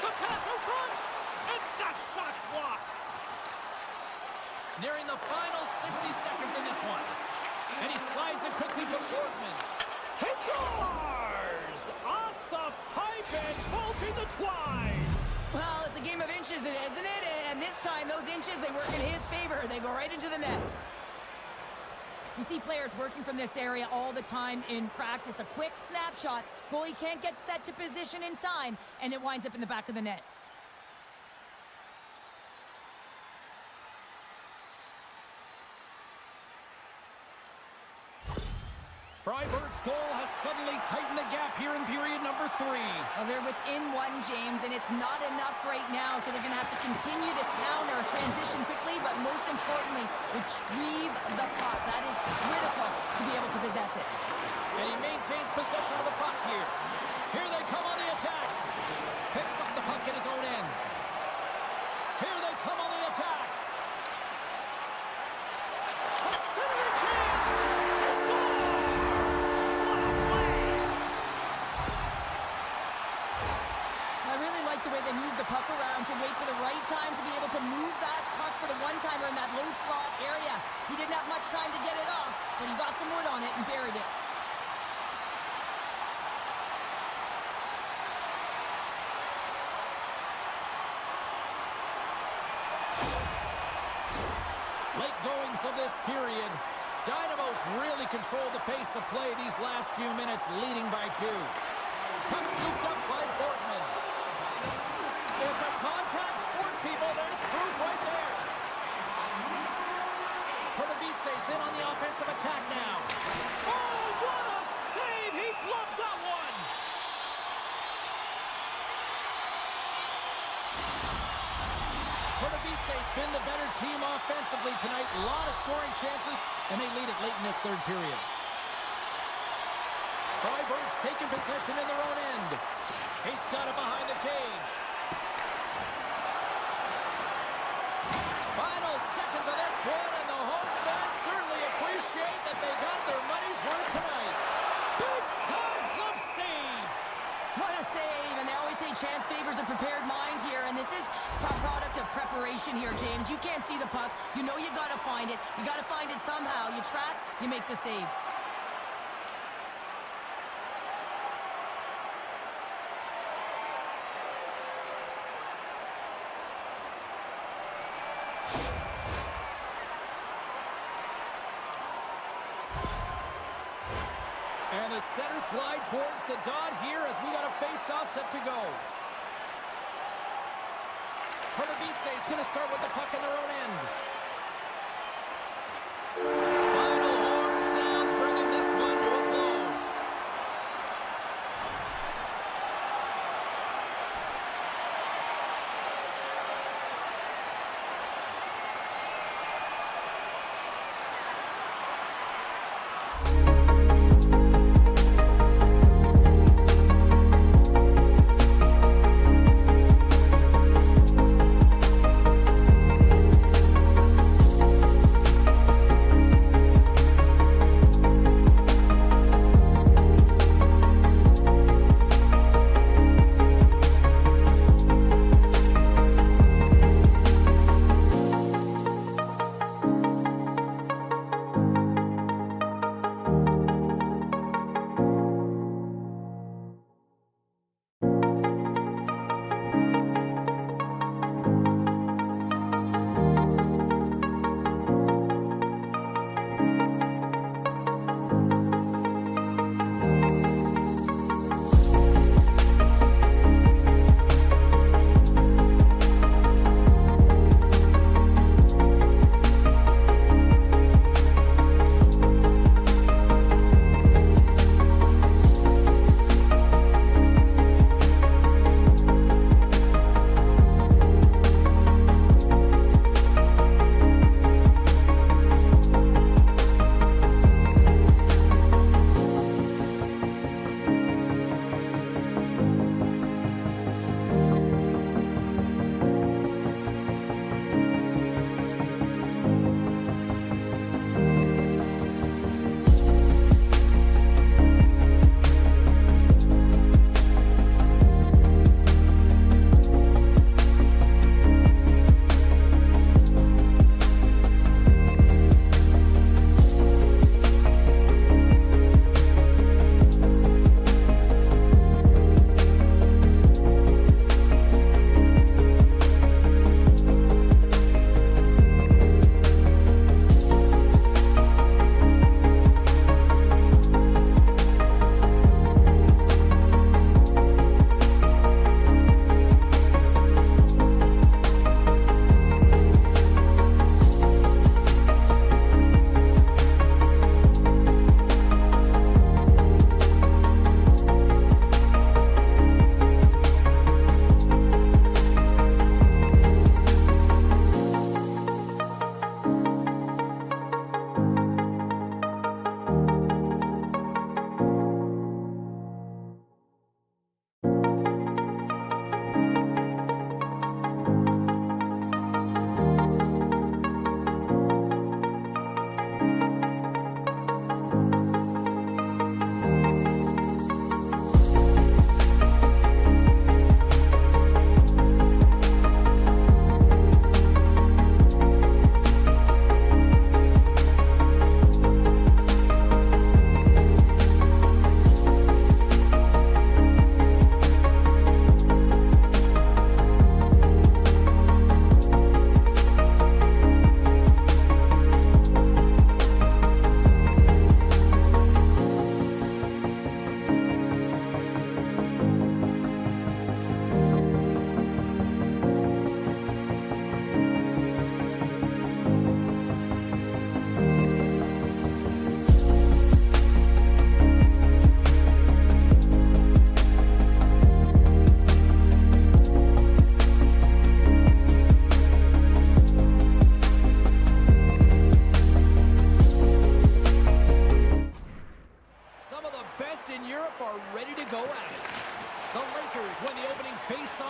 The pass in front! And that shot's blocked! Nearing the final 60 seconds in this one. And he slides it quickly to Portman. He scores! Off the pipe and bolting the twine! Well, it's a game of inches, isn't it? And this time, those inches, they work in his favor. They go right into the net. You see players working from this area all the time in practice. A quick snapshot. Goalie can't get set to position in time, and it winds up in the back of the net. Freiburg's goal has suddenly tightened the gap here in period number 3. Well, they're within one, James, and it's not enough right now, so they're going to have to continue to counter, transition quickly, but most importantly, retrieve the puck. That is critical to be able to possess it. And he maintains possession of the puck here. Here they come on the attack. Picks up the puck in his own end. Here they come on the attack. A centering chance. He scores! What a play! I really like the way they move the puck around to wait for the right time to be able to move that puck for the one-timer in that low slot area. He didn't have much time to get it off, but he got some wood on it and buried it. Late goings of this period. Dynamo's really controlled the pace of play these last few minutes, leading by 2. Puck scooped up by Portman. It's a contact sport, people. There's proof right there. Pardubice's in on the offensive attack now. Oh, what a save! He bluffed that one! Pardubice's been the better team offensively tonight. A lot of scoring chances, and they lead it late in this third period. taking possession in their own end. He's got it behind the cage. Final seconds of this one, and the home fans certainly appreciate that they got their money's worth tonight. Big time glove save. What a save, and they always say chance favors a prepared mind here, and this is a product of preparation here, James. You can't see the puck. You know you got to find it. You got to find it somehow. You track, you make the save. And the centers glide towards the dot here as we got a face-off set to go. Pardubice is going to start with the puck in their own end. Final horn sounds, bringing this one to a close.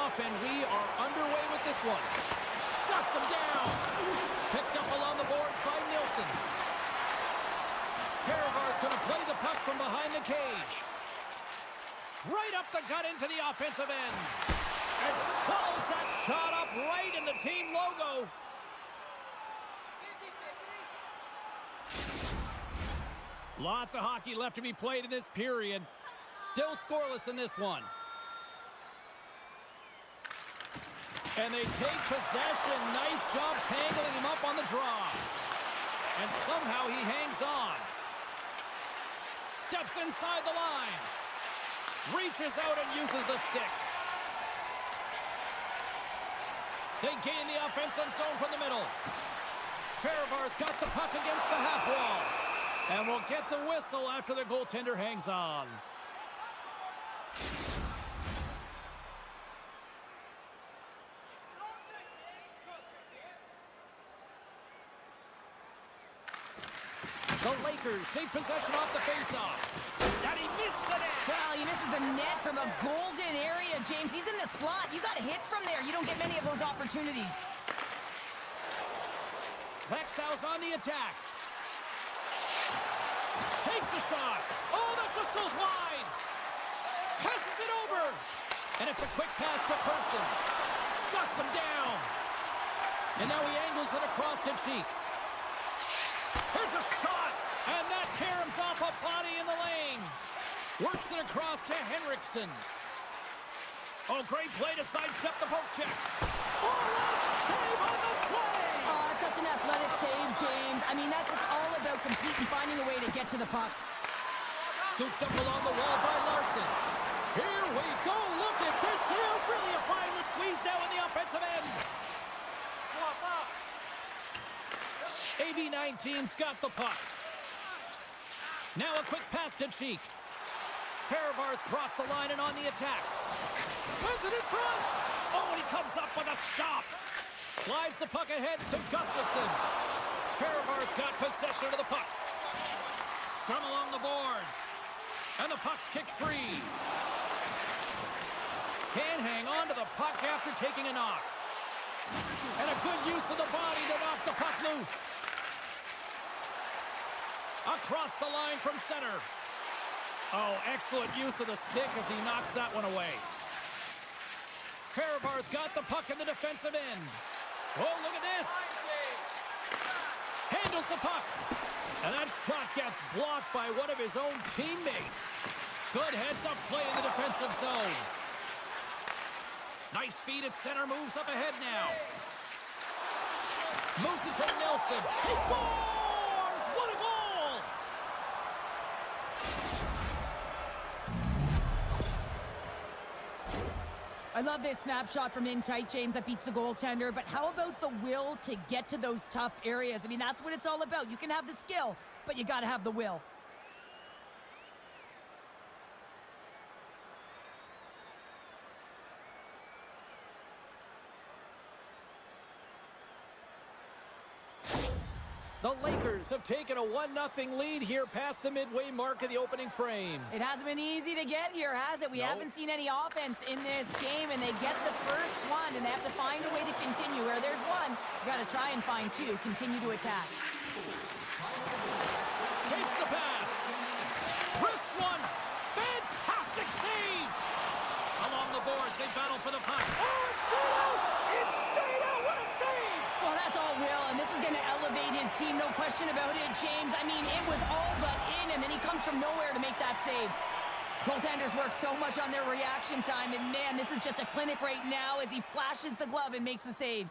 off, and we are underway with this one. Shuts him down. Picked up along the boards by Nilsson. Fehérvár's going to play the puck from behind the cage. Right up the gut into the offensive end. And swallows that shot up right in the team logo. Lots of hockey left to be played in this period. Still scoreless in this one. And they take possession. Nice job tangling him up on the draw. And somehow he hangs on. Steps inside the line. Reaches out and uses the stick. They gain the offensive zone from the middle. Fehérvár's got the puck against the half wall. And will get the whistle after the goaltender hangs on. The Lakers take possession off the faceoff. And he missed the net. Well, he misses the net from a golden area, James. He's in the slot. You got to hit from there. You don't get many of those opportunities. Växjö's on the attack. Takes a shot. Oh, that just goes wide. Passes it over. And it's a quick pass to Person. Shuts him down. And now he angles it across to Cheek. Here's a shot. And that caroms off a body in the lane. Works it across to Henriksen. Oh, great play to sidestep the poke check. Oh, what a save on the play. Oh, that's such an athletic save, James. I mean, that's just all about competing, finding a way to get to the puck. Scooped up along the wall by Larson. Here we go. Look at this. They're really applying the squeeze now in the offensive end. Swap up. AB-19's got the puck. Now a quick pass to Cheek. Fehérvár's crossed the line and on the attack. Sends it in front. Oh, and he comes up with a stop. Slides the puck ahead to Gustafsson. Fehérvár's got possession of the puck. Scrum along the boards. And the puck's kicked free. Can't hang on to the puck after taking a knock. And a good use of the body to knock the puck loose. Across the line from center. Oh, excellent use of the stick as he knocks that one away. Fehérvár's got the puck in the defensive end. Oh, look at this. Handles the puck. And that shot gets blocked by one of his own teammates. Good heads-up play in the defensive zone. Nice feed at center, moves up ahead now. Moves it to Nilsson. He scores! What a goal! I love this snapshot from in tight, James, that beats the goaltender. But how about the will to get to those tough areas? I mean, that's what it's all about. You can have the skill, but you got to have the will. The Lakers have taken a 1-0 lead here past the midway mark of the opening frame. It hasn't been easy to get here, has it? We haven't seen any offense in this game, and they get the first one, and they have to find a way to continue. Where there's one, you got to try and find two. Continue to attack. Takes the pass. Wrist one. Fantastic save. Along the boards, they battle for the puck. Oh, it's stayed out. It's stayed out. What a save. Well, that's all will, and this is going to elevate his team, no question about it, James. I mean, it was all but in, and then he comes from nowhere to make that save. Goaltenders work so much on their reaction time, and man, this is just a clinic right now as he flashes the glove and makes the save.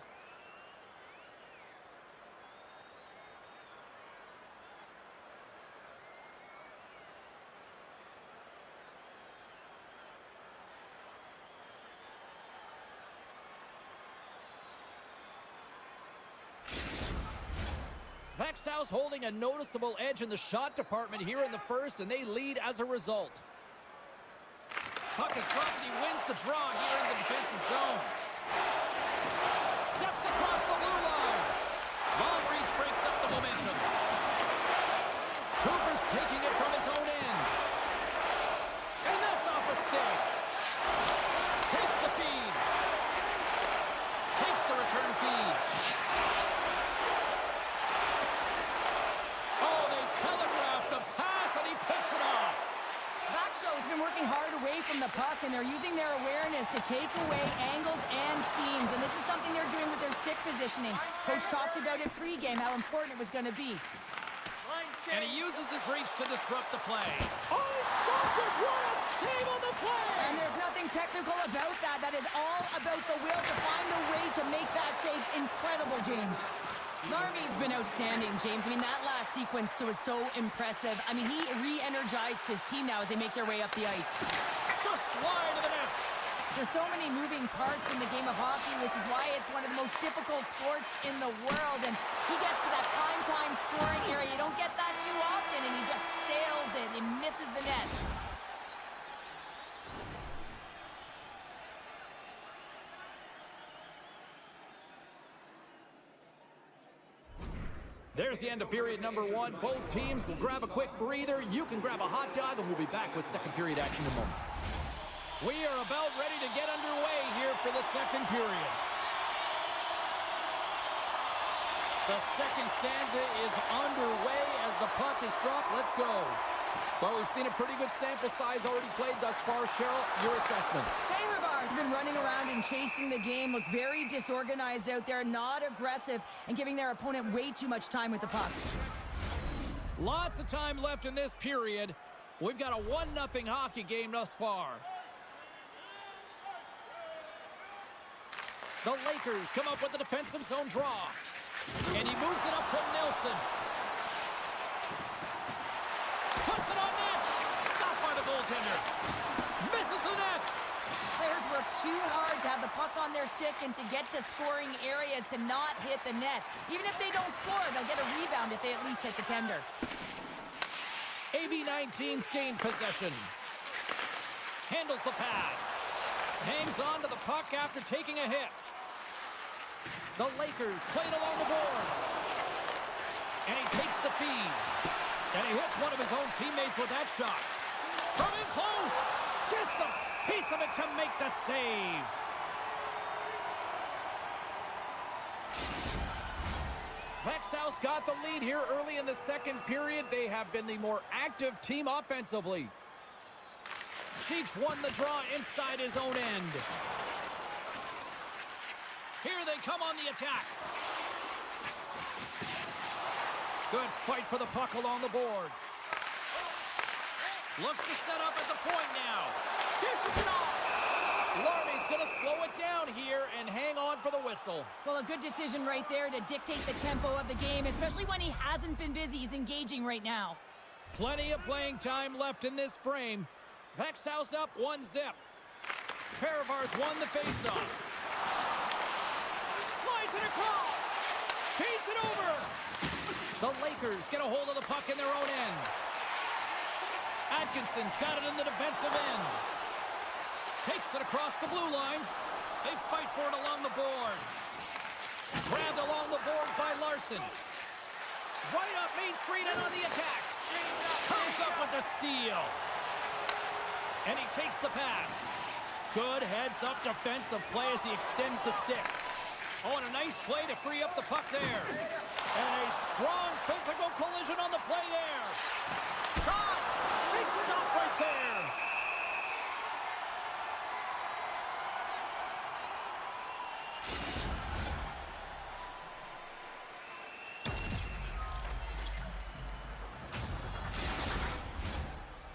Växjö's holding a noticeable edge in the shot department here in the first, and they lead as a result. Puck is dropped, and he wins the draw here in the defensive zone. Steps across the blue line. Long reach breaks up the momentum. Cooper's taking it from his own end. And that's off a stick. Takes the feed. return feed. Oh, they telegraphed the pass, and he picks it off. Växjö has been working hard away from the puck, and they're using their awareness to take away angles and seams. And this is something they're doing with their stick positioning. Coach talked about it pregame, how important it was going to be. And he uses his reach to disrupt the play. Oh, he stopped it! What a save on the play! And there's nothing technical about that. That is all about the will to find a way to make that save incredible, James. Larmi's been outstanding, James. I mean, that last sequence was so impressive. I mean, he re-energized his team now as they make their way up the ice. Just wide of the net. There's so many moving parts in the game of hockey, which is why it's one of the most difficult sports in the world. And he gets to that prime-time scoring area. You don't get that too often, and he just sails it and misses the net. There's the end of period number one. Both teams will grab a quick breather. You can grab a hot dog, and we'll be back with second period action in moments. We are about ready to get underway here for the second period. The second stanza is underway as the puck is dropped. Let's go. Well, we've seen a pretty good sample size already played thus far. Cheryl, your assessment. Fehérvár has been running around and chasing the game, look very disorganized out there, not aggressive, and giving their opponent way too much time with the puck. Lots of time left in this period. We've got a 1-0 hockey game thus far. The Lakers come up with the defensive zone draw. And he moves it up to Nelson. Puts it on net. Stopped by the goaltender. Misses the net. Players work too hard to have the puck on their stick and to get to scoring areas to not hit the net. Even if they don't score, they'll get a rebound if they at least hit the tender. AB-19's gained possession. Handles the pass. Hangs on to the puck after taking a hit. The Lakers played along the boards. And he takes the feed. And he hits one of his own teammates with that shot. From in close. Gets a piece of it to make the save. Växjö's got the lead here early in the second period. They have been the more active team offensively. Keeps won the draw inside his own end. Here they come on the attack. Good fight for the puck along the boards. Looks to set up at the point now. Dishes it off. Larney's going to slow it down here and hang on for the whistle. Well, a good decision right there to dictate the tempo of the game, especially when he hasn't been busy. He's engaging right now. Plenty of playing time left in this frame. Växjö's up 1-0. Fehérvár's won the faceoff. Slides it across. Feeds it over. The Lakers get a hold of the puck in their own end. Atkinson's got it in the defensive end. Takes it across the blue line. They fight for it along the boards. Grabbed along the boards by Larson. Right up Main Street and on the attack. Comes up with the steal. And he takes the pass. Good heads-up defensive play as he extends the stick. Oh, and a nice play to free up the puck there. And a strong physical collision on the play there. Shot! Big stop right there.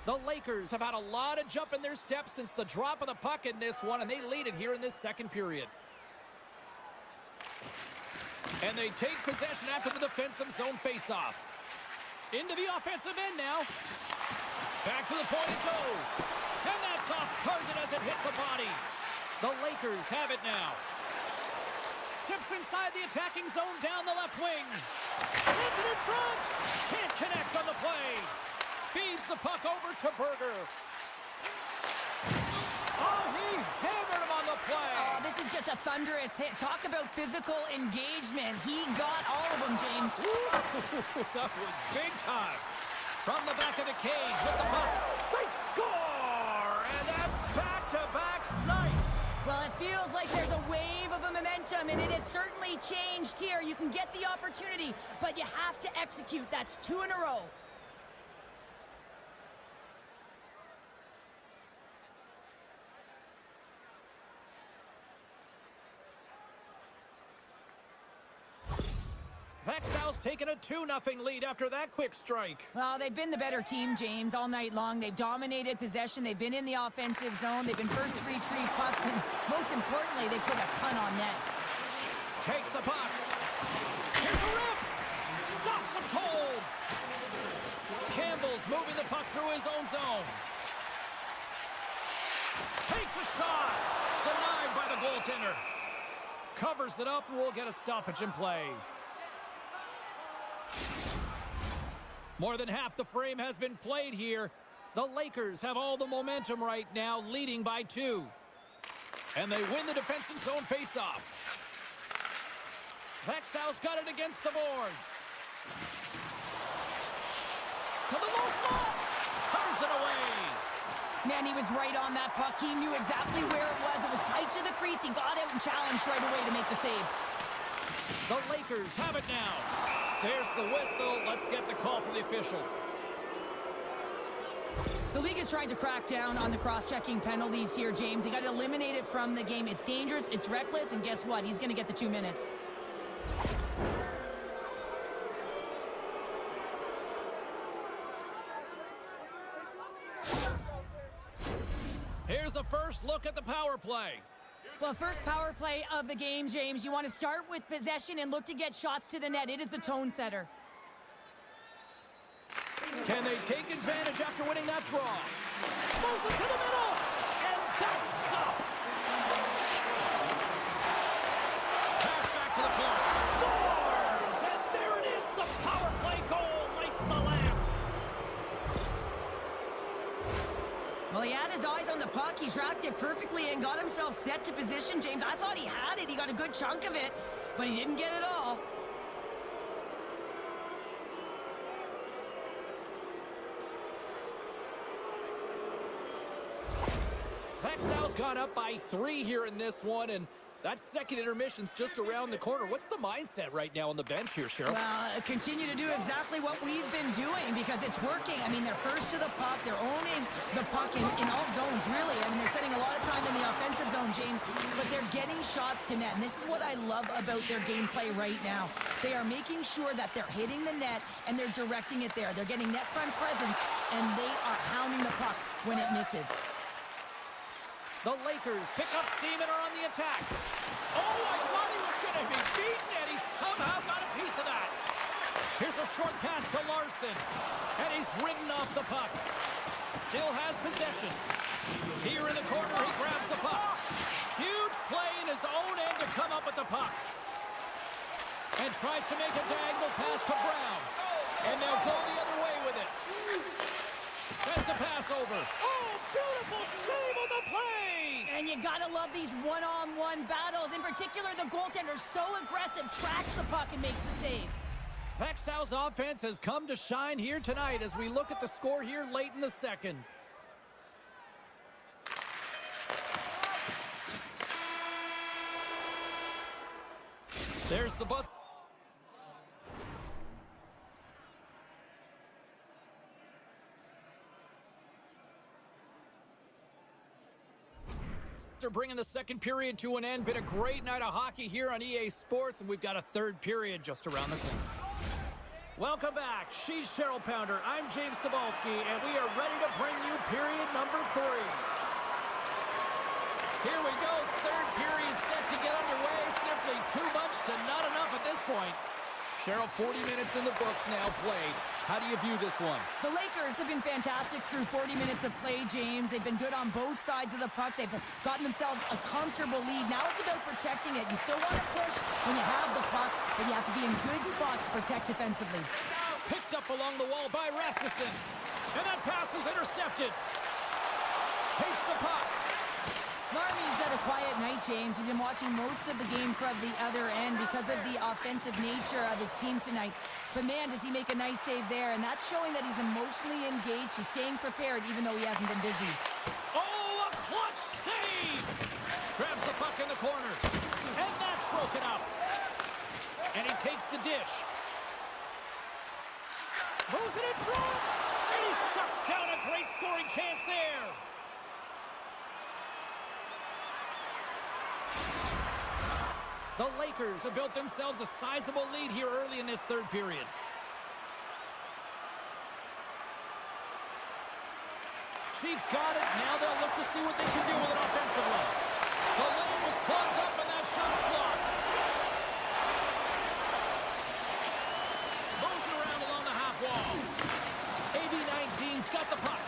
The Lakers have had a lot of jump in their steps since the drop of the puck in this one, and they lead it here in this second period. And they take possession after the defensive zone faceoff. Into the offensive end now. Back to the point it goes. And that's off target as it hits a body. The Lakers have it now. Steps inside the attacking zone down the left wing. Sends it in front. Can't connect on the play. Feeds the puck over to Berger. Oh, he hammered him on the play. Oh, this is just a thunderous hit. Talk about physical engagement. He got all of them, James. That was big time. From the back of the cage with the puck. They score! And that's back-to-back snipes. Well, it feels like there's a wave of of a momentum, and it has certainly changed here. You can get the opportunity, but you have to execute. That's 2 in a row. Växjö's taken a 2-0 lead after that quick strike. Well, they've been the better team, James, all night long. They've dominated possession. They've been in the offensive zone. They've been first to retrieve pucks, and most importantly, they put a ton on net. Takes the puck. Here's a rip. Stops him cold. Campbell's moving the puck through his own zone. Takes a shot. Denied by the goaltender. Covers it up, and we'll get a stoppage in play. More than half the frame has been played here. The Lakers have all the momentum right now, leading by 2. And they win the defensive zone faceoff. Växjö's got it against the boards. To the low slot. Turns it away. Man, he was right on that puck. He knew exactly where it was. It was tight to the crease. He got out and challenged right away to make the save. The Lakers have it now. There's the whistle. Let's get the call from the officials. The league is trying to crack down on the cross-checking penalties here, James. He got eliminated from the game. It's dangerous, it's reckless, and guess what? He's going to get the 2 minutes. Here's a first look at the power play. Well, first power play of the game, James. You want to start with possession and look to get shots to the net. It is the tone setter. Can they take advantage after winning that draw? Moves it to the middle, and that's stopped. Pass back to the corner. Scores! And there it is, the power play goal lights the lamp. Well, he had his eyes on the puck. He tracked it perfectly and got himself set to position, James. I thought he had it. He got a good chunk of it, but he didn't get it all. Växjö's gone up by 3 here in this one, and that second intermission's just around the corner. What's the mindset right now on the bench here, Cheryl? Well, continue to do exactly what we've been doing because it's working. I mean, they're first to the puck. They're owning the puck in all zones, really. I mean, they're spending a lot of time in the offensive zone, James, but they're getting shots to net. And this is what I love about their gameplay right now. They are making sure that they're hitting the net and they're directing it there. They're getting net front presence, and they are hounding the puck when it misses. The Lakers pick up steam and are on the attack. Oh, I thought he was going to be beaten, and he somehow got a piece of that. Here's a short pass to Larson, and he's ridden off the puck. Still has possession. Here in the corner, he grabs the puck. Huge play in his own end to come up with the puck. And tries to make a diagonal pass to Brown. And they'll go the other way with it. Sends a pass over. Oh, beautiful save on the play! And you gotta love these one-on-one battles. In particular, the goaltender so aggressive, tracks the puck and makes the save. Växjö's offense has come to shine here tonight as we look at the score here late in the second. There's the bus. They're bringing the second period to an end. Been a great night of hockey here on EA Sports, and we've got a third period just around the corner. Welcome back. She's Cheryl Pounder. I'm James Cebulski, and we are ready to bring you period number 3. Here we go. Third period set to get underway. Simply too much to not enough at this point. Cheryl, 40 minutes in the books now played. How do you view this one? The Lakers have been fantastic through 40 minutes of play, James. They've been good on both sides of the puck. They've gotten themselves a comfortable lead. Now it's about protecting it. You still want to push when you have the puck, but you have to be in good spots to protect defensively. Picked up along the wall by Rasmussen. And that pass is intercepted. Takes the puck. Marmy's had a quiet night, James. He's been watching most of the game from the other end because of the offensive nature of his team tonight. But man, does he make a nice save there, and that's showing that he's emotionally engaged. He's staying prepared even though he hasn't been busy. Oh, a clutch save! Grabs the puck in the corner. And broken up. And he takes the dish. Moves it in front. And he shuts down a great scoring chance there. The Lakers have built themselves a sizable lead here early in this third period. Cheeks got it. Now they'll look to see what they can do with it offensively. The lane was plugged up and that shot's blocked. Moves it around along the half wall. AB-19's got the puck.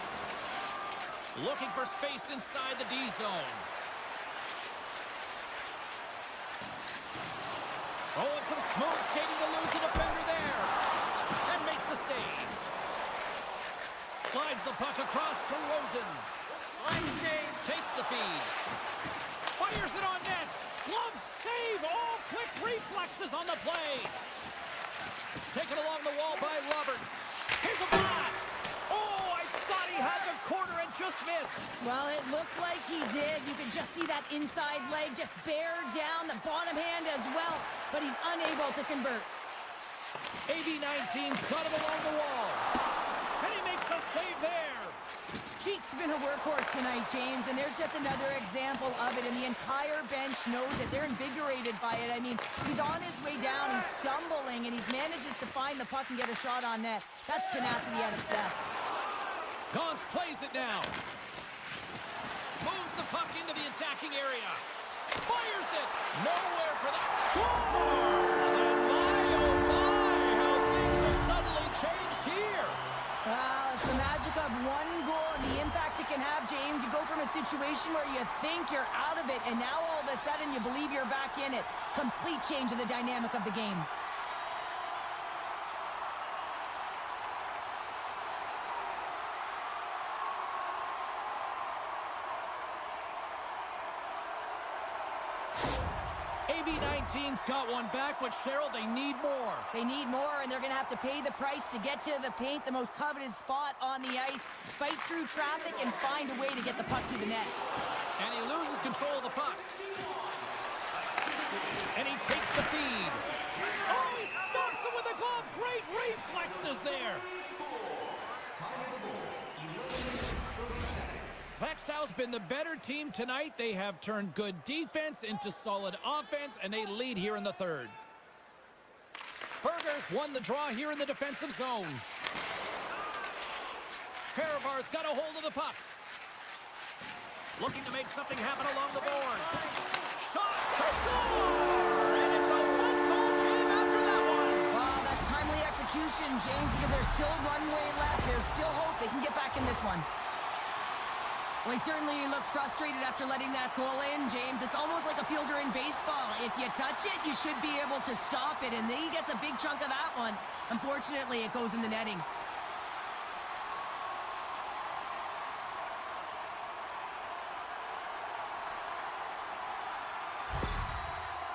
Looking for space inside the D zone. Oh, and some smooth skating to lose the defender there. And makes the save. Slides the puck across to Rosen. Line change. Takes the feed. Fires it on net. Glove save. All quick reflexes on the play. Taken along the wall by Robert. Here's a blast. Oh, I thought he had the corner and just missed. Well, it looked like he did. You could just see that inside leg just bear down, the bottom hand as well, but he's unable to convert. AB-19's got him along the wall. And he makes a save there. Cheek's been a workhorse tonight, James, and there's just another example of it, and the entire bench knows that they're invigorated by it. I mean, he's on his way down, he's stumbling, and he manages to find the puck and get a shot on net. That's tenacity at its best. Gauntz plays it now. Moves the puck into the attacking area. Fires it. Nowhere for that. Scores! And my, oh my, how things have suddenly changed here. It's the magic of one goal and the impact it can have, James. You go from a situation where you think you're out of it, and now all of a sudden you believe you're back in it. Complete change of the dynamic of the game. AB-19's got one back, but Cheryl, they need more. They need more, and they're going to have to pay the price to get to the paint, the most coveted spot on the ice, fight through traffic, and find a way to get the puck to the net. And he loses control of the puck. And he takes the feed. Oh, he stops it with a glove. Great reflexes there. Växjö's been the better team tonight. They have turned good defense into solid offense, and they lead here in the third. Burgers won the draw here in the defensive zone. Fehérvár's got a hold of the puck. Looking to make something happen along the boards. Shot, score! And it's a one-goal game after that one. Wow, that's timely execution, James, because there's still runway left. There's still hope they can get back in this one. Well, he certainly looks frustrated after letting that goal in, James. It's almost like a fielder in baseball. If you touch it, you should be able to stop it, and he gets a big chunk of that one. Unfortunately, it goes in the netting.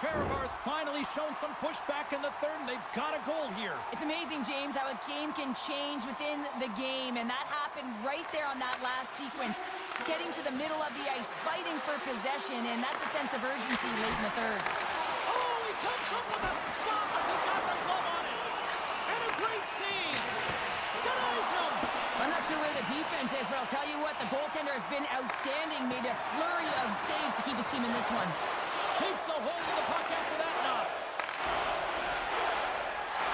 Fehérvár's finally shown some pushback in the third, and they've got a goal here. It's amazing, James, how a game can change within the game, and that happened right there on that last sequence. Getting to the middle of the ice, fighting for possession, and that's a sense of urgency late in the third. Oh, he comes up with a stop as he got the glove on it. And a great save. Denies him. I'm not sure where the defense is, but I'll tell you what, the goaltender has been outstanding. Made a flurry of saves to keep his team in this one. Keeps a hold of the puck after that knock.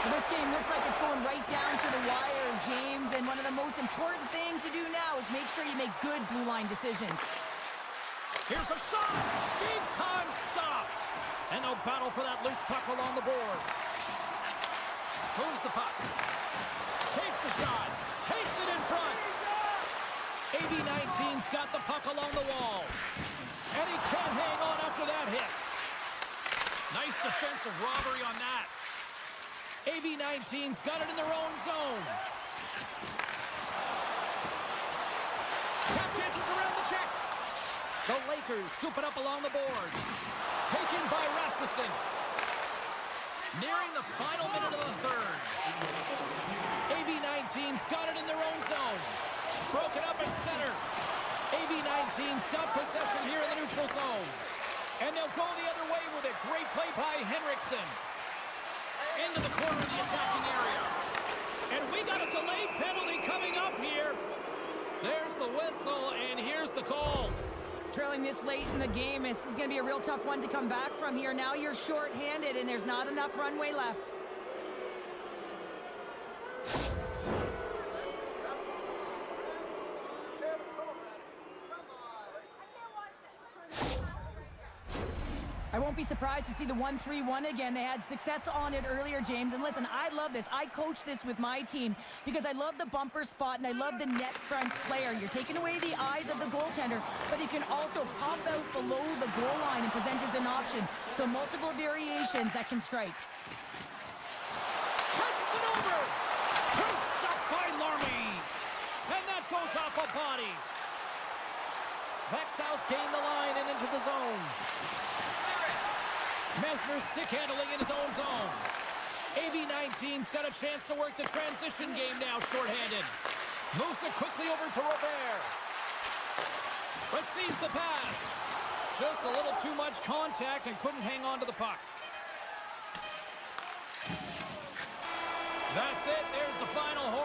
Well, this game looks like it's going right down to the wire, James, and one of the most important things to do now is make sure you make good blue line decisions. Here's a shot. Big time stop. And they'll battle for that loose puck along the boards. Moves the puck. Takes a shot. Takes it in front. AB-19's got the puck along the wall. And he can't hang on after that hit. Nice defensive robbery on that. AB-19's got it in their own zone. Tap dances around the check. The Lakers scoop it up along the boards. Taken by Rasmussen. Nearing the final minute of the third. AB-19's got it in their own zone. Broken up in center. AB-19's got possession here in the neutral zone. And they'll go the other way with it. Great play by Henriksen. Into the corner of the attacking area. And we got a delayed penalty coming up here. There's the whistle, and here's the call. Trailing this late in the game, this is going to be a real tough one to come back from here. Now you're short-handed, and there's not enough runway left. I won't be surprised to see the 1-3-1 again. They had success on it earlier, James. And listen, I love this. I coach this with my team because I love the bumper spot and I love the net front player. You're taking away the eyes of the goaltender, but he can also hop out below the goal line and present as an option. So multiple variations that can strike. Passes it over. Great stop by Larmy. And that goes off a body. Växjö's gained the line and into the zone. Mesner stick handling in his own zone. AB19's got a chance to work the transition game now, shorthanded. Moves it quickly over to Robert. Receives the pass. Just a little too much contact and couldn't hang on to the puck. That's it. There's the final.